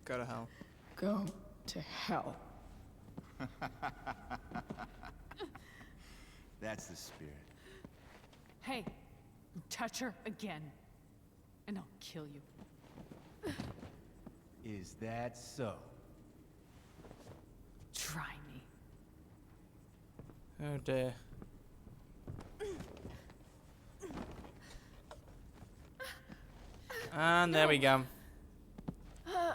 Go to hell. Go to hell. That's the spirit. Hey, you touch her again, and I'll kill you. Is that so? Try me. Oh dear. And there we go. Go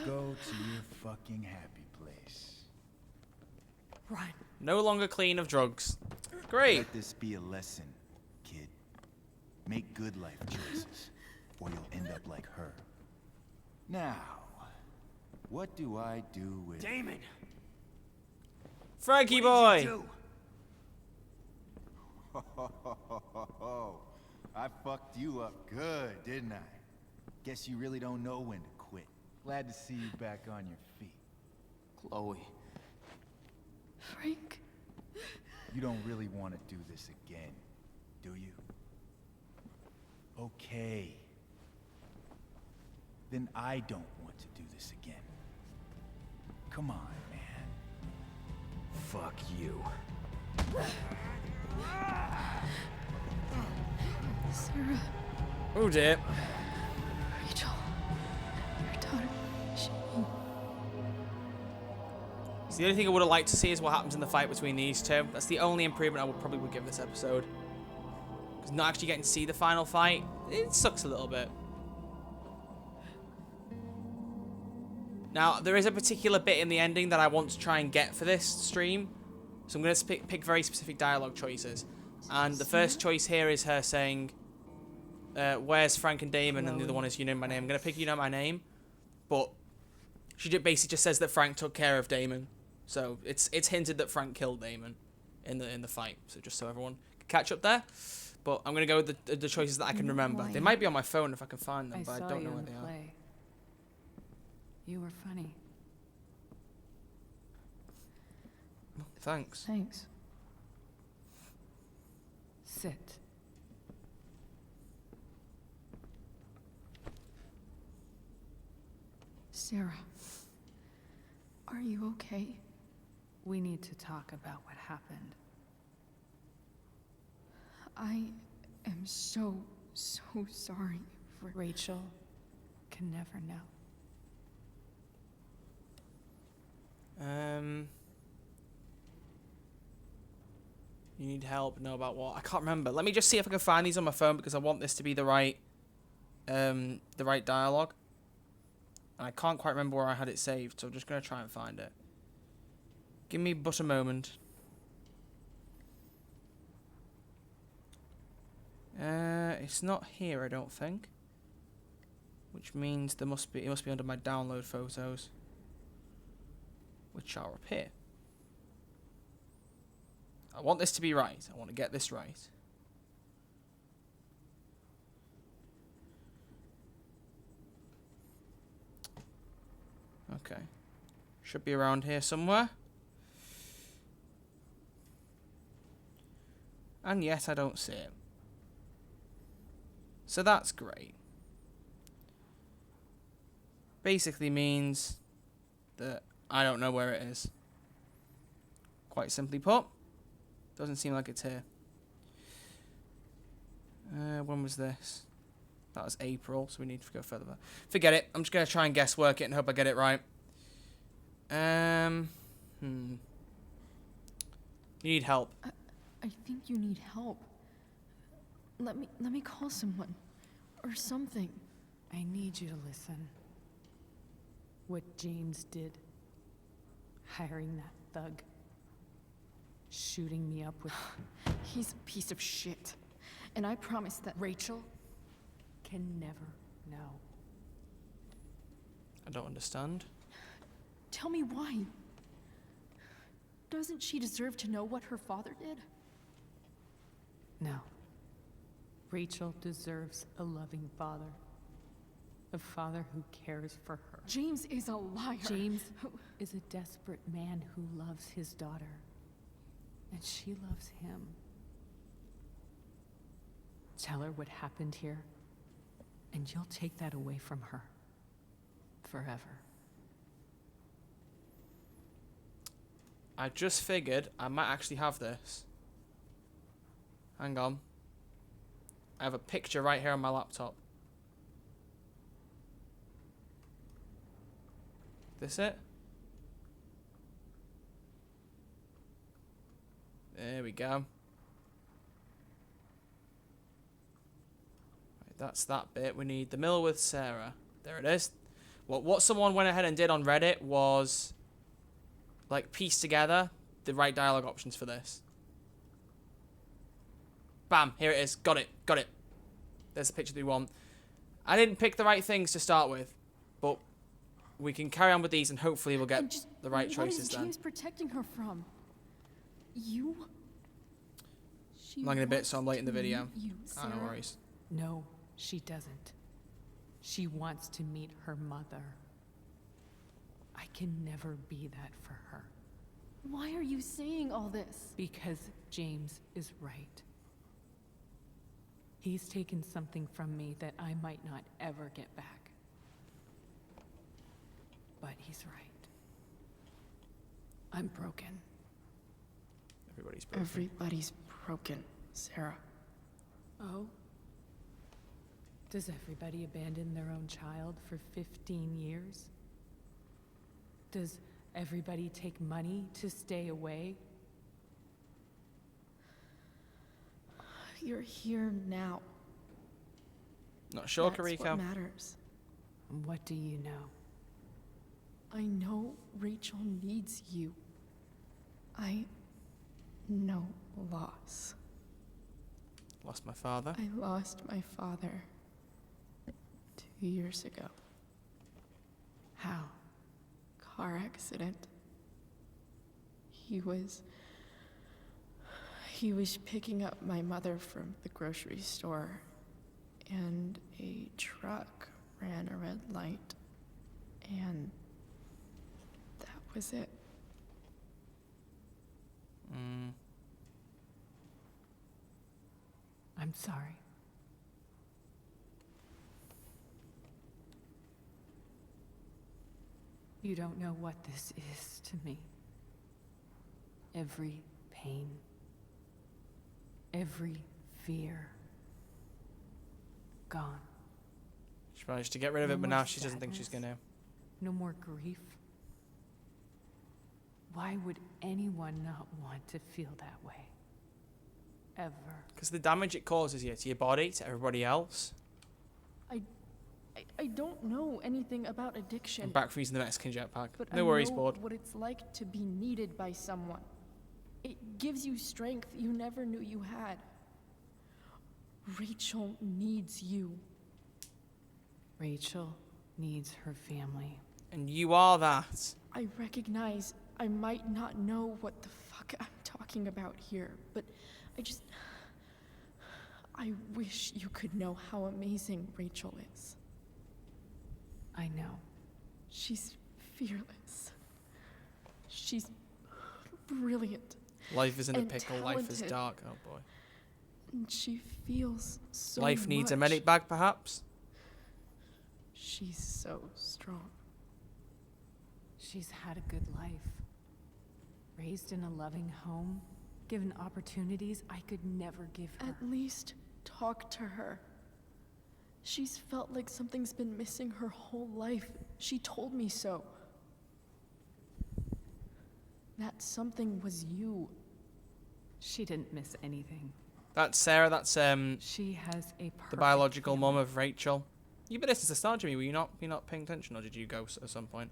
to your fucking happy place. Run. No longer clean of drugs. Great. Let this be a lesson, kid. Make good life choices, or you'll end up like her. Now, what do I do with Damon? Frankie What did boy. you do? I fucked you up good, didn't I? Guess you really don't know when to quit. Glad to see you back on your feet. Chloe. Frank. You don't really want to do this again, do you? Okay. Then I don't want to do this again. Come on, man. Fuck you. Sarah. Oh dear. Rachel. Your daughter. She... So the only thing I would have liked to see is what happens in the fight between these two. That's the only improvement I would probably give this episode. Because not actually getting to see the final fight, it sucks a little bit. Now, there is a particular bit in the ending that I want to try and get for this stream. So I'm going to pick very specific dialogue choices. And the first choice here is her saying, where's Frank and Damon? And the other one is, you know my name. I'm going to pick you know my name. But she basically just says that Frank took care of Damon. So it's hinted that Frank killed Damon in the fight. So just so everyone can catch up there. But I'm going to go with the choices that I can remember. They might be on my phone if I can find them, but I don't know where they are. You were funny. Thanks. Thanks. Sit. Sarah, are you okay? We need to talk about what happened. I am so sorry for... Rachel can never know. You need help? Know about what? I can't remember. Let me just see if I can find these on my phone because I want this to be the right dialogue. And I can't quite remember where I had it saved, so I'm just gonna try and find it. Give me but a moment. It's not here, I don't think. Which means it must be under my download photos, which are up here. I want this to be right. I want to get this right. Okay. Should be around here somewhere. And yet I don't see it. So that's great. Basically means that I don't know where it is. Quite simply put. Doesn't seem like it's here. When was this? That was April, so we need to go further back. Forget it. I'm just going to try and guesswork it and hope I get it right. You need help. I think you need help. Let me call someone. Or something. I need you to listen. What James did. Hiring that thug. Shooting me up with... He's a piece of shit. And I promise that... Rachel can never know. I don't understand. Tell me why. Doesn't she deserve to know what her father did? No. Rachel deserves a loving father. A father who cares for her. James is a liar. James is a desperate man who loves his daughter. And she loves him. Tell her what happened here, and you'll take that away from her. Forever. I just figured I might actually have this. Hang on. I have a picture right here on my laptop. This it? There we go. Right, that's that bit. We need the mill with Sarah. There it is. What someone went ahead and did on Reddit was like piece together the right dialogue options for this. Bam, here it is. Got it. There's the picture that we want. I didn't pick the right things to start with, but we can carry on with these and hopefully we'll get the right choices then. What is James protecting her from? You? I'm lagging a bit, so I'm late in the video. Oh, no worries. No, she doesn't. She wants to meet her mother. I can never be that for her. Why are you saying all this? Because James is right. He's taken something from me that I might not ever get back. But he's right. I'm broken. Everybody's broken. Everybody's broken, Sarah. Oh? Does everybody abandon their own child for 15 years? Does everybody take money to stay away? You're here now. Not sure, That's Kariko. what matters. What do you know? I know Rachel needs you. I know loss. Lost my father. I lost my father 2 years ago. How? Car accident. He was picking up my mother from the grocery store, and a truck ran a red light, and that was it. I'm sorry. You don't know what this is to me. Every pain, every fear, gone. She managed to get rid of it, but now she doesn't think she's gonna. No more grief. Why would anyone not want to feel that way? Ever. Because the damage it causes you to your body, to everybody else. I don't know anything about addiction. I'm back from using the Mexican jetpack. But No I worries, know board. what it's like to be needed by someone. It gives you strength you never knew you had. Rachel needs you. Rachel needs her family. And you are that. I recognize I might not know what the fuck I'm talking about here, but I wish you could know how amazing Rachel is. I know. She's fearless. She's brilliant. Life is in a and pickle. Life is talented. dark. Oh boy. And she feels so Life needs a much. medic bag, perhaps. She's so strong. She's had a good life. Raised in a loving home, given opportunities I could never give her. At least talk to her. She's felt like something's been missing her whole life. She told me so. That something was you. She didn't miss anything. That's Sarah. That's She has a the biological mom of Rachel. You've been listening to the start, Jimmy. Were you not paying attention, or did you go at some point?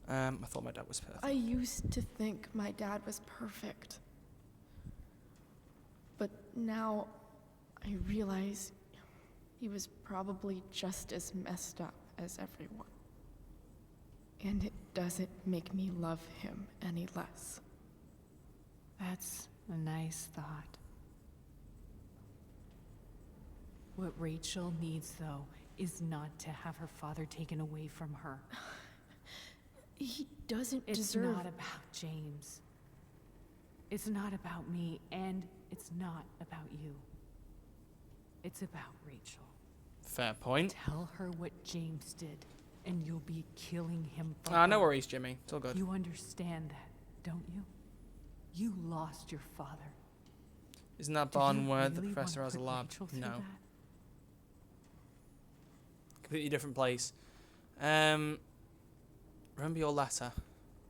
I thought my dad was perfect. I used to think my dad was perfect. But now I realize he was probably just as messed up as everyone. And it doesn't make me love him any less. That's a nice thought. What Rachel needs, though, is not to have her father taken away from her. He doesn't It's deserve... not about James. It's not about me, and it's not about you. It's about Rachel. Fair point. Tell her what James did, and you'll be killing him for No her. worries, Jimmy. It's all good. You understand that, don't you? You lost your father. Isn't that Do barn you where the really professor want has a to put lab? Rachel through No. that? Completely different place. Remember your letter.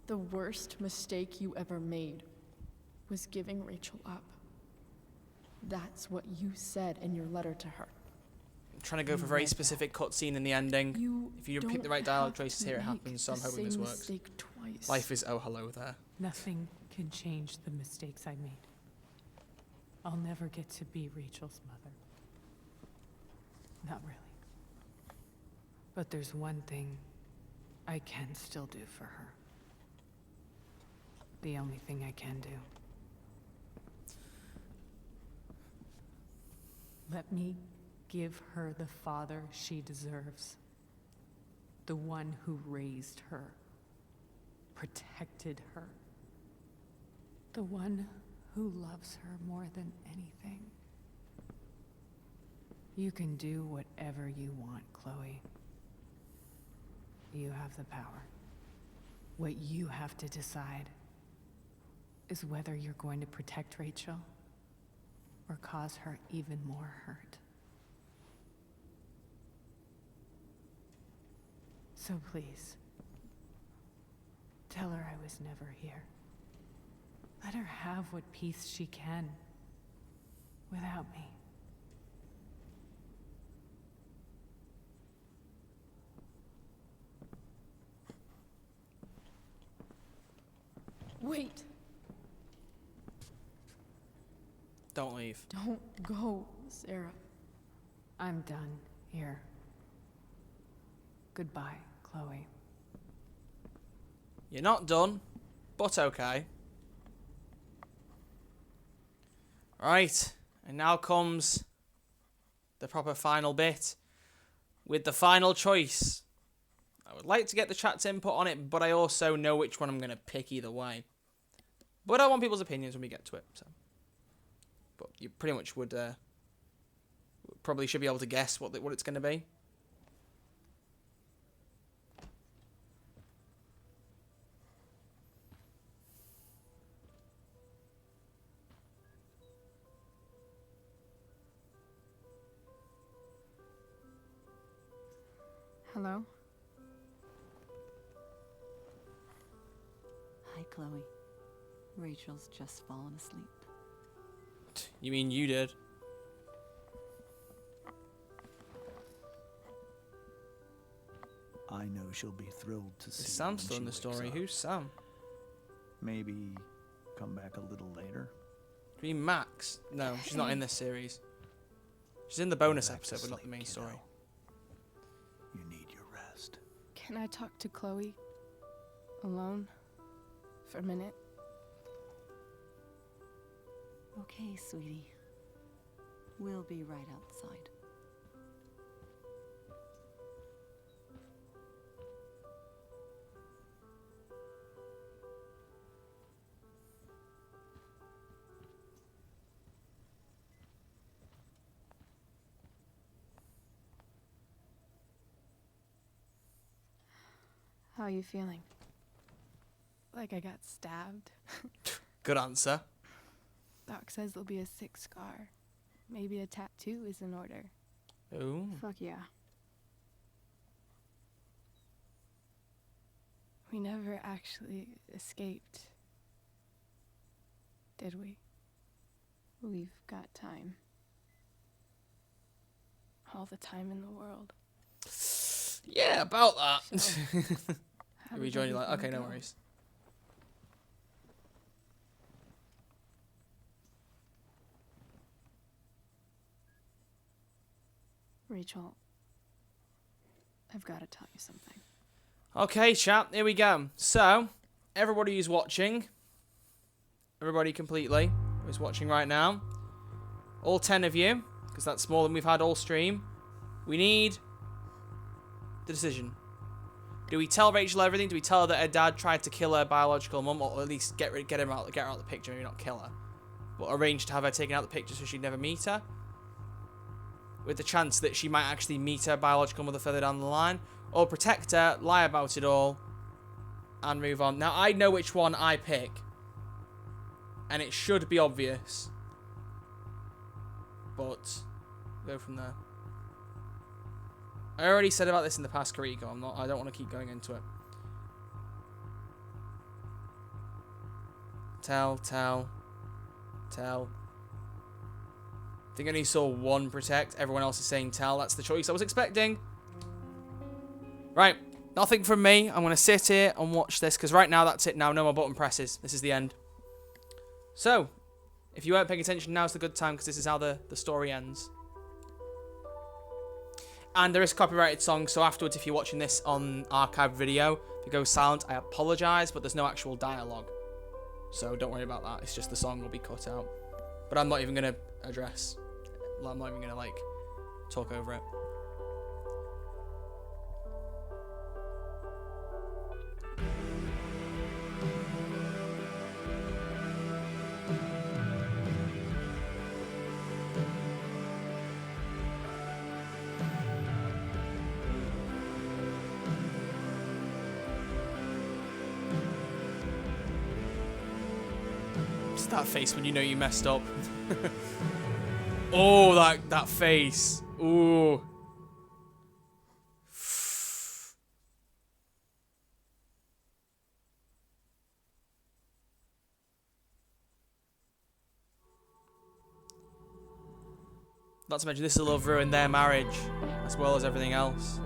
The worst mistake you ever made was giving Rachel up. That's what you said in your letter to her. I'm trying to go for a very specific cutscene in the ending. If you don't pick the right dialogue choices here, it happens. So I'm hoping this works. Mistake twice. Life is oh hello there. Nothing can change the mistakes I made. I'll never get to be Rachel's mother. Not really. But there's one thing I can still do for her. The only thing I can do. Let me give her the father she deserves. The one who raised her, protected her. The one who loves her more than anything. You can do whatever you want, Chloe. You have the power. What you have to decide is whether you're going to protect Rachel or cause her even more hurt. So please, tell her I was never here. Let her have what peace she can without me. Wait. Don't leave. Don't go, Sarah. I'm done here. Goodbye, Chloe. You're not done, but okay. Right, and now comes the proper final bit with the final choice. I would like to get the chat's input on it, but I also know which one I'm going to pick either way. But I want people's opinions when we get to it. So, but you pretty much would probably should be able to guess what it's going to be. Hello? Hi, Chloe. Rachel's just fallen asleep. You mean you did? I know she'll be thrilled to see Is you Sam when still she in the wakes story? up. Who's Sam? Maybe come back a little later. Do you mean Max? No, she's not in this series. She's in the bonus episode, but not the main story. You need your rest. Can I talk to Chloe? Alone? For a minute? Okay, sweetie. We'll be right outside. How are you feeling? Like I got stabbed? Good answer. Doc says there'll be a sick scar. Maybe a tattoo is in order. Ooh. Fuck yeah. We never actually escaped, did we? We've got time. All the time in the world. Yeah, about that. So, how we did join you like, everything okay, no go? worries. Rachel, I've got to tell you something. Okay, chat, here we go. So, everybody who's watching, everybody completely who's watching right now, all 10 of you, because that's more than we've had all stream, we need the decision. Do we tell Rachel everything? Do we tell her that her dad tried to kill her biological mum, or at least get her out of the picture, maybe not kill her, but arrange to have her taken out of the picture so she'd never meet her? With the chance that she might actually meet her biological mother further down the line, or protect her, lie about it all, and move on. Now, I know which one I pick, and it should be obvious, but go from there. I already said about this in the past, Kariko. I don't want to keep going into it. Telle. I think I only saw one protect. Everyone else is saying Telle. That's the choice I was expecting. Right. Nothing from me. I'm going to sit here and watch this, because right now that's it now. No more button presses. This is the end. So, if you weren't paying attention, now's the good time, because this is how the story ends. And there is a copyrighted song, so afterwards, if you're watching this on archived video, if it goes silent, I apologise, but there's no actual dialogue. So don't worry about that. It's just the song will be cut out. But I'm not even going to address. I'm not even going to, like, talk over it. It's that face when you know you messed up. Oh, that face. Ooh. Not to mention this will have ruined their marriage, as well as everything else.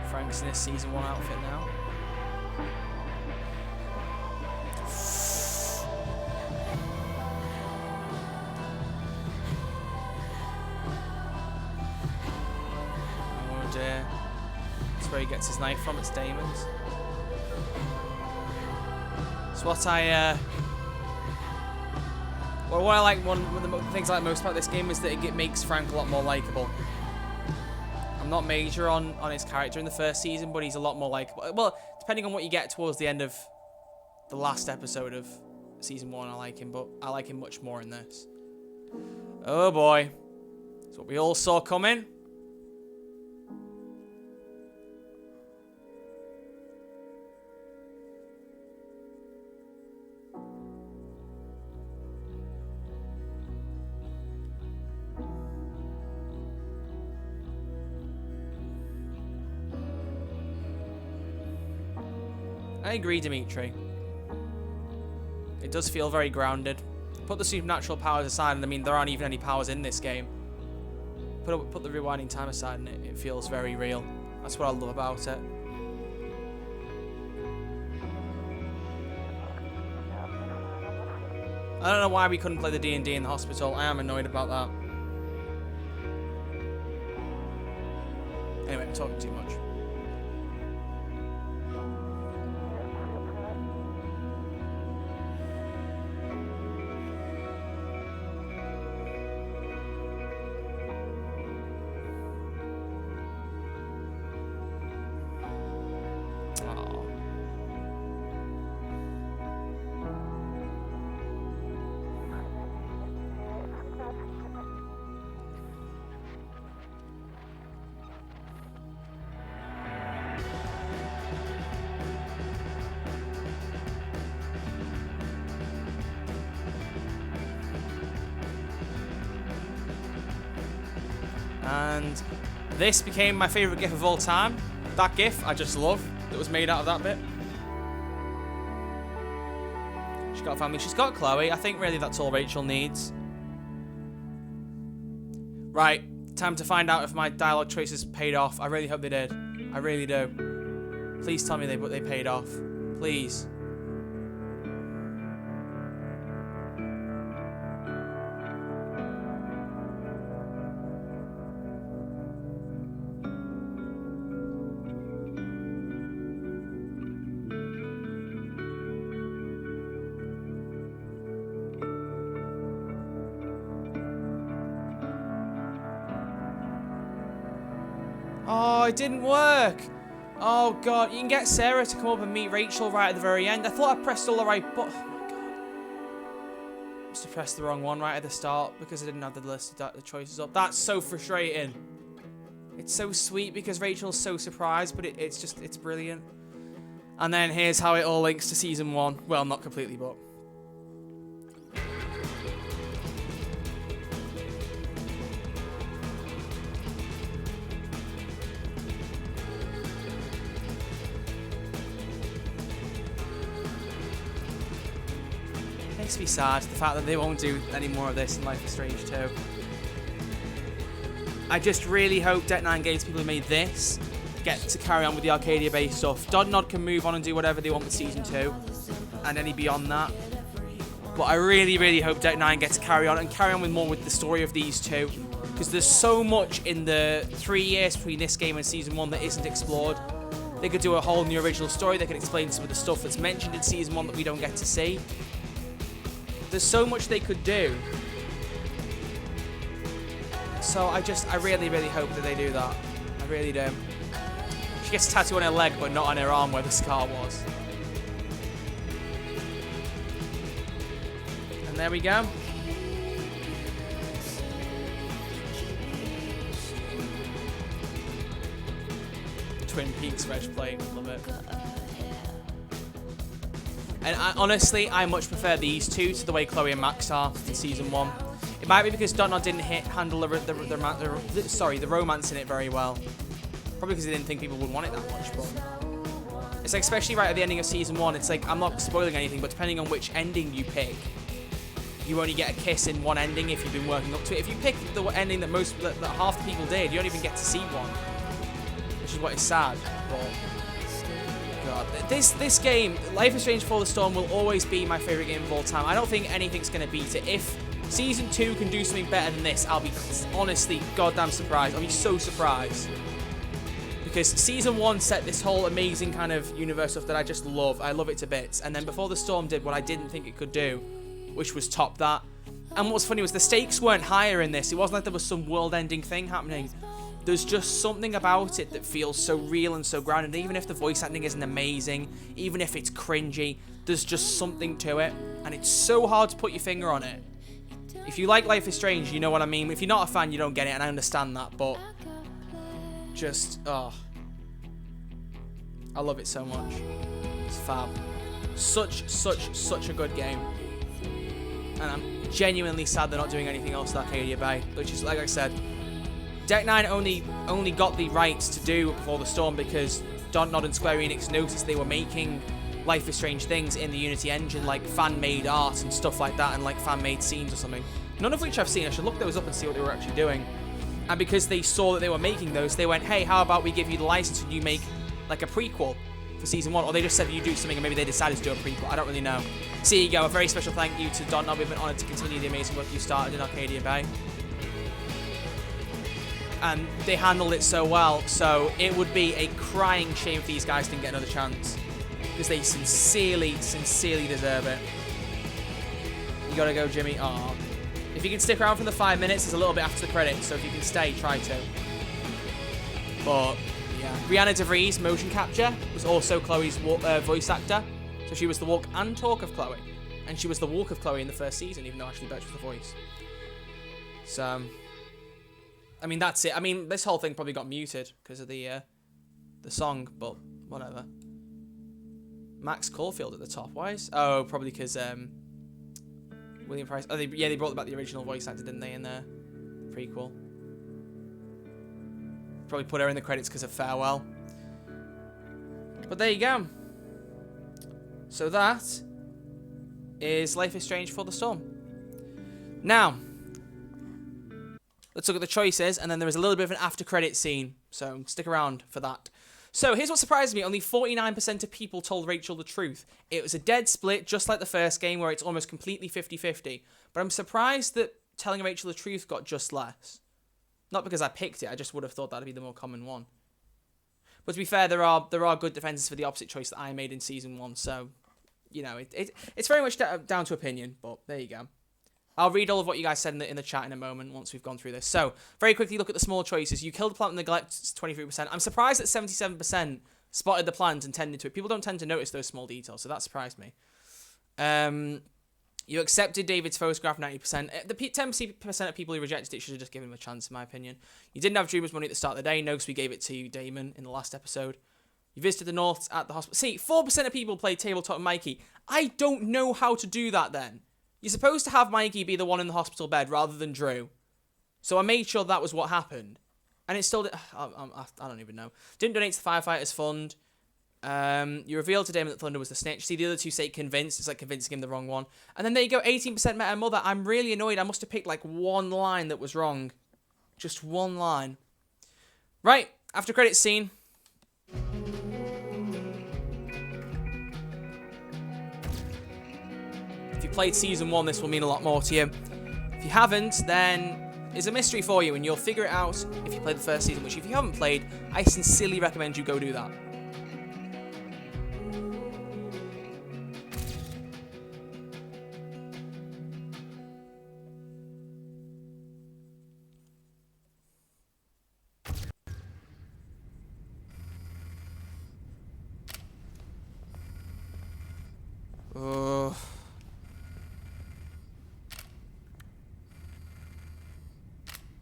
Frank's in his season 1 outfit now. Oh dear. That's where he gets his knife from, it's Damon's. It's what well, what I like, one of the things I like most about this game is that it makes Frank a lot more likeable. I'm not major on his character in the first season, but he's a lot more likeable. Well, depending on what you get towards the end of the last episode of season 1, I like him, but I like him much more in this. Oh boy. That's what we all saw coming. I agree, Dimitri. It does feel very grounded. Put the supernatural powers aside, and I mean, there aren't even any powers in this game. Put the rewinding time aside, and it feels very real. That's what I love about it. I don't know why we couldn't play the D&D in the hospital. I am annoyed about that. Anyway, I'm talking too much. And this became my favourite GIF of all time. That GIF I just love that was made out of that bit. She's got a family. She's got Chloe. I think really that's all Rachel needs. Right, time to find out if my dialogue choices paid off. I really hope they did. I really do. Please tell me they paid off. Please. Oh, it didn't work. Oh, God. You can get Sarah to come up and meet Rachel right at the very end. I thought I pressed all the right buttons. Oh, my God. I must have pressed the wrong one right at the start because I didn't have the choices up. That's so frustrating. It's so sweet because Rachel's so surprised, but it's brilliant. And then here's how it all links to Season 1. Well, not completely, but... Makes me sad, the fact that they won't do any more of this in Life is Strange 2. I just really hope Deck 9 Games people who made this get to carry on with the Arcadia-based stuff. Dotnod can move on and do whatever they want with Season 2, and any beyond that. But I really, really hope Deck 9 gets to carry on with more with the story of these two, because there's so much in the 3 years between this game and Season 1 that isn't explored. They could do a whole new original story, they could explain some of the stuff that's mentioned in Season 1 that we don't get to see. There's so much they could do. So I really, really hope that they do that. I really do. She gets a tattoo on her leg, but not on her arm where the scar was. And there we go. Twin Peaks Reg playing, love it. And honestly, I much prefer these two to the way Chloe and Max are in Season 1. It might be because Dotnod didn't handle the romance in it very well. Probably because they didn't think people would want it that much, but... It's like, especially right at the ending of Season 1, it's like, I'm not spoiling anything, but depending on which ending you pick, you only get a kiss in one ending if you've been working up to it. If you pick the ending that half the people did, you don't even get to see one. Which is what is sad, but... God. This game, Life is Strange Before the Storm, will always be my favourite game of all time. I don't think anything's going to beat it. If Season 2 can do something better than this, I'll be honestly goddamn surprised. I'll be so surprised. Because Season 1 set this whole amazing kind of universe stuff that I just love. I love it to bits. And then Before the Storm did what I didn't think it could do, which was top that. And what was funny was the stakes weren't higher in this. It wasn't like there was some world-ending thing happening. There's just something about it that feels so real and so grounded. Even if the voice acting isn't amazing, even if it's cringy, there's just something to it. And it's so hard to put your finger on it. If you like Life is Strange, you know what I mean. If you're not a fan, you don't get it, and I understand that. But just, oh. I love it so much. It's fab. Such a good game. And I'm genuinely sad they're not doing anything else to Arcadia Bay. Which is, like I said... Deck 9 only got the rights to do Before the Storm because Dotnod and Square Enix noticed they were making Life is Strange things in the Unity engine, like fan-made art and stuff like that, and like fan-made scenes or something. None of which I've seen. I should look those up and see what they were actually doing. And because they saw that they were making those, they went, hey, how about we give you the license and you make like a prequel for season 1? Or they just said you do something and maybe they decided to do a prequel. I don't really know. So here you go. A very special thank you to Don. We've been honoured to continue the amazing work you started in Arcadia Bay. And they handled it so well, so it would be a crying shame if these guys didn't get another chance. Because they sincerely deserve it. You gotta go, Jimmy. Aw. If you can stick around for the 5 minutes, it's a little bit after the credits, so if you can stay, try to. But, yeah. Brianna DeVries, motion capture, was also Chloe's voice actor. So she was the walk and talk of Chloe. And she was the walk of Chloe in the first season, even though Ashley Burch was the voice. So... I mean, that's it. I mean, this whole thing probably got muted because of the song, but whatever. Max Caulfield at the top. Why is... Oh, probably because William Price... Oh, they brought back the original voice actor, didn't they, in the prequel? Probably put her in the credits because of Farewell. But there you go. So that is Life is Strange Before the Storm. Now... let's look at the choices, and then there is a little bit of an after-credit scene, so stick around for that. So here's what surprised me. Only 49% of people told Rachel the truth. It was a dead split, just like the first game, where it's almost completely 50-50. But I'm surprised that telling Rachel the truth got just less. Not because I picked it, I just would have thought that'd be the more common one. But to be fair, there are good defenses for the opposite choice that I made in Season 1, so, you know, it's very much down to opinion, but there you go. I'll read all of what you guys said in the chat in a moment once we've gone through this. So, very quickly, look at the small choices. You killed the plant with neglect, it's 23%. I'm surprised that 77% spotted the plant and tended to it. People don't tend to notice those small details, so that surprised me. You accepted David's photograph, 90%. The 10% of people who rejected it should have just given him a chance, in my opinion. You didn't have Dreamer's money at the start of the day. No, because we gave it to you, Damon, in the last episode. You visited the Norths at the hospital. See, 4% of people played Tabletop with Mikey. I don't know how to do that, then. You're supposed to have Mikey be the one in the hospital bed rather than Drew. So I made sure that was what happened. And it still... I don't even know. Didn't donate to the Firefighters Fund. You revealed to Damon that Thunder was the snitch. See, the other two say convinced. It's like convincing him the wrong one. And then there you go, 18% met her mother. I'm really annoyed. I must have picked like one line that was wrong. Just one line. Right, after credits scene. If you played Season 1, this will mean a lot more to you. If you haven't, then it's a mystery for you, and you'll figure it out if you played the first season, which if you haven't played, I sincerely recommend you go do that.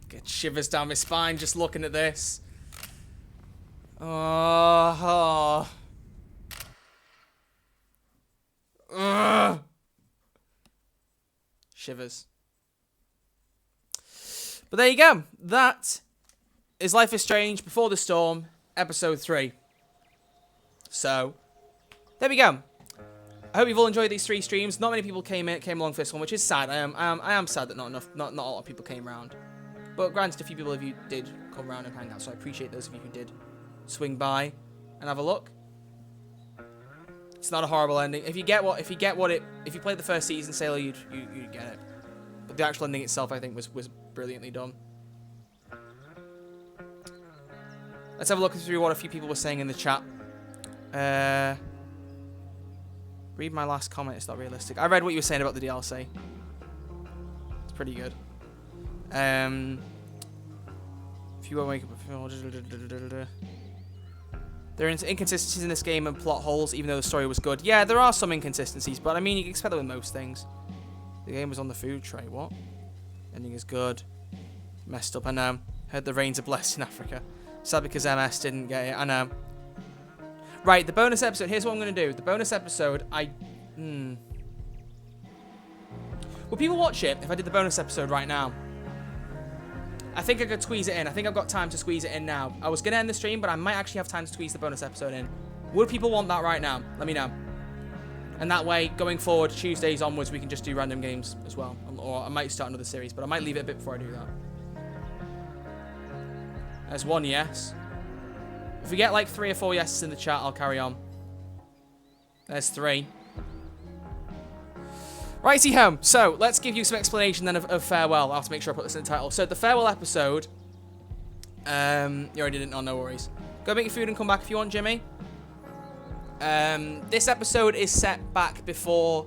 Get shivers down my spine just looking at this. Oh. Shivers. But there you go. That is Life is Strange Before the Storm, Episode 3. So, there we go. I hope you've all enjoyed these 3 streams. Not many people came along for this one, which is sad. I am sad that not a lot of people came around. But granted, a few people of you did come around and hang out, so I appreciate those of you who did swing by and have a look. It's not a horrible ending. If you played the first season, Sailor, you'd get it. But the actual ending itself, I think, was brilliantly done. Let's have a look through what a few people were saying in the chat. Read my last comment. It's not realistic. I read what you were saying about the DLC. It's pretty good. If you won't wake up, there are inconsistencies in this game and plot holes, even though the story was good. Yeah, there are some inconsistencies, but I mean, you can expect that with most things. The game was on the food tray. What? Ending is good. Messed up. I know. Heard the rains are blessed in Africa. Sad because MS didn't get it. I know. Right, the bonus episode. Here's what I'm going to do. The bonus episode, Will people watch it if I did the bonus episode right now? I think I could squeeze it in. I think I've got time to squeeze it in now. I was going to end the stream, but I might actually have time to squeeze the bonus episode in. Would people want that right now? Let me know. And that way, going forward, Tuesdays onwards, we can just do random games as well. Or I might start another series, but I might leave it a bit before I do that. There's one yes. If we get like 3 or 4 yeses in the chat, I'll carry on. There's 3. Righty home. So, let's give you some explanation then of Farewell. I'll have to make sure I put this in the title. So, the Farewell episode... you already didn't know, no worries. Go make your food and come back if you want, Jimmy. This episode is set back before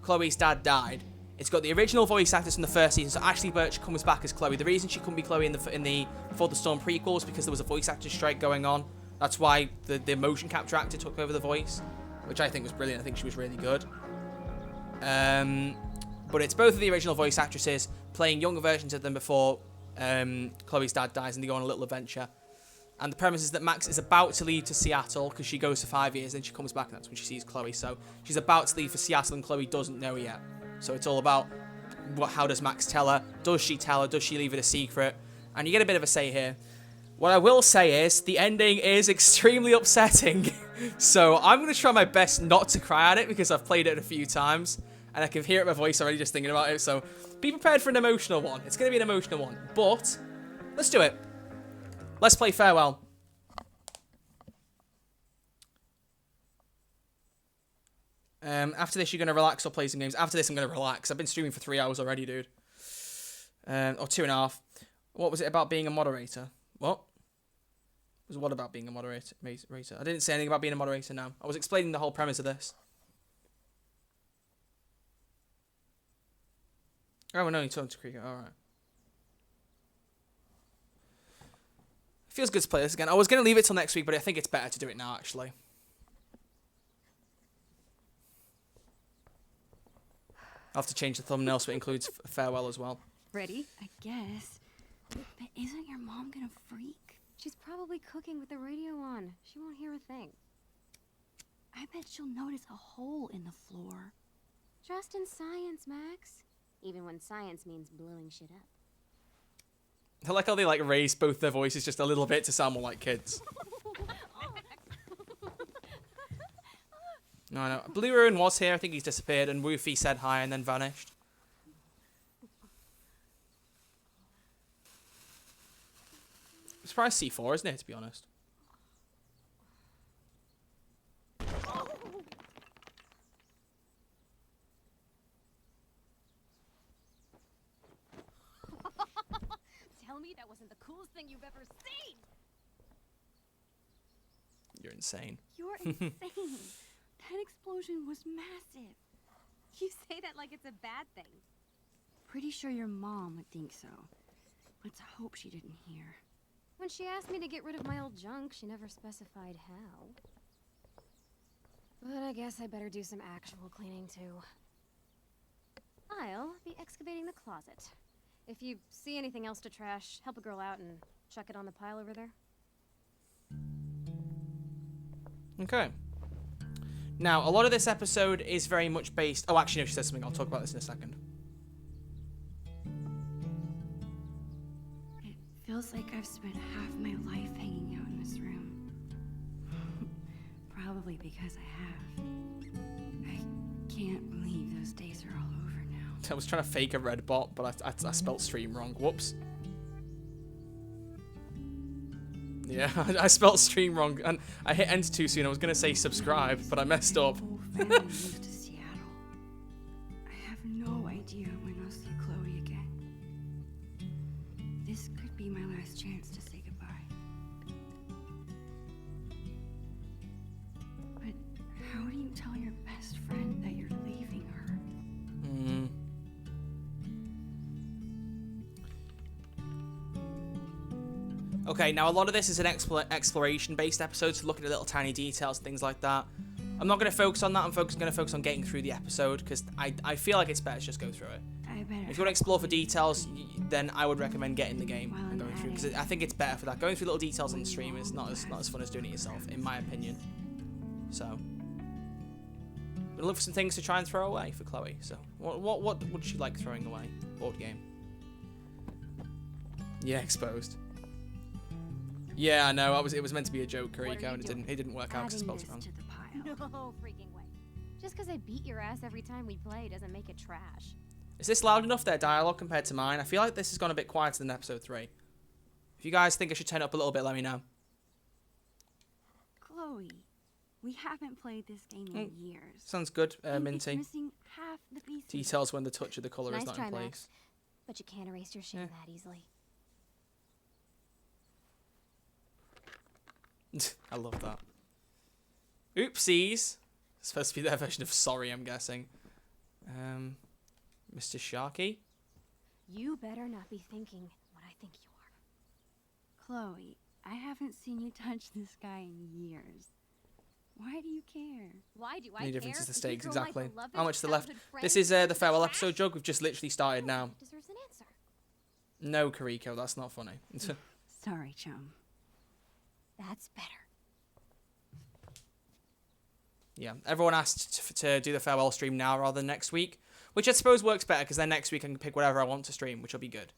Chloe's dad died. It's got the original voice actors from the first season, so Ashley Burch comes back as Chloe. The reason she couldn't be Chloe in the Before the Storm prequels because there was a voice actor strike going on. That's why the motion capture actor took over the voice, which I think was brilliant. I think she was really good. But it's both of the original voice actresses playing younger versions of them before Chloe's dad dies, and they go on a little adventure. And the premise is that Max is about to leave to Seattle because she goes for 5 years, then she comes back, and that's when she sees Chloe. So she's about to leave for Seattle, and Chloe doesn't know yet. So it's all about how does Max tell her? Does she tell her? Does she leave it a secret? And you get a bit of a say here. What I will say is the ending is extremely upsetting. So I'm going to try my best not to cry at it because I've played it a few times. And I can hear it in my voice already just thinking about it. So be prepared for an emotional one. It's going to be an emotional one. But let's do it. Let's play Farewell. After this, you're going to relax or play some games. After this, I'm going to relax. I've been streaming for 3 hours already, dude. Or 2.5. What was it about being a moderator? What? What about being a moderator? I didn't say anything about being a moderator now. I was explaining the whole premise of this. Oh, no, you talking to Krieger. Alright. Feels good to play this again. I was going to leave it till next week, but I think it's better to do it now, actually. I'll have to change the thumbnail so it includes Farewell as well. Ready? I guess. But isn't your mom gonna freak? She's probably cooking with the radio on. She won't hear a thing. I bet she'll notice a hole in the floor. Trust in science, Max. Even when science means blowing shit up. I like how they like raise both their voices just a little bit to sound more like kids. No, I know. Blue Ruin was here. I think he's disappeared. And Woofy said hi and then vanished. I'm surprised C4, isn't it, to be honest? Tell me that wasn't the coolest thing you've ever seen! You're insane. You're insane. That explosion was massive. You say that like it's a bad thing. Pretty sure your mom would think so. Let's hope she didn't hear. When she asked me to get rid of my old junk, she never specified how. But I guess I better do some actual cleaning too. I'll be excavating the closet. If you see anything else to trash, help a girl out and chuck it on the pile over there. Okay. Now, a lot of this episode is very much based... Oh, actually, no, she said something. I'll talk about this in a second. It feels like I've spent half my life hanging out in this room. Probably because I have. I can't believe those days are all over now. I was trying to fake a red bot, but I spelled stream wrong. Whoops. Yeah, I spelled stream wrong, and I hit enter too soon. I was going to say subscribe, but I messed up. Family moved to Seattle. I have no idea when I'll see Chloe again. This could be my last chance to say goodbye. But how do you tell your best friend that you're leaving her? Okay, now a lot of this is an exploration-based episode, so looking at little tiny details, things like that. I'm not going to focus on that. I'm going to focus on getting through the episode, because I feel like it's better to just go through it. If you want to explore for details, then I would recommend getting the game and going through, because I think it's better for that. Going through little details on the stream is not as fun as doing it yourself, in my opinion. So, I'm gonna look for some things to try and throw away for Chloe. So, what would she like throwing away? Board game. Yeah, exposed. Yeah, I know. It was meant to be a joke, Kariko, and it didn't work out because I spelled it wrong. No freaking way. Just because I beat your ass every time we play doesn't make it trash. Is this loud enough, their dialogue, compared to mine? I feel like this has gone a bit quieter than episode 3. If you guys think I should turn it up a little bit, let me know. Chloe, we haven't played this game in years. Sounds good, And Minty. It's missing half the pieces. Details when the touch of the colour Nice is not try, in Max. place. But you can't erase your shame that easily. I love that. Oopsies. It's supposed to be their version of sorry, I'm guessing. Mr. Sharky? You better not be thinking what I think you are. Chloe, I haven't seen you touch this guy in years. Why do you care? Why do I Any care? difference is the If you stakes, throw my exactly. beloved How much is left? childhood friend This is the into farewell trash? episode joke. We've just literally started now. Deserves an answer. No, Kariko, that's not funny. Sorry, chum. That's better. Yeah, everyone asked to do the farewell stream now rather than next week, which I suppose works better because then next week I can pick whatever I want to stream, which will be good.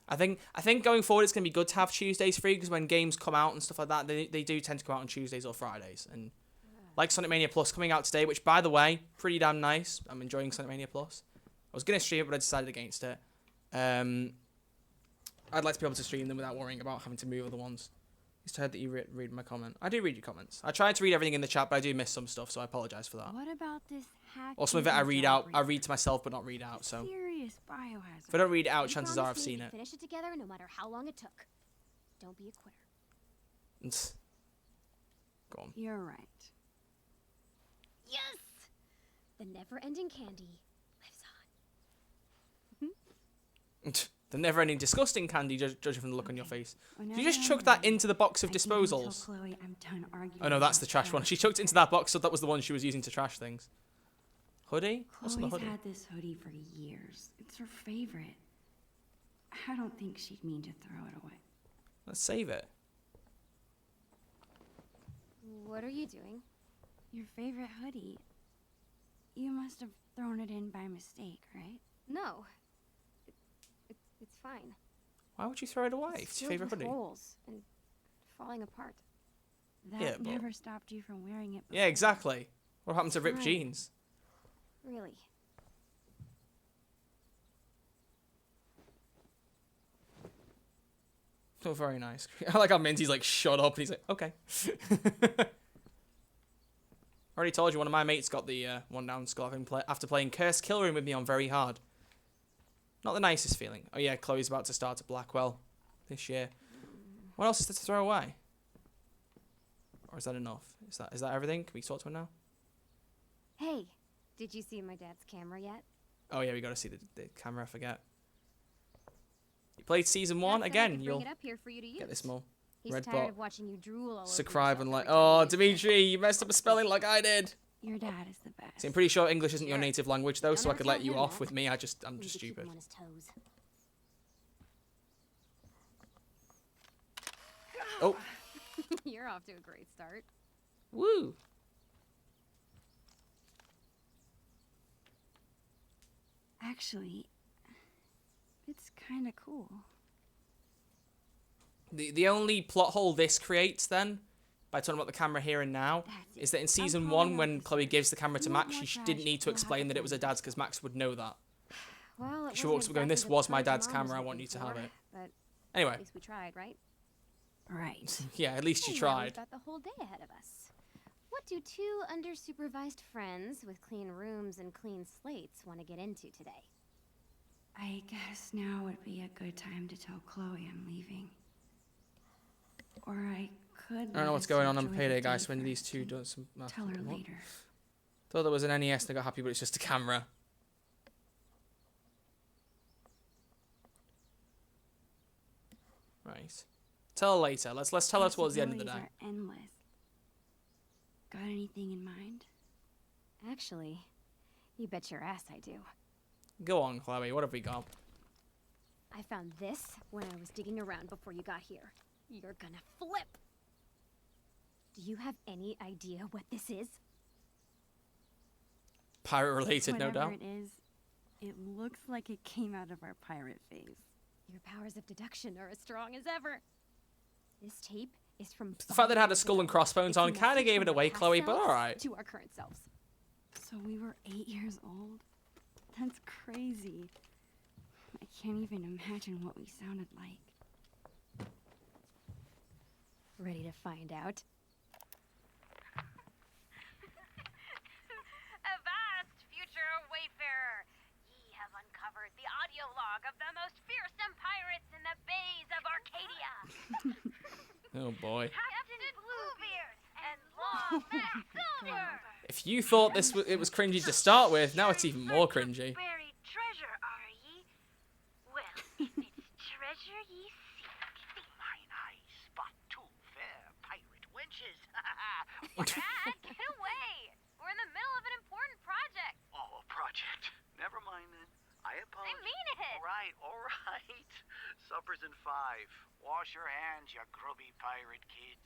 I think going forward it's going to be good to have Tuesdays free because when games come out and stuff like that, they do tend to come out on Tuesdays or Fridays. And like Sonic Mania Plus coming out today, which by the way, pretty damn nice. I'm enjoying Sonic Mania Plus. I was going to stream it, but I decided against it. I'd like to be able to stream them without worrying about having to move other ones. I just heard that you read my comment. I do read your comments. I try to read everything in the chat, but I do miss some stuff, so I apologize for that. What about this hack? Or some of it I read out. I read to myself, but not read out. So Serious biohazard. if I don't read it out, You chances are I've promised me seen we'd it. Finish it together, no matter how long it took. Don't be a quitter. Go on. You're right. Yes! The never-ending candy lives on. The never-ending disgusting candy, judging from the look on your face. Did Whenever you just I'm chuck that ready, into the box of I can tell disposals? Chloe I'm done arguing Oh no, that's about the trash trash. one. She chucked it into that box, so that was the one she was using to trash things. Hoodie? What's in the Chloe's hoodie? had this hoodie for years. It's her favorite. I don't think she'd mean to throw it away. Let's save it. What are you doing? Your favorite hoodie. You must have thrown it in by mistake, right? No. It's fine. Why would you throw it away? It's your filled favorite with hoodie. holes and falling apart. That Yeah, but- never stopped you from wearing it. Yeah, exactly. What happened to ripped Fine. jeans? Really. Oh, very nice. I like how Minty's like, shut up, and he's like, okay. I already told you, one of my mates got the one down skull after playing Cursed Kill Room with me on very hard. Not the nicest feeling. Oh yeah, Chloe's about to start at Blackwell this year. What else is there to throw away? Or is that enough? Is that everything? Can we talk to him now? Hey, did you see my dad's camera yet? Oh yeah, we got to see the camera. I forget. You played season 1 Dad said I again. could You'll bring it up here for you to use. get this more. He's Red tired bot. of watching you drool all over Subscribe and yourself like. every time Oh, you do Dimitri, you messed up a spelling like I did. Your dad is the best. See, I'm pretty sure English isn't your Sure. native language though, Don't so I ever could tell let you him off that. with me. I'm We just need to keep stupid. him on his toes. Oh, You're off to a great start. woo! Actually, it's kind of cool. The only plot hole this creates then, by talking about the camera here and now, is that in season 1 when Chloe gives the camera to Max, she didn't need to explain that it was her dad's because Max would know that. Well, it She wasn't walks up going, exactly "This the was my courage dad's Mom camera, I was want you to have looking it." for, but Anyway. At least we tried, right? Right. Yeah, at least you Hey, now tried. We've got the whole day ahead of us. What do two under-supervised friends with clean rooms and clean slates want to get into today? I guess now would be a good time to tell Chloe I'm leaving. Or I could. I don't know what's going on Payday, guys, when these two do some math. Tell her What? later. Thought there was an NES and I got happy, but it's just a camera. Right. Tell her later. Let's tell her towards the end of the day. Possibilities are endless. Got anything in mind? Actually, you bet your ass I do. Go on, Chloe. What have we got? I found this when I was digging around before you got here. You're gonna flip! Do you have any idea what this is? Pirate related, no doubt. Whatever it is, it looks like it came out of our pirate phase. Your powers of deduction are as strong as ever. This tape is from The fact that it had a skull and crossbones It's a on kind of message gave from it our away, past Chloe, but selves alright. to our current selves. So we were 8 years old? That's crazy. I can't even imagine what we sounded like. Ready to find out? Avast, future wayfarer! Ye have uncovered the audio log of the most fearsome pirates in the bays of Arcadia. Oh boy. Captain Bluebeard and Long Mac Silver. If you thought it was cringy to start with, now it's even more cringy. Buried treasure, are ye? Well, if it's treasure ye seek, mine eyes spot two fair pirate wenches. Dad, get away! We're in the middle of an important project. Oh, a project. Never mind then. I apologize. I mean it. All right. Supper's in 5. Wash your hands, you grubby pirate kids.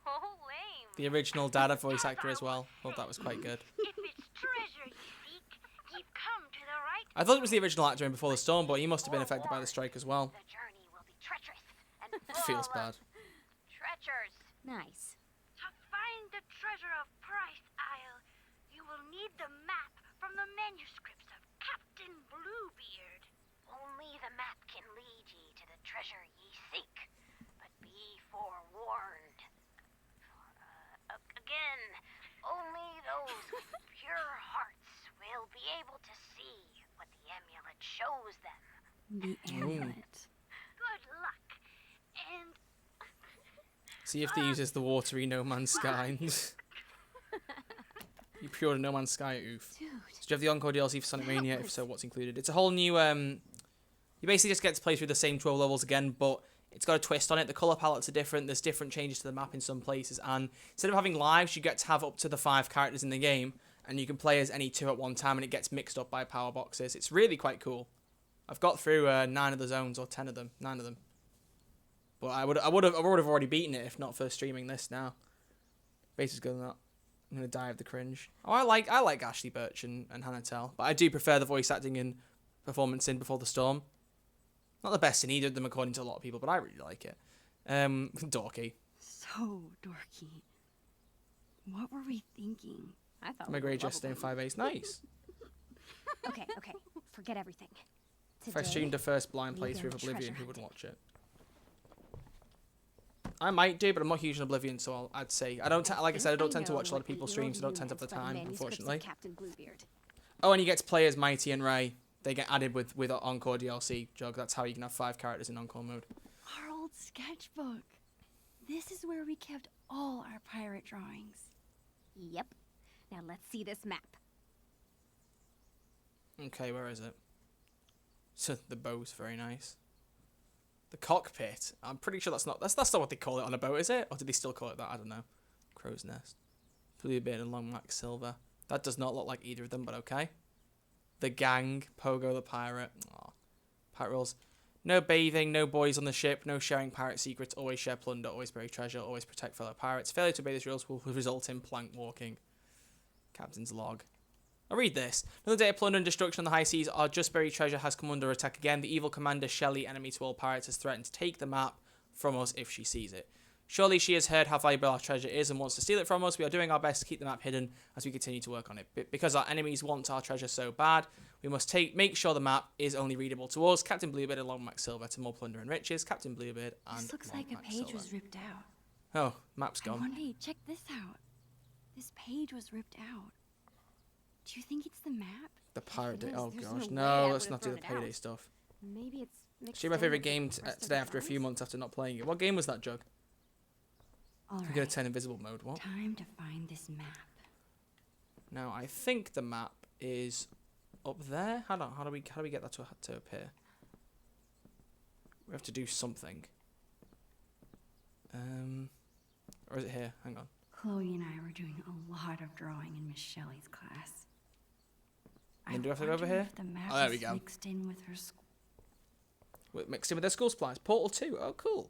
So lame. The original Dada voice actor as well. Thought that was quite good. If it's treasure ye seek, ye've come to the right. I thought it was the original actor in Before the Storm, but he must have been affected by the strike as well. The journey will be treacherous and Feels full of bad. treasures. Nice. To find the treasure of Price Isle, you will need the map from the manuscripts of Captain Bluebeard. Only the map can lead ye to the treasure ye seek, but be forewarned. Again, only those with pure hearts will be able to see what the amulet shows them. The amulet. Good luck, and See if he uses the watery No Man's Sky. You pre-ordered No Man's Sky, oof. Dude. So do you have the Encore DLC for Sonic Mania? If so, what's included? It's a whole new, you basically just get to play through the same 12 levels again, but it's got a twist on it. The colour palettes are different. There's different changes to the map in some places. And instead of having lives, you get to have up to the 5 characters in the game. And you can play as any 2 at one time, and it gets mixed up by power boxes. It's really quite cool. I've got through 9 of the zones, or 10 of them. 9 of them. But I would have already beaten it if not for streaming this now. Basically good than that. I'm going to die of the cringe. Oh, I like Ashley Burch and Hannah Telle. But I do prefer the voice acting and performance in Before the Storm. Not the best in either of them, according to a lot of people, but I really like it. Dorky. So dorky. What were we thinking? I thought My grade yesterday in 5A's. Nice. Okay, forget everything. If I Today, streamed a first blind we playthrough go of Oblivion, treasure who would watch it? I might do, but I'm not huge on Oblivion, so I'd say I don't. Like I said, I don't tend to watch a lot of people's streams. I don't tend to have the time, unfortunately. Captain Bluebeard. Oh, and you get to play as Mighty and Ray. They get added with Encore DLC, Jug. That's how you can have 5 characters in Encore mode. Our old sketchbook. This is where we kept all our pirate drawings. Yep. Now let's see this map. Okay, where is it? So the bow's very nice. The cockpit. I'm pretty sure that's not what they call it on a boat, is it? Or did they still call it that? I don't know. Crow's nest. Bluebeard and Long Mac Silver. That does not look like either of them, but okay. The gang. Pogo the pirate. Aw. Pirate rules. No bathing, no boys on the ship, no sharing pirate secrets, always share plunder, always bury treasure, always protect fellow pirates. Failure to obey these rules will result in plank walking. Captain's log. I'll read this. Another day of plunder and destruction on the high seas. Our just buried treasure has come under attack again. The evil commander Shelley, enemy to all pirates, has threatened to take the map from us if she sees it. Surely she has heard how valuable our treasure is and wants to steal it from us. We are doing our best to keep the map hidden as we continue to work on it. Because our enemies want our treasure so bad, we must make sure the map is only readable to us. Captain Bluebeard and Long Mac Silver to more plunder and riches. Captain Bluebeard and This looks Long like a Mac page Silver. was ripped out. Oh, map's gone. Hey, check this out. This page was ripped out. Do you think it's the map? The pirate day. There's- Oh there's gosh, no way I no, let's would've not do the thrown it payday out. stuff. Maybe it's mixed Actually, my in favourite with game the rest of today the after a few lines. months after not playing it. What game was that, Jug? All We're gonna right. turn invisible mode. What? Time to find this map. Now I think the map is up there. Hold on, how do we get that to appear? We have to do something. Or is it here? Hang on. Chloe and I were doing a lot of drawing in Miss Shelley's class. And do we have to go over wonder here? if the map Oh, there we was go. mixed in with her school. Mixed in with their school supplies. Portal 2. Oh, cool.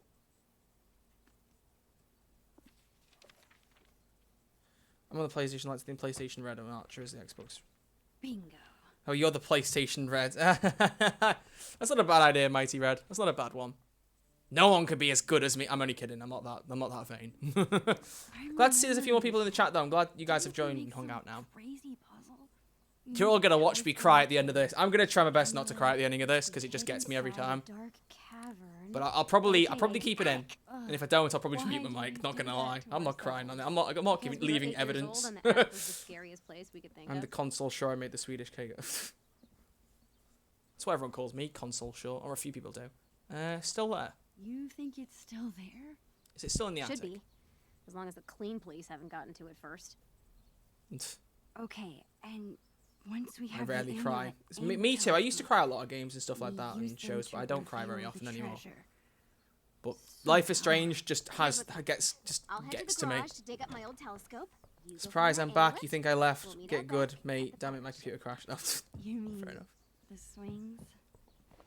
I'm on the PlayStation Lights, the PlayStation Red, and Archer is the Xbox. Bingo. Oh, you're the PlayStation Red. That's not a bad idea, Mighty Red. That's not a bad one. No one could be as good as me. I'm only kidding. I'm not that vain. Glad to see there's a few more people in the chat though. I'm glad you guys have joined and hung out now. Crazy puzzle. You're all gonna watch me cry at the end of this. I'm gonna try my best not to cry at the ending of this because it just gets me every time. Dark cavern. But I'll probably keep it in. And if I don't, I'll probably just mute my mic. Not gonna lie. I'm not crying on it. I'm not leaving evidence. And the attic was the scariest place we could think I'm of. the console sure I made the Swedish cake. That's what everyone calls me, console sure, or a few people do. Still there. You think it's still there? Is it still in the attic? Should be. As long as the clean police haven't gotten to it first. Okay, and once we I have rarely the cry. amulet Me and too. I used to telescope, cry a lot of games and stuff like we that use and them shows, to but I don't cry very reveal often the anymore. treasure. But Life is Strange just I'll head gets to to the me. garage to dig up my old telescope. You go Surprise, find I'm my back. amulet. You think I left? We'll meet Get up good, back mate. at the Damn it, my pirate computer crashed. You mean Fair enough. the swings?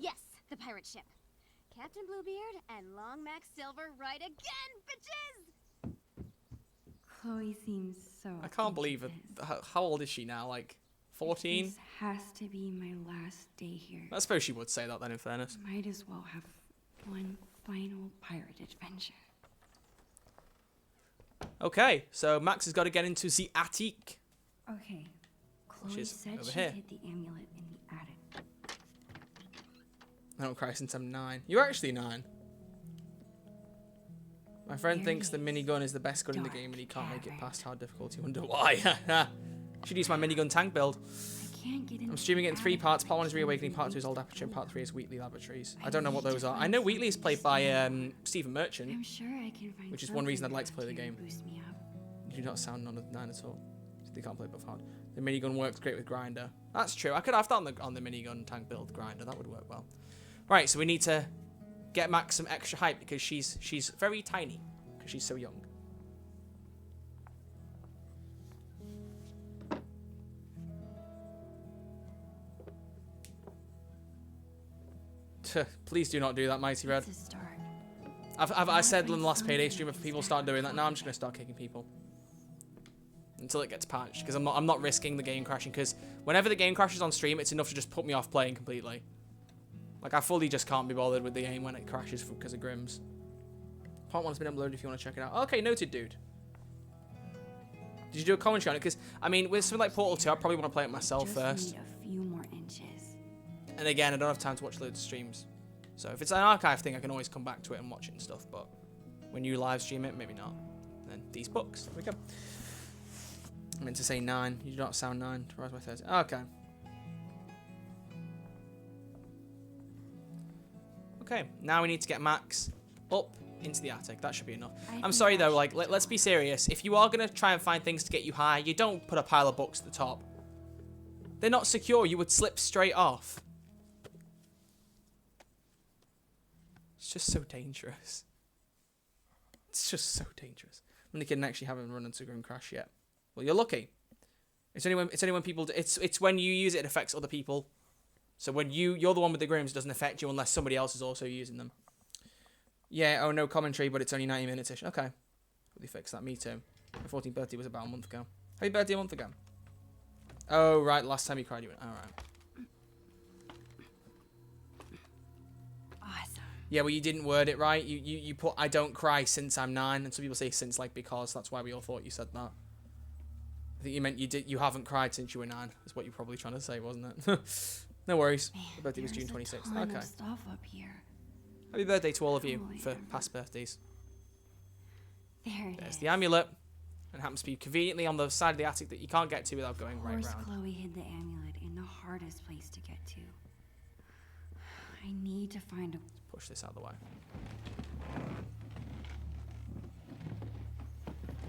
Yes, the pirate ship. Captain Bluebeard and Long Mac Silver right again, bitches! Chloe seems so. I can't believe it. How old is she now? Like 14? This has to be my last day here. I suppose she would say that then, in fairness. Might as well have one final pirate adventure. Okay, so Max has got to get into the attic. Okay. Which Chloe is said over she here. hid the amulet in the attic. I don't cry since I'm 9. You're actually 9. My friend thinks the minigun is the best gun in the game and he can't make it past hard difficulty. Wonder why. Should use my minigun tank build. I'm streaming it in 3 parts. Part 1 is Reawakening, Part 2 is Old Aperture, and Part 3 is Wheatley Laboratories. I don't know what those are. I know Wheatley is played by Stephen Merchant, I'm sure I can find which is one reason I'd something like to play the game. boost me up. You do not sound 9 at all. They can't play above hard. The minigun works great with Grinder. That's true. I could have that on the minigun tank build Grinder. That would work well. Right, so we need to get Max some extra height because she's very tiny because she's so young. Please do not do that, Mighty Red. I said in the last Payday stream, if people start doing that, now I'm just going to start kicking people. Until it gets patched, because I'm not risking the game crashing, because whenever the game crashes on stream, it's enough to just put me off playing completely. Like, I fully just can't be bothered with the game when it crashes because of Grims. Part 1's been uploaded if you want to check it out. Okay, noted, dude. Did you do a commentary on it? Because, I mean, with something like Portal 2, I probably want to play it myself first. Need a few more inches. And again, I don't have time to watch loads of streams. So if it's an archive thing, I can always come back to it and watch it and stuff. But when you live stream it, maybe not. And then these books. There we go. I meant to say 9. You do not sound 9. Rise by 30. Okay. Okay. Now we need to get Max up into the attic. That should be enough. I'm sorry though. Like, let's be serious. If you are gonna try and find things to get you high, you don't put a pile of books at the top. They're not secure. You would slip straight off. It's just so dangerous. It's just so dangerous. I'm the kid and actually haven't run into a grim crash yet. Well, you're lucky. It's only when people it's when you use it affects other people. So when you're the one with the grims, it doesn't affect you unless somebody else is also using them. Yeah, oh no commentary, but it's only 90 minutes-ish. Okay. Really fix that, me too. My 14th birthday was about a month ago. Happy birthday a month ago. Oh right, last time you cried you went, alright. Awesome. Yeah, well you didn't word it right. You put I don't cry since I'm 9, and some people say since like because, that's why we all thought you said that. I think you meant you haven't cried since you were 9, is what you're probably trying to say, wasn't it? No worries. Man, Your birthday was June 26th. Ton Okay. of stuff up here. Happy birthday to all of you Holy for past birthdays. There it There's is. the amulet. And it happens to be conveniently on the side of the attic that you can't get to without going right Of course, round. Chloe hid the amulet in the hardest place to get to. I need to find a. Push this out of the way.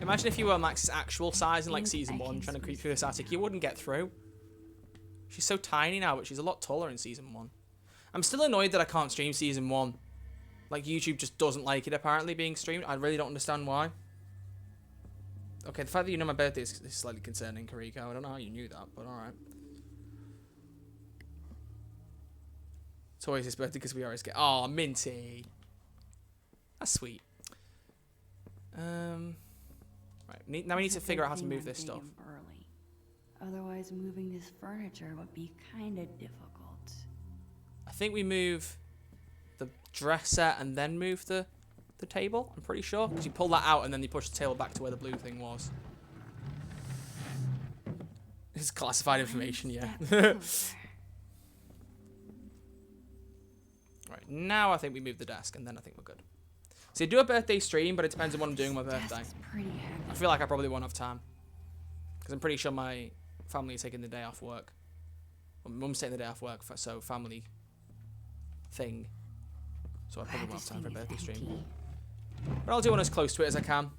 Imagine if you were Max's actual size in like season 1 trying to creep through this attic. You wouldn't get through. She's so tiny now, but she's a lot taller in season 1. I'm still annoyed that I can't stream season 1. Like, YouTube just doesn't like it apparently being streamed. I really don't understand why. Okay, the fact that you know my birthday is slightly concerning, Kariko. I don't know how you knew that, but alright. It's always his birthday because we always get... Oh, Minty. That's sweet. Right, now we need to figure out how to move this stuff. Burly. Otherwise, moving this furniture would be kind of difficult. I think we move the dresser and then move the table. I'm pretty sure because you pull that out and then you push the table back to where the blue thing was. It's classified information, yeah. Right, now I think we move the desk and then I think we're good. So do a birthday stream, but it depends on what I'm doing on my birthday. I feel like I probably won't have time. Because I'm pretty sure my family is taking the day off work. Well, my mum's taking the day off work, so family thing. So I probably won't have time for a birthday stream. But I'll do one as close to it as I can.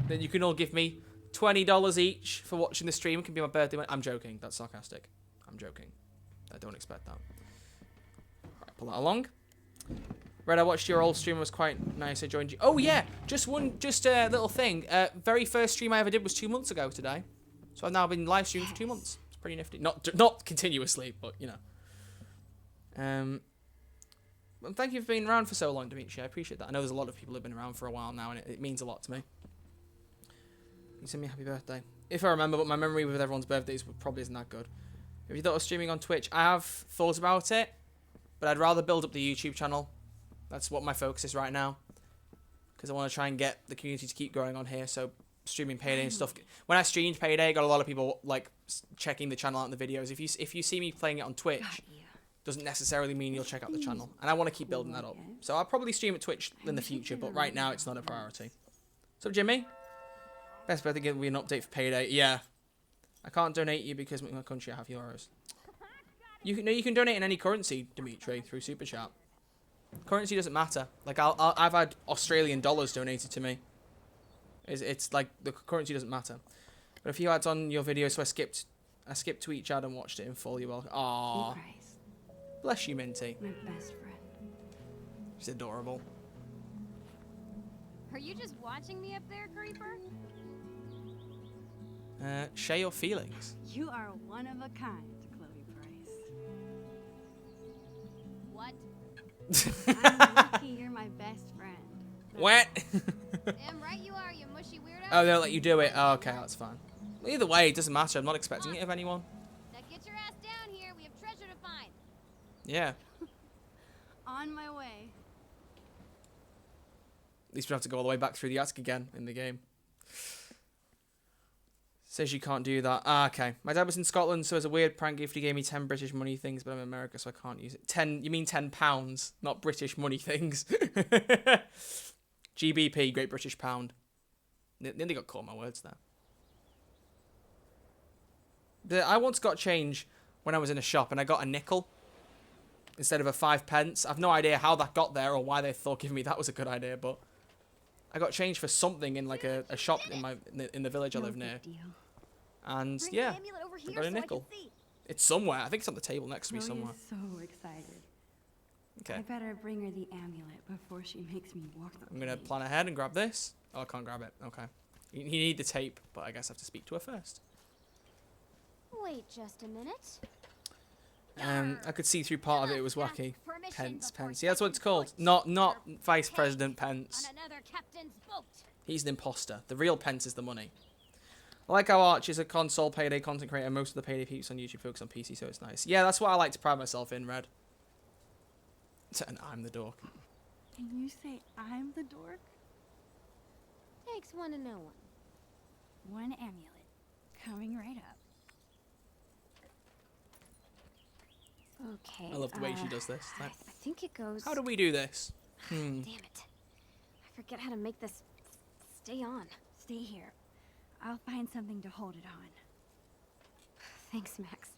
Then you can all give me $20 each for watching the stream. It can be my birthday. I'm joking. That's sarcastic. I'm joking. I don't expect that. Right, pull that along. Red, I watched your old stream. It was quite nice. I joined you. Oh, yeah. Just a little thing. Very first stream I ever did was 2 months ago today. So I've now been live streaming for 2 months. It's pretty nifty. Not continuously, but, you know. Well, thank you for being around for so long, Dimitri. I appreciate that. I know there's a lot of people who've been around for a while now, and it means a lot to me. You send me a happy birthday. If I remember, but my memory with everyone's birthdays probably isn't that good. Have you thought of streaming on Twitch? I have thought about it, but I'd rather build up the YouTube channel. That's what my focus is right now. Because I want to try and get the community to keep growing on here, so streaming Payday and stuff. When I streamed Payday, I got a lot of people like checking the channel out in the videos. If you see me playing it on Twitch, doesn't necessarily mean you'll check out the channel. And I want to keep building that up. So I'll probably stream at Twitch in the future, but right now it's not a priority. So Jimmy? Best birthday gift will be an update for Payday. Yeah. I can't donate you because in my country I have euros. You can donate in any currency, Dimitri, through Super Chat. Currency doesn't matter. Like I've had Australian dollars donated to me. It's like the currency doesn't matter. But if you had on your video, so I skipped to each ad and watched it in full, you're welcome. Aww. Bless you, Minty. My best friend. She's adorable. Are you just watching me up there, Creeper? Share your feelings. You are one of a kind, Chloe Price. What? I'm lucky you're my best friend. What? Damn right you are, you mushy weirdo. Oh, they'll let you do it. Oh, okay, that's fine. Either way, it doesn't matter. I'm not expecting it of anyone. Now get your ass down here. We have treasure to find. Yeah. On my way. At least we don't have to go all the way back through the attic again in the game. Says you can't do that. Ah, okay. My dad was in Scotland, so as a weird prank gift, he gave me 10 British money things, but I'm in America, so I can't use it. 10, you mean 10 pounds, not British money things. GBP, Great British Pound. Nearly got caught on my words there. I once got change when I was in a shop, and I got a nickel instead of a 5 pence. I've no idea how that got there or why they thought giving me that was a good idea, but I got change for something in like a shop in the village I live near. And yeah, I got a nickel. It's somewhere. I think it's on the table next to me somewhere. So excited. Okay. I better bring her the amulet before she makes me walk the I'm gonna plan ahead and grab this. Oh, I can't grab it. Okay. You need the tape, but I guess I have to speak to her first. Wait just a minute. I could see through part of it. It was wacky. Pence. Yeah, that's what it's called. Not Vice President Pence. On another captain's boat. He's an imposter. The real Pence is the money. I like how Arch is a console Payday content creator. Most of the Payday peeps on YouTube focus on PC, so it's nice. Yeah, that's what I like to pride myself in, Red. And I'm the dork. Can you say I'm the dork? Takes one to know one. One amulet. Coming right up. Okay. I love the way she does this. I think it goes... How do we do this? Damn it. I forget how to make this stay on. Stay here. I'll find something to hold it on. Thanks, Max.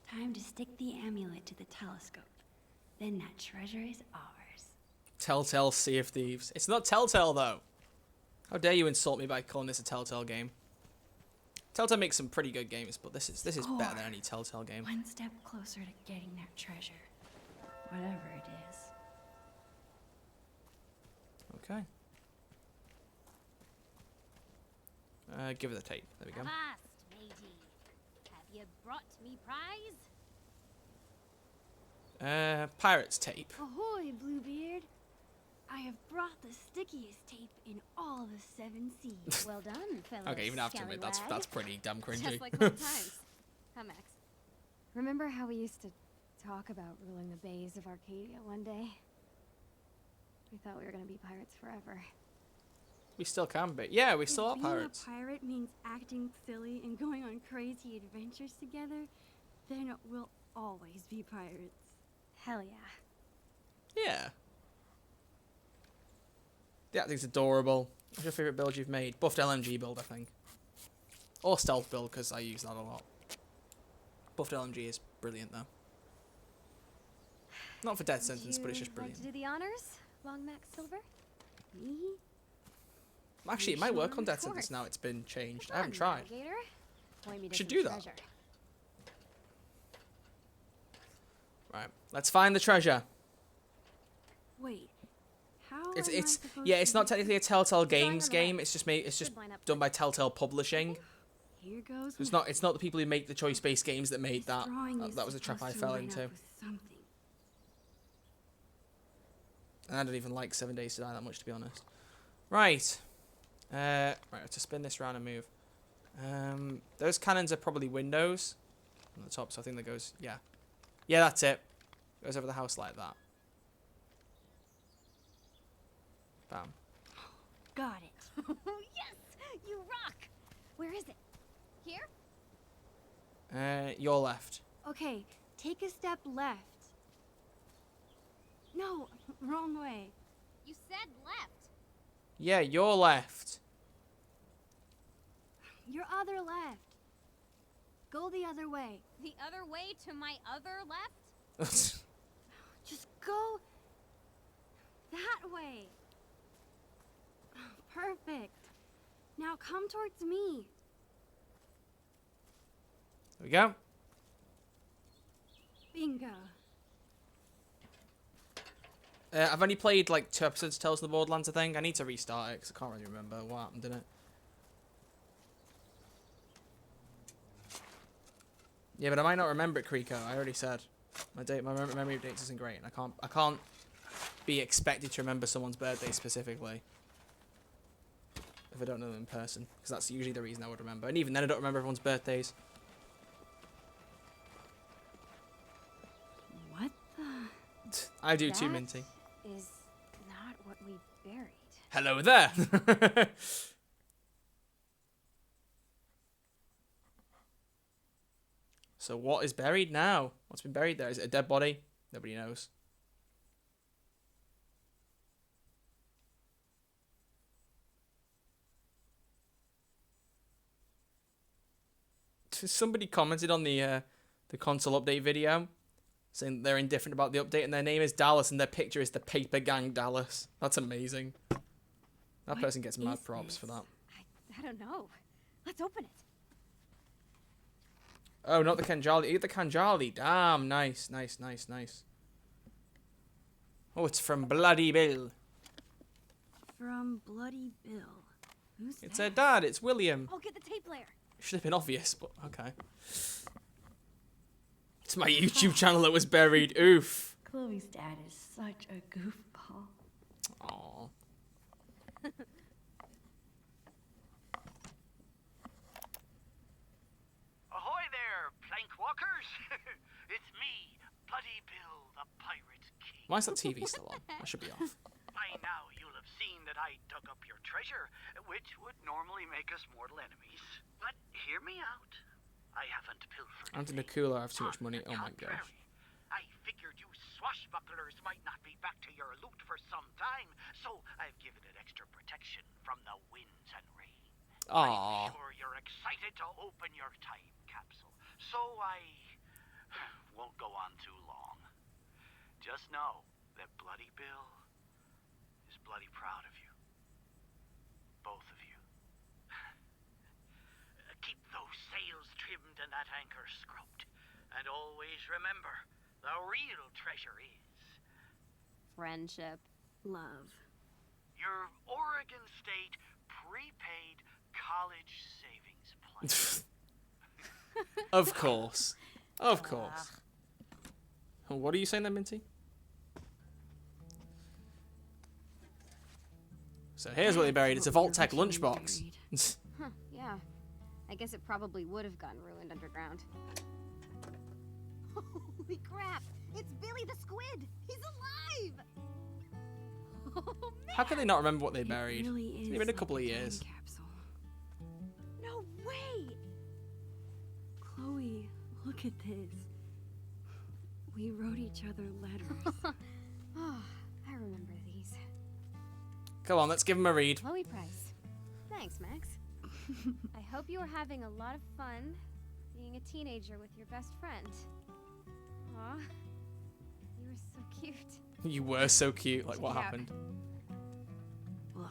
Time to stick the amulet to the telescope. Then that treasure is ours. Telltale Sea of Thieves. It's not Telltale, though. How dare you insult me by calling this a Telltale game? Telltale makes some pretty good games, but this is better than any Telltale game. One step closer to getting that treasure. Whatever it is. Okay. Give her the tape. There we go. Avast, matey. Have you brought me prize? Pirate's tape. Ahoy, Bluebeard. I have brought the stickiest tape in all the 7 seas. Well done, fellow. Okay, even after admit that's pretty damn cringy. Just like old times. Huh, Max? Remember how we used to talk about ruling the bays of Arcadia one day. We thought we were gonna be pirates forever. We still can be. Yeah, we still are Being pirates. a pirate means acting silly and going on crazy adventures together, then we'll always be pirates. Hell yeah. Yeah. The acting's adorable. What's your favourite build you've made? Buffed LMG build, I think. Or stealth build, because I use that a lot. Buffed LMG is brilliant, though. Not for death sentence, but it's just brilliant. Like to do the honors, Long Max Silver? Me? Actually, it might work on death sentence now it's been changed. I haven't tried. Point me to Should some do that. treasure. Right, let's find the treasure. Wait, how It's am I supposed yeah, to it's not do- technically a Telltale Games game. It's just made. It's just done by Telltale Publishing. Here goes. It's not. It's not the people who make the choice-based games that made that. drawing is That was a trap I supposed to fell line into. up with something. And I don't even like 7 Days to Die that much, to be honest. Right. Right, I have to spin this round and move. Those cannons are probably windows on the top, so I think that goes. Yeah. Yeah, that's it. Goes over the house like that. Bam. Got it. Yes! You rock! Where is it? Here? Your left. Okay, take a step left. No, wrong way. You said left. Yeah, your left. Your other left. Go the other way. The other way to my other left? Just go that way. Perfect. Now come towards me. There we go. Bingo. I've only played like 2 episodes of Tales of the Borderlands, I think. I need to restart it because I can't really remember what happened in it. Yeah, but I might not remember it, Kriko. I already said my memory of dates isn't great, and I can't be expected to remember someone's birthday specifically if I don't know them in person, because that's usually the reason I would remember. And even then, I don't remember everyone's birthdays. What the? I do too, Minty. Is not what we buried. Hello there. So what is buried now? What's been buried there? Is it a dead body? Nobody knows. Somebody commented on the console update video saying they're indifferent about the update and their name is Dallas and their picture is the Paper Gang Dallas. That's amazing. That person gets mad props for that. I don't know. Let's open it. Oh, not the Kanjali. Eat the Kanjali. Damn, nice, nice, nice, nice. Oh, it's from Bloody Bill. From Bloody Bill. Who's It's that? her dad. It's William. I'll get the tape player. Should have been obvious, but okay. It's my YouTube channel that was buried. Oof. Chloe's dad is such a goofball. Aww. Ahoy there, plank walkers! It's me, Bloody Bill, the Pirate King. Why is that TV still on? That should be off. By now you'll have seen that I dug up your treasure, which would normally make us mortal enemies. But hear me out. I haven't pilfered. Anthony Cooler, I have too much money. Oh my gosh. I figured you swashbucklers might not be back to your loot for some time, so I've given it extra protection from the winds and rain. Aww. I'm sure you're excited to open your time capsule, so I won't go on too long. Just know that Bloody Bill is bloody proud of you. Both of you. Keep those sails trimmed and that anchor scrubbed. And always remember, the real treasure is... Friendship. Love. your Oregon State prepaid college savings plan. Of course. Of course. What are you saying there, Minty? So here's what they buried. It's a Vault-Tec lunchbox. Huh, yeah. I guess it probably would have gotten ruined underground. Holy crap! It's Billy the Squid! He's alive! Oh, man. How can they not remember what they buried? Really It's is been a like couple of time years. capsule. No way! Chloe, look at this. We wrote each other letters. Oh, I remember these. Come on, let's give him a read. Chloe Price. Thanks, Max. I hope you are having a lot of fun being a teenager with your best friend. Aw, you were so cute. You were so cute. Like, what Yeah. happened? Ugh,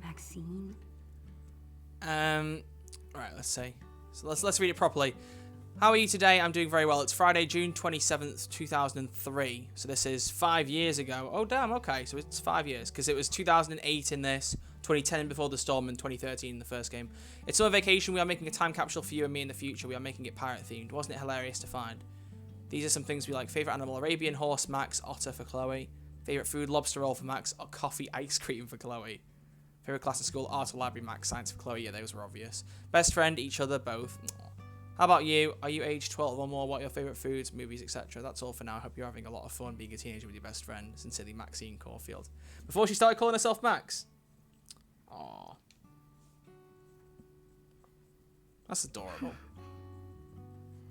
Maxine. Right, let's see. So let's read it properly. How are you today? I'm doing very well. It's Friday, June 27th, 2003. So this is 5 years ago. Oh, damn, okay. So it's 5 years. Because it was 2008 in this, 2010 before the storm, and 2013 in the first game. It's summer vacation. We are making a time capsule for you and me in the future. We are making it pirate-themed. Wasn't it hilarious to find? These are some things we like. Favorite animal, Arabian horse, Max. Otter for Chloe. Favorite food, lobster roll for Max. Or coffee ice cream for Chloe. Favorite class at school, art or library, Max. Science for Chloe. Yeah, those were obvious. Best friend, each other, both. How about you? Are you age 12 or more? What are your favourite foods, movies, etc.? That's all for now. I hope you're having a lot of fun being a teenager with your best friend. Sincerely, Maxine Caulfield. Before she started calling herself Max. Aww. That's adorable.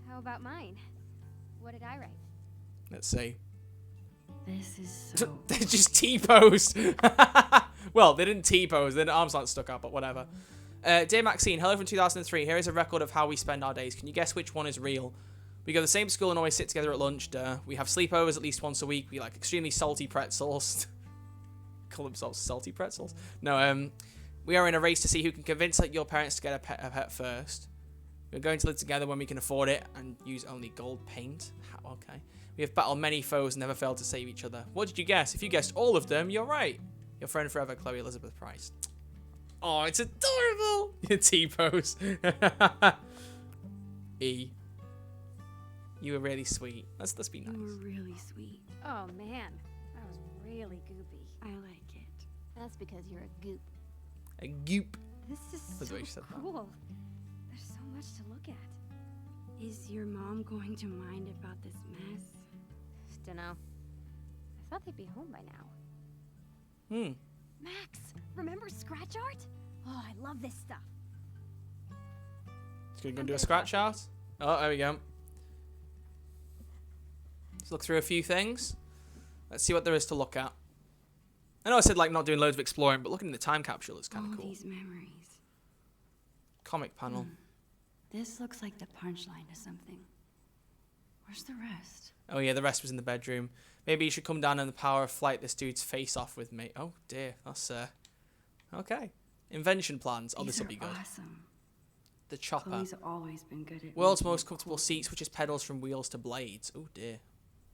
How about mine? What did I write? Let's see. This is so... They just T-posed. Well, they didn't T-pose. Their arms aren't stuck out, but whatever. Dear Maxine, hello from 2003. Here is a record of how we spend our days. Can you guess which one is real? We go to the same school and always sit together at lunch. Duh. We have sleepovers at least once a week. We like extremely salty pretzels. Call themselves salty pretzels? No, we are in a race to see who can convince your parents to get a pet first. We're going to live together when we can afford it and use only gold paint. Okay. We have battled many foes and never failed to save each other. What did you guess? If you guessed all of them, you're right. Your friend forever, Chloe Elizabeth Price. Oh, it's adorable. Your T-pose. E. You were really sweet. Let's be nice. You were really sweet. Oh man, that was really goopy. I like it. That's because you're a goop. A goop. This is That's so what you said that. cool. There's so much to look at. Is your mom going to mind about this mess? Dunno. I thought they'd be home by now. Max, remember scratch art? Oh, I love this stuff. Just gonna go do a scratch out. Oh, there we go. Let's look through a few things. Let's see what there is to look at. I know I said like not doing loads of exploring, but looking in the time capsule is kind of cool. These memories. Comic panel. This looks like the punchline to something. Where's the rest? Oh yeah, the rest was in the bedroom. Maybe you should come down in the power of flight this dude's face off with me. Oh dear, that's okay. Invention plans. Oh, this will be good. Awesome. The chopper. Chloe's always been good at World's making most it comfortable cool. seat switches pedals from wheels to blades. Oh dear.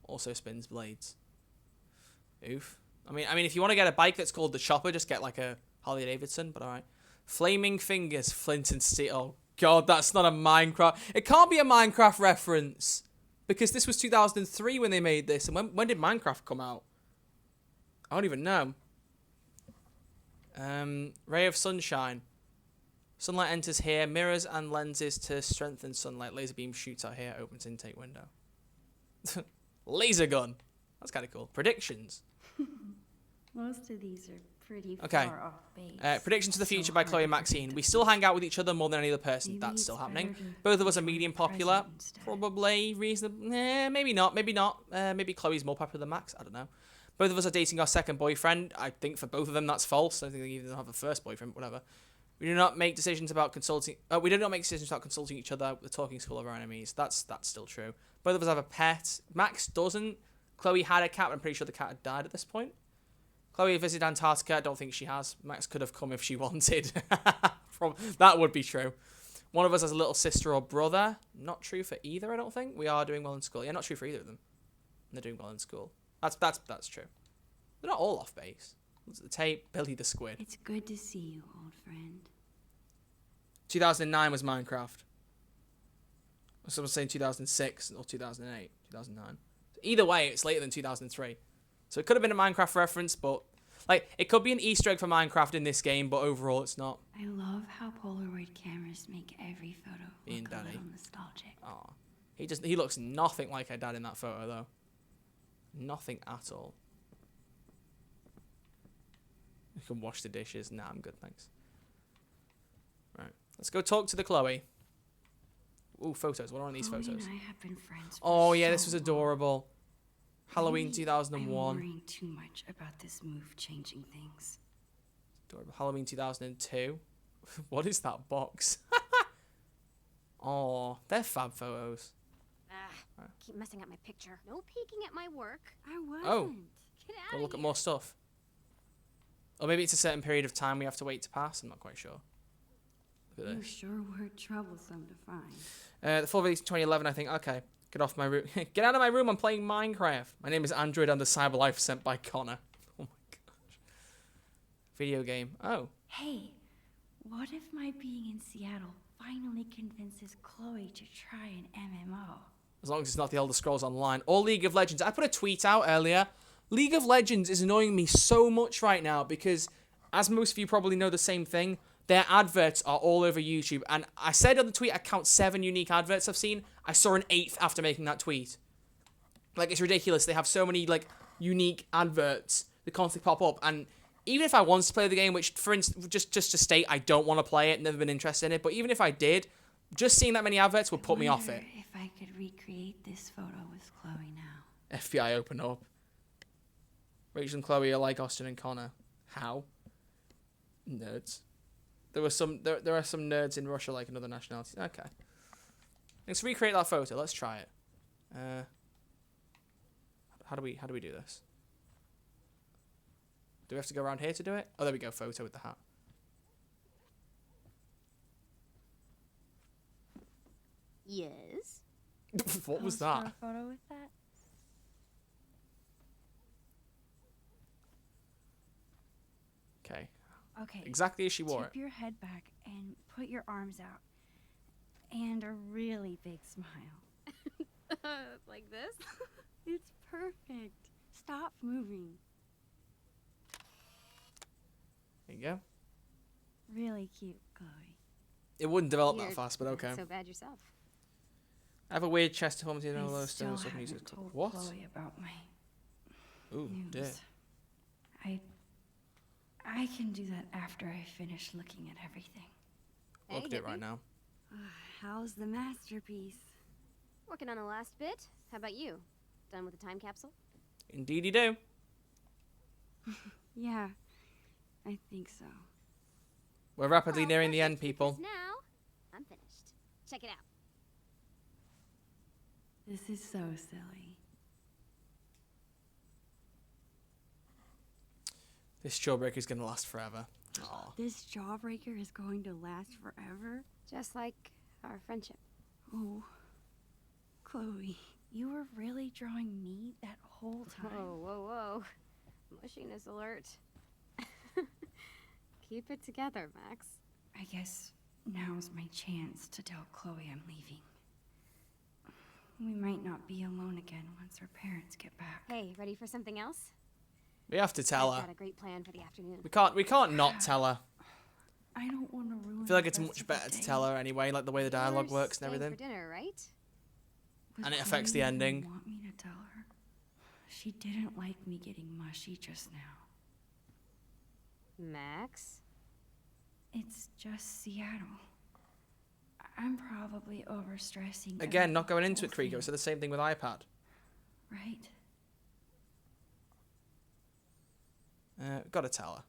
Also spins blades. Oof. I mean, if you want to get a bike that's called the chopper, just get like a Harley Davidson. But all right. Flaming fingers, flint and steel. Oh god, that's not a Minecraft. It can't be a Minecraft reference because this was 2003 when they made this. And when did Minecraft come out? I don't even know. Ray of sunshine. Sunlight enters here. Mirrors and lenses to strengthen sunlight. Laser beam shoots out here. Opens intake window. Laser gun. That's kind of cool. Predictions. Most of these are pretty Okay. far off base. Predictions to the So future by hard Chloe to and Maxine. predict We still hang out with each other more than any other person. Maybe That's it's still better happening. to Both of us are medium popular. present instead. Probably reasonable. Maybe not. Maybe not. Maybe Chloe's more popular than Max. I don't know. Both of us are dating our second boyfriend. I think for both of them that's false. I think they even have a first boyfriend. Whatever. We do not make decisions about consulting. We do not make decisions about consulting each other. The talking school of our enemies. That's still true. Both of us have a pet. Max doesn't. Chloe had a cat, but I'm pretty sure the cat had died at this point. Chloe visited Antarctica. I don't think she has. Max could have come if she wanted. That would be true. One of us has a little sister or brother. Not true for either, I don't think. We are doing well in school. Yeah, not true for either of them. They're doing well in school. That's true. They're not all off base. Look at the tape. Billy the Squid. It's good to see you, old friend. 2009 was Minecraft. Someone saying 2006 or 2008. 2009. Either way, it's later than 2003. So it could have been a Minecraft reference, but like it could be an Easter egg for Minecraft in this game, but overall it's not. I love how Polaroid cameras make every photo Being look daddy. a little nostalgic. Aw. He looks nothing like her dad in that photo, though. Nothing at all. You can wash the dishes. Nah, I'm good, thanks. Right. Let's go talk to the Chloe. Ooh, photos. What are on these Chloe photos? and I have been friends for Oh, yeah, so this was adorable. Halloween Maybe 2001. I'm worrying too much about this move changing things. Adorable. Halloween 2002. What is that box? Oh, they're fab photos. Keep messing up my picture. No peeking at my work. I wasn't. Oh. Get Go out look of at more stuff. Or maybe it's a certain period of time we have to wait to pass. I'm not quite sure. Look at You this. sure were troublesome to find. The full release 2011, I think. Okay. Get off my room. Get out of my room. I'm playing Minecraft. My name is Android under Cyberlife sent by Connor. Oh my gosh. Video game. Oh. Hey, what if my being in Seattle finally convinces Chloe to try an MMO? As long as it's not the Elder Scrolls Online or League of Legends. I put a tweet out earlier. League of Legends is annoying me so much right now because, as most of you probably know the same thing, their adverts are all over YouTube. And I said on the tweet I count 7 unique adverts I've seen. I saw an 8th after making that tweet. Like, it's ridiculous. They have so many, like, unique adverts that constantly pop up. And even if I wanted to play the game, which, for instance, just to state, I don't want to play it, never been interested in it. But even if I did, just seeing that many adverts would put me off it. If I could recreate this photo with Chloe now. FBI open up. Rachel and Chloe are like Austin and Connor. How? Nerds. There are some nerds in Russia like another nationality. Okay. Let's recreate that photo. Let's try it. How do we do this? Do we have to go around here to do it? Oh, there we go. Photo with the hat. Yes. What was Pose for that? a photo with that? Okay. Okay. Exactly as she wore Tip your head back and put your arms out. And a really big smile. Like this? It's perfect. Stop moving. There you go. Really cute, Chloe. It wouldn't develop You're that fast, but okay. not so bad yourself. I have a weird chest deformity and all I those still stones. haven't told What? Chloe about my Ooh, news. dear. I can do that after I finish looking at everything. Look at it right now. How's the masterpiece? Working on the last bit. How about you? Done with the time capsule? Indeed you do. Yeah, I think so. We're rapidly nearing the end, people. Now, I'm finished. Check it out. This is so silly. This jawbreaker is going to last forever. Aw. This jawbreaker is going to last forever? Just like our friendship. Oh, Chloe, you were really drawing me that whole time? Whoa, whoa, whoa. Mushiness alert. Keep it together, Max. I guess now's my chance to tell Chloe I'm leaving. We might not be alone again once her parents get back. Hey, ready for something else? We have to tell I've her. got a great plan for the afternoon. We can't not tell her. I don't want to ruin I feel like the it's rest much of the better to day. tell her anyway, like the way the dialogue You're works and staying everything. for dinner, right? And it Would affects the Chloe even ending. Want me to tell her? She didn't like me getting mushy just now. Max? It's just Seattle. I'm probably overstressing. Again, about not going the into it, whole Kriko. thing, So the same thing with iPad. Right? Gotta tell her.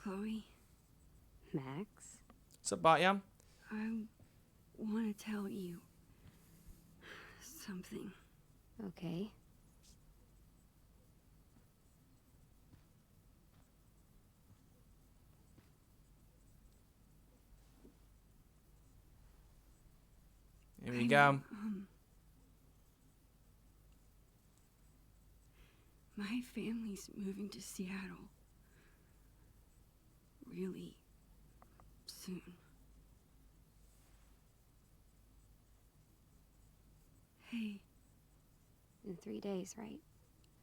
Chloe, Max? What's up, Bartyam? I want to tell you something. Okay. Here we go. My family's moving to Seattle really soon. Hey, In 3 days, right?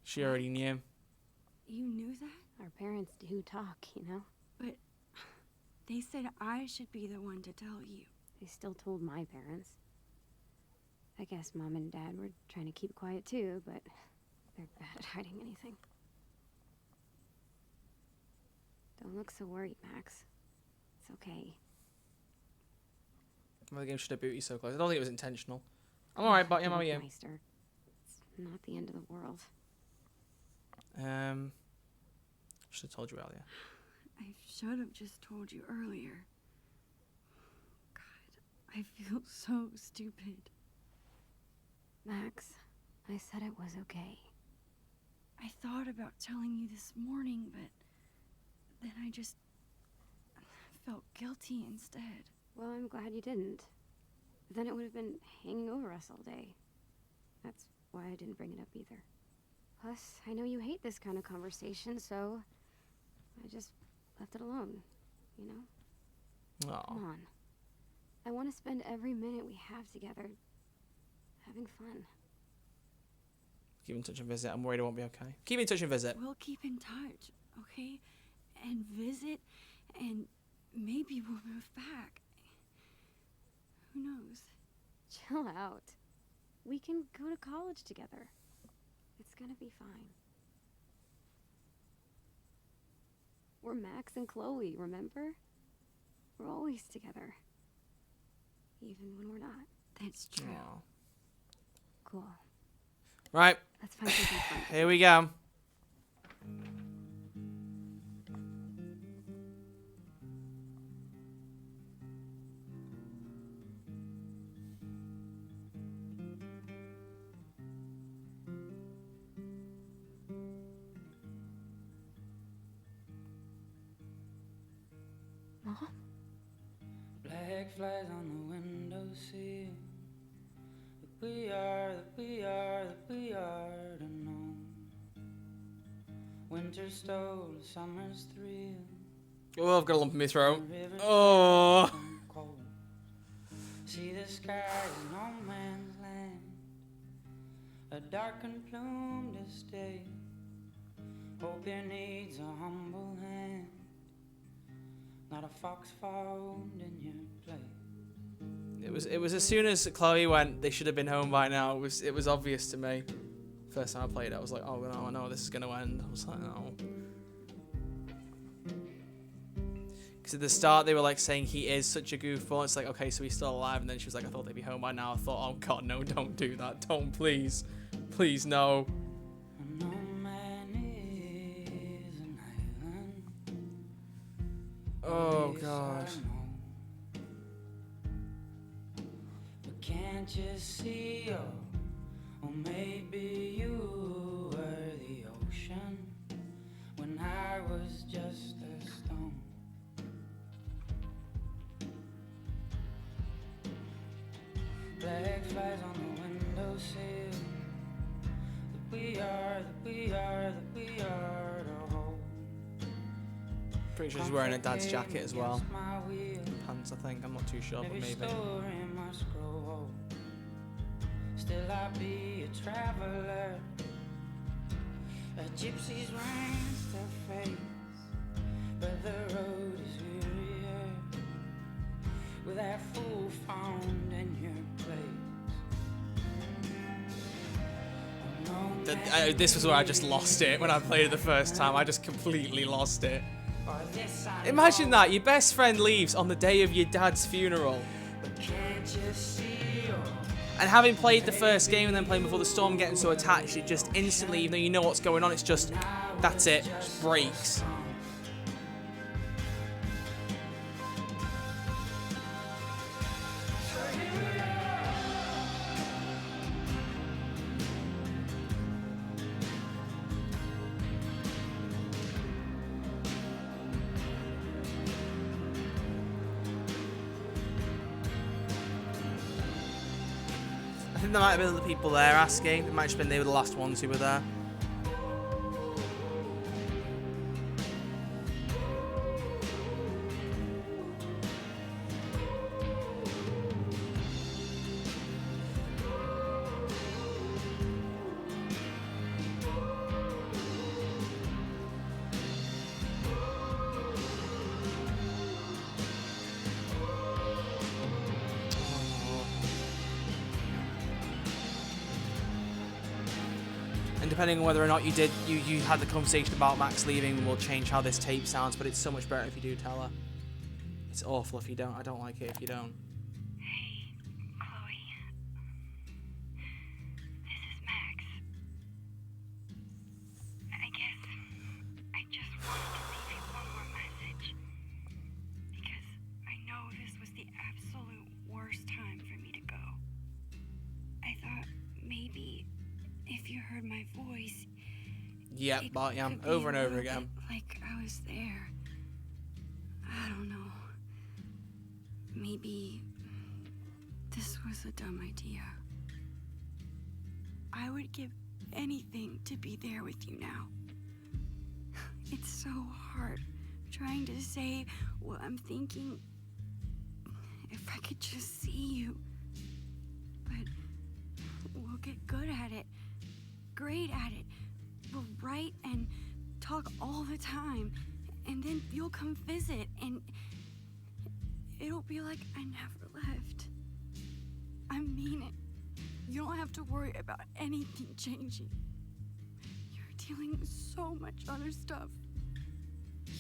She already knew. you knew that? Our parents do talk, you know? But they said I should be the one to tell you. They still told my parents. I guess Mom and Dad were trying to keep quiet too, but they're bad at hiding anything. Don't look so worried, Max. It's okay. Well, the game should have boot you so close. I don't think it was intentional. I'm alright, but how are you? Meister. It's not the end of the world. Should have told you earlier. I should have just told you earlier. God, I feel so stupid. Max, I said it was okay. I thought about telling you this morning, but then I just felt guilty instead. Well, I'm glad you didn't. Then it would have been hanging over us all day. That's why I didn't bring it up either. Plus, I know you hate this kind of conversation, so I just left it alone, you know? Aww. Come on. I want to spend every minute we have together having fun. Keep in touch and visit. I'm worried it won't be okay. Keep in touch and visit. We'll keep in touch, okay? And visit, and maybe we'll move back. Who knows? Chill out. We can go to college together. It's gonna be fine. We're Max and Chloe, remember? We're always together. Even when we're not. That's true. Aww. Cool. Right. Let's find something fun. Here we go. Mom? Black flies on the windowsill. That we are to know. Winter stole summer's thrill. Oh, I've got a lump in my throat. Oh. See the sky is no man's land. A darkened plume to stay. Hope it needs a humble hand. Not a fox found in your play. It was as soon as Chloe went, they should have been home by now. It was obvious to me. First time I played it, I was like, oh no, I know this is gonna end. I was like, no. Because at the start they were like saying he is such a goofball. It's like, okay, so he's still alive. And then she was like, I thought they'd be home by now. I thought, oh god, no, don't do that. Don't, please. Please, no. No man is an island. Oh god. But can't you see, oh, maybe you were the ocean when I was just a stone. Black flies on the windowsill. That we are to hold. Pretty sure she's wearing a dad's jacket as well. Pants, I think. I'm not too sure, but maybe. Story must grow old. Still I be a traveler. A gypsy's ranks to face. But the road is wearier. With that fool found in your place. This was where I just lost it when I played it the first time. I just completely lost it. Imagine that, your best friend leaves on the day of your dad's funeral. And having played the first game and then playing Before the Storm, getting so attached, it just instantly, even though you know what's going on, it's just, that's it, just breaks. I think there might have been other people there asking. It might have just been they were the last ones who were there. depending on whether or not you had the conversation about Max leaving will change how this tape sounds, but it's so much better if you do tell her. It's awful if you don't. I don't like it if you don't. Hey, Chloe. This is Max. I guess I just wanted to leave you one more message. Because I know this was the absolute worst time for me to go. I thought maybe if you heard my voice... Yep, but yeah, over and over again. Like I was there. I don't know. Maybe this was a dumb idea. I would give anything to be there with you now. It's so hard trying to say what I'm thinking. If I could just see you. But we'll get good at it. Great at it. We'll write and talk all the time. And then you'll come visit and it'll be like I never left. I mean it. You don't have to worry about anything changing. You're dealing with so much other stuff.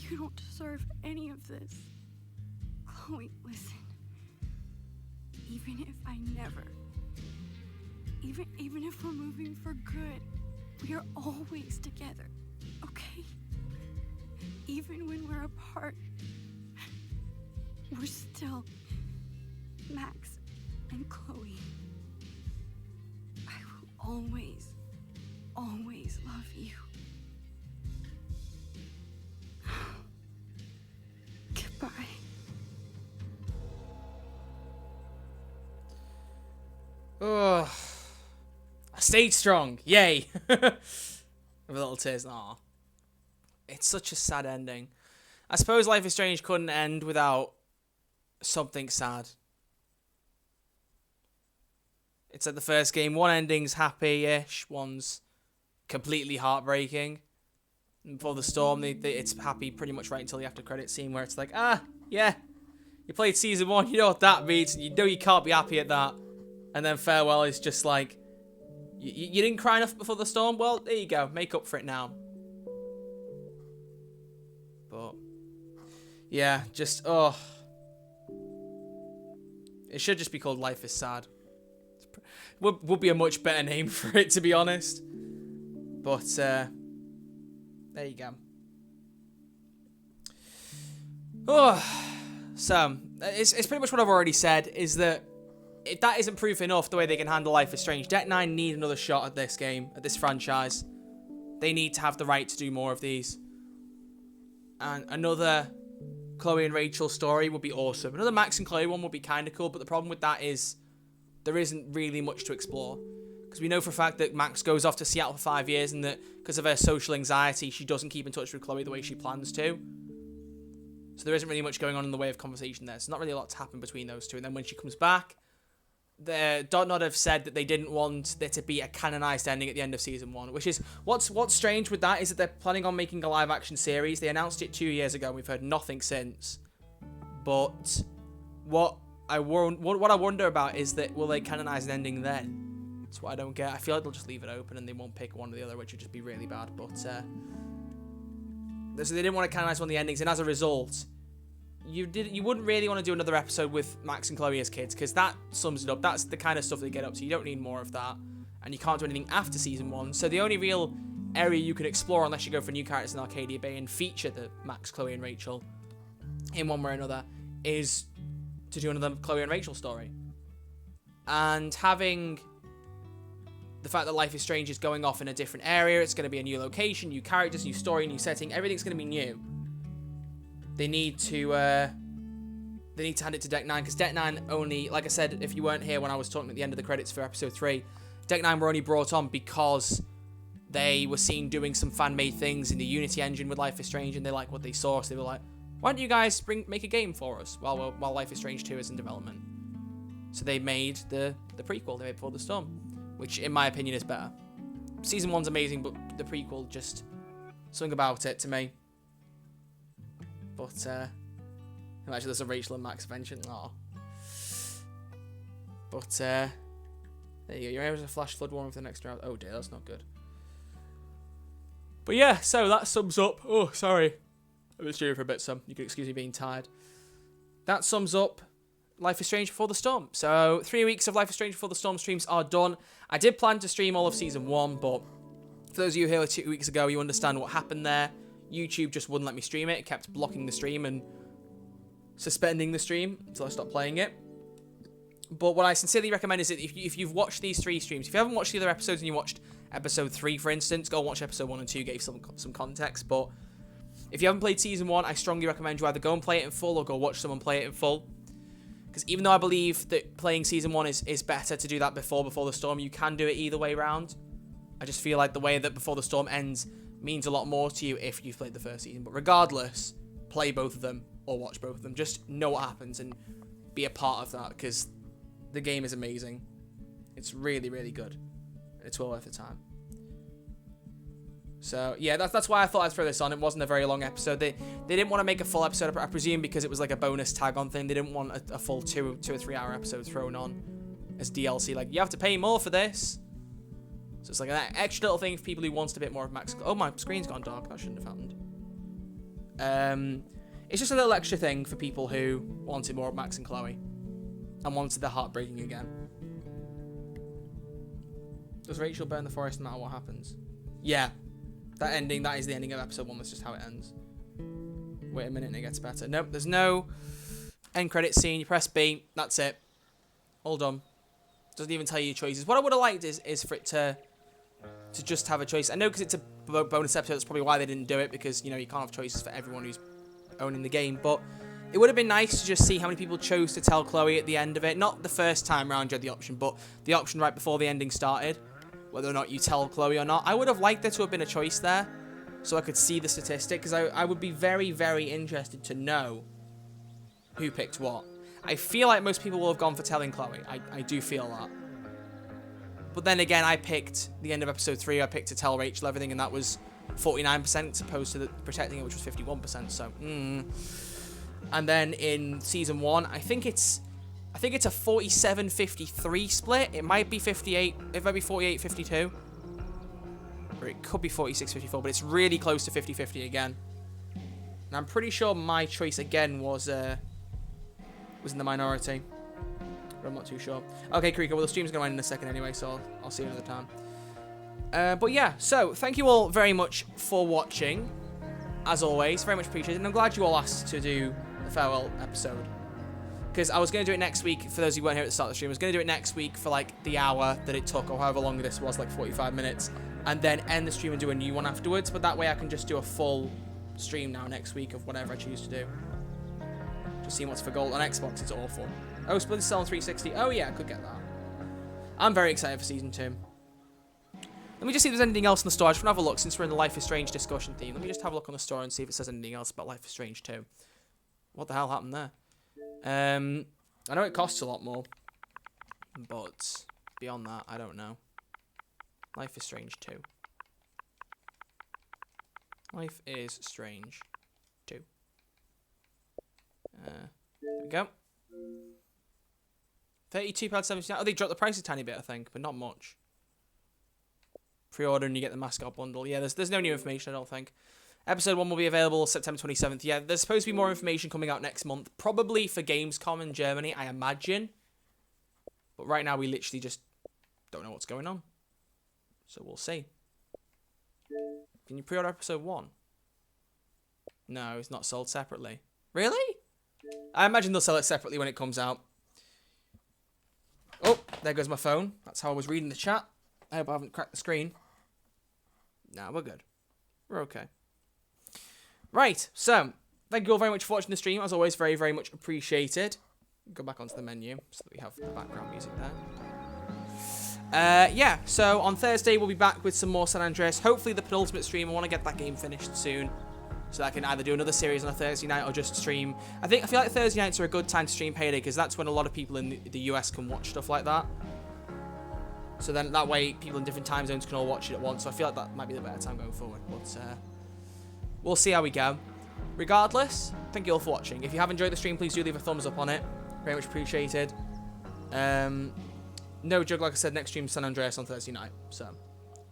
You don't deserve any of this. Chloe, listen. Even if I never... Even if we're moving for good, we are always together, okay? Even when we're apart, we're still Max and Chloe. I will always, always love you. Goodbye. Oh, I stayed strong. Yay. With a little tears. Aw. It's such a sad ending. I suppose Life is Strange couldn't end without something sad. It's like the first game. One ending's happy-ish. One's completely heartbreaking. And Before the Storm, it's happy pretty much right until the after credit scene where it's like, yeah, you played season 1, you know what that means, and you know you can't be happy at that. And then Farewell is just like, you didn't cry enough before the storm? Well, there you go. Make up for it now. But, yeah, just, it should just be called Life is Sad. Would be a much better name for it, to be honest. But, there you go. So, it's pretty much what I've already said, is that if that isn't proof enough the way they can handle Life is Strange, Deck 9 need another shot at this game, at this franchise. They need to have the right to do more of these. And another Chloe and Rachel story would be awesome. Another Max and Chloe one would be kind of cool, but the problem with that is there isn't really much to explore. Because we know for a fact that Max goes off to Seattle for 5 years and that because of her social anxiety, she doesn't keep in touch with Chloe the way she plans to. So there isn't really much going on in the way of conversation there. So not really a lot to happen between those two. And then when she comes back, the Dotnod have said that they didn't want there to be a canonized ending at the end of season 1, which is what's strange with that is that they're planning on making a live action series. They announced it 2 years ago and we've heard nothing since. But what I wonder about is that will they canonize an ending then? That's what I don't get. I feel like they'll just leave it open and they won't pick one or the other, which would just be really bad. But so they didn't want to canonize one of the endings, and as a result, you wouldn't really want to do another episode with Max and Chloe as kids, because that sums it up. That's the kind of stuff they get up to. You don't need more of that, and you can't do anything after season 1. So the only real area you can explore, unless you go for new characters in Arcadia Bay and feature the Max, Chloe, and Rachel in one way or another, is to do another Chloe and Rachel story. And having the fact that Life is Strange is going off in a different area, it's going to be a new location, new characters, new story, new setting, everything's going to be new. They need to hand it to Deck 9, because Deck 9 only, like I said, if you weren't here when I was talking at the end of the credits for episode 3, Deck 9 were only brought on because they were seen doing some fan-made things in the Unity engine with Life is Strange, and they liked what they saw, so they were like, why don't you guys make a game for us while Life is Strange 2 is in development? So they made the prequel, they made Before the Storm, which in my opinion is better. Season 1's amazing, but the prequel, just something about it to me. But, actually there's a Rachel and Max mention. Aw. But, there you go. You're able to flash flood warning for the next round. Oh dear, that's not good. But yeah, so that sums up. Oh, sorry. I've been streaming for a bit, so you can excuse me being tired. That sums up Life is Strange Before the Storm. So 3 weeks of Life is Strange Before the Storm streams are done. I did plan to stream all of Season 1, but for those of you who were 2 weeks ago, you understand what happened there. YouTube just wouldn't let me stream it. It kept blocking the stream and suspending the stream until I stopped playing it. But what I sincerely recommend is that if you've watched these 3 streams, if you haven't watched the other episodes and you watched episode 3, for instance, go watch episode 1 and 2, gave some context. But if you haven't played Season 1, I strongly recommend you either go and play it in full or go watch someone play it in full. Because even though I believe that playing Season 1 is better to do that before the Storm, you can do it either way around. I just feel like the way that Before the Storm ends means a lot more to you if you've played the first season. But regardless, play both of them or watch both of them. Just know what happens and be a part of that, because the game is amazing. It's really, really good. It's well worth the time. So, yeah, that's why I thought I'd throw this on. It wasn't a very long episode. They didn't want to make a full episode, I presume, because it was like a bonus tag-on thing. They didn't want a full 2 or 3 hour episode thrown on as DLC. Like, you have to pay more for this. So it's like an extra little thing for people who wanted a bit more of Max. Oh, my screen's gone dark. That shouldn't have happened. It's just a little extra thing for people who wanted more of Max and Chloe and wanted the heartbreaking again. Does Rachel burn the forest no matter what happens? Yeah. That ending, that is the ending of episode 1. That's just how it ends. Wait a minute and it gets better. Nope, there's no end credit scene. You press B. That's it. All done. Doesn't even tell you your choices. What I would have liked is for it to just have a choice. I know because it's a bonus episode, that's probably why they didn't do it, because, you know, you can't have choices for everyone who's owning the game. But it would have been nice to just see how many people chose to tell Chloe at the end of it. Not the first time round you had the option, but the option right before the ending started. Whether or not you tell Chloe or not. I would have liked there to have been a choice there, so I could see the statistic, because I would be very, very interested to know who picked what. I feel like most people will have gone for telling Chloe. I do feel that. But then again, I picked the end of episode 3, I picked to tell Rachel everything, and that was 49% as opposed to protecting it, which was 51%, so, And then in season 1, I think it's a 47-53 split. It might be 58, it might be 48-52. Or it could be 46-54, but it's really close to 50-50 again. And I'm pretty sure my choice again was in the minority. But I'm not too sure. Okay, Krika, well the stream's going to end in a second anyway, so I'll see you another time. But yeah, so thank you all very much for watching. As always, very much appreciated. And I'm glad you all asked to do the farewell episode. Because I was going to do it next week, for those who weren't here at the start of the stream, I was going to do it next week for like the hour that it took, or however long this was, like 45 minutes, and then end the stream and do a new one afterwards. But that way I can just do a full stream now next week of whatever I choose to do. Just seeing what's for gold. On Xbox, it's awful. Oh, Splinter Cell on 360. Oh yeah, I could get that. I'm very excited for Season 2. Let me just see if there's anything else in the store. I just want to have a look, since we're in the Life is Strange discussion theme. Let me just have a look on the store and see if it says anything else about Life is Strange 2. What the hell happened there? I know it costs a lot more, but beyond that, I don't know. Life is Strange 2. Life is Strange 2. There we go. £32.79. Oh, they dropped the price a tiny bit, I think, but not much. Pre-order and you get the mascot bundle. Yeah, there's no new information, I don't think. Episode 1 will be available September 27th. Yeah, there's supposed to be more information coming out next month. Probably for Gamescom in Germany, I imagine. But right now, we literally just don't know what's going on. So we'll see. Can you pre-order episode 1? No, it's not sold separately. Really? I imagine they'll sell it separately when it comes out. Oh, there goes my phone. That's how I was reading the chat. I hope I haven't cracked the screen. Nah, we're good. We're okay. Right, so, thank you all very much for watching the stream. As always, very, very much appreciated. Go back onto the menu so that we have the background music there. Yeah, so on Thursday, we'll be back with some more San Andreas. Hopefully the penultimate stream. I want to get that game finished soon, so that I can either do another series on a Thursday night or just stream. I feel like Thursday nights are a good time to stream Payday, because that's when a lot of people in the US can watch stuff like that. So then that way, people in different time zones can all watch it at once. So I feel like that might be the better time going forward. But we'll see how we go. Regardless, thank you all for watching. If you have enjoyed the stream, please do leave a thumbs up on it. Very much appreciated. No joke, like I said, next stream San Andreas on Thursday night. So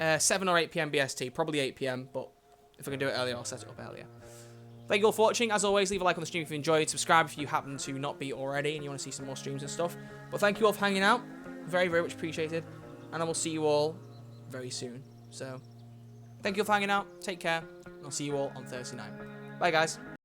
7 or 8 PM BST, probably 8 PM, but If I can do it earlier, I'll set it up earlier. Thank you all for watching. As always, leave a like on the stream if you enjoyed. Subscribe if you happen to not be already and you want to see some more streams and stuff. But thank you all for hanging out. Very, very much appreciated. And I will see you all very soon. So, thank you all for hanging out. Take care. And I'll see you all on Thursday night. Bye, guys.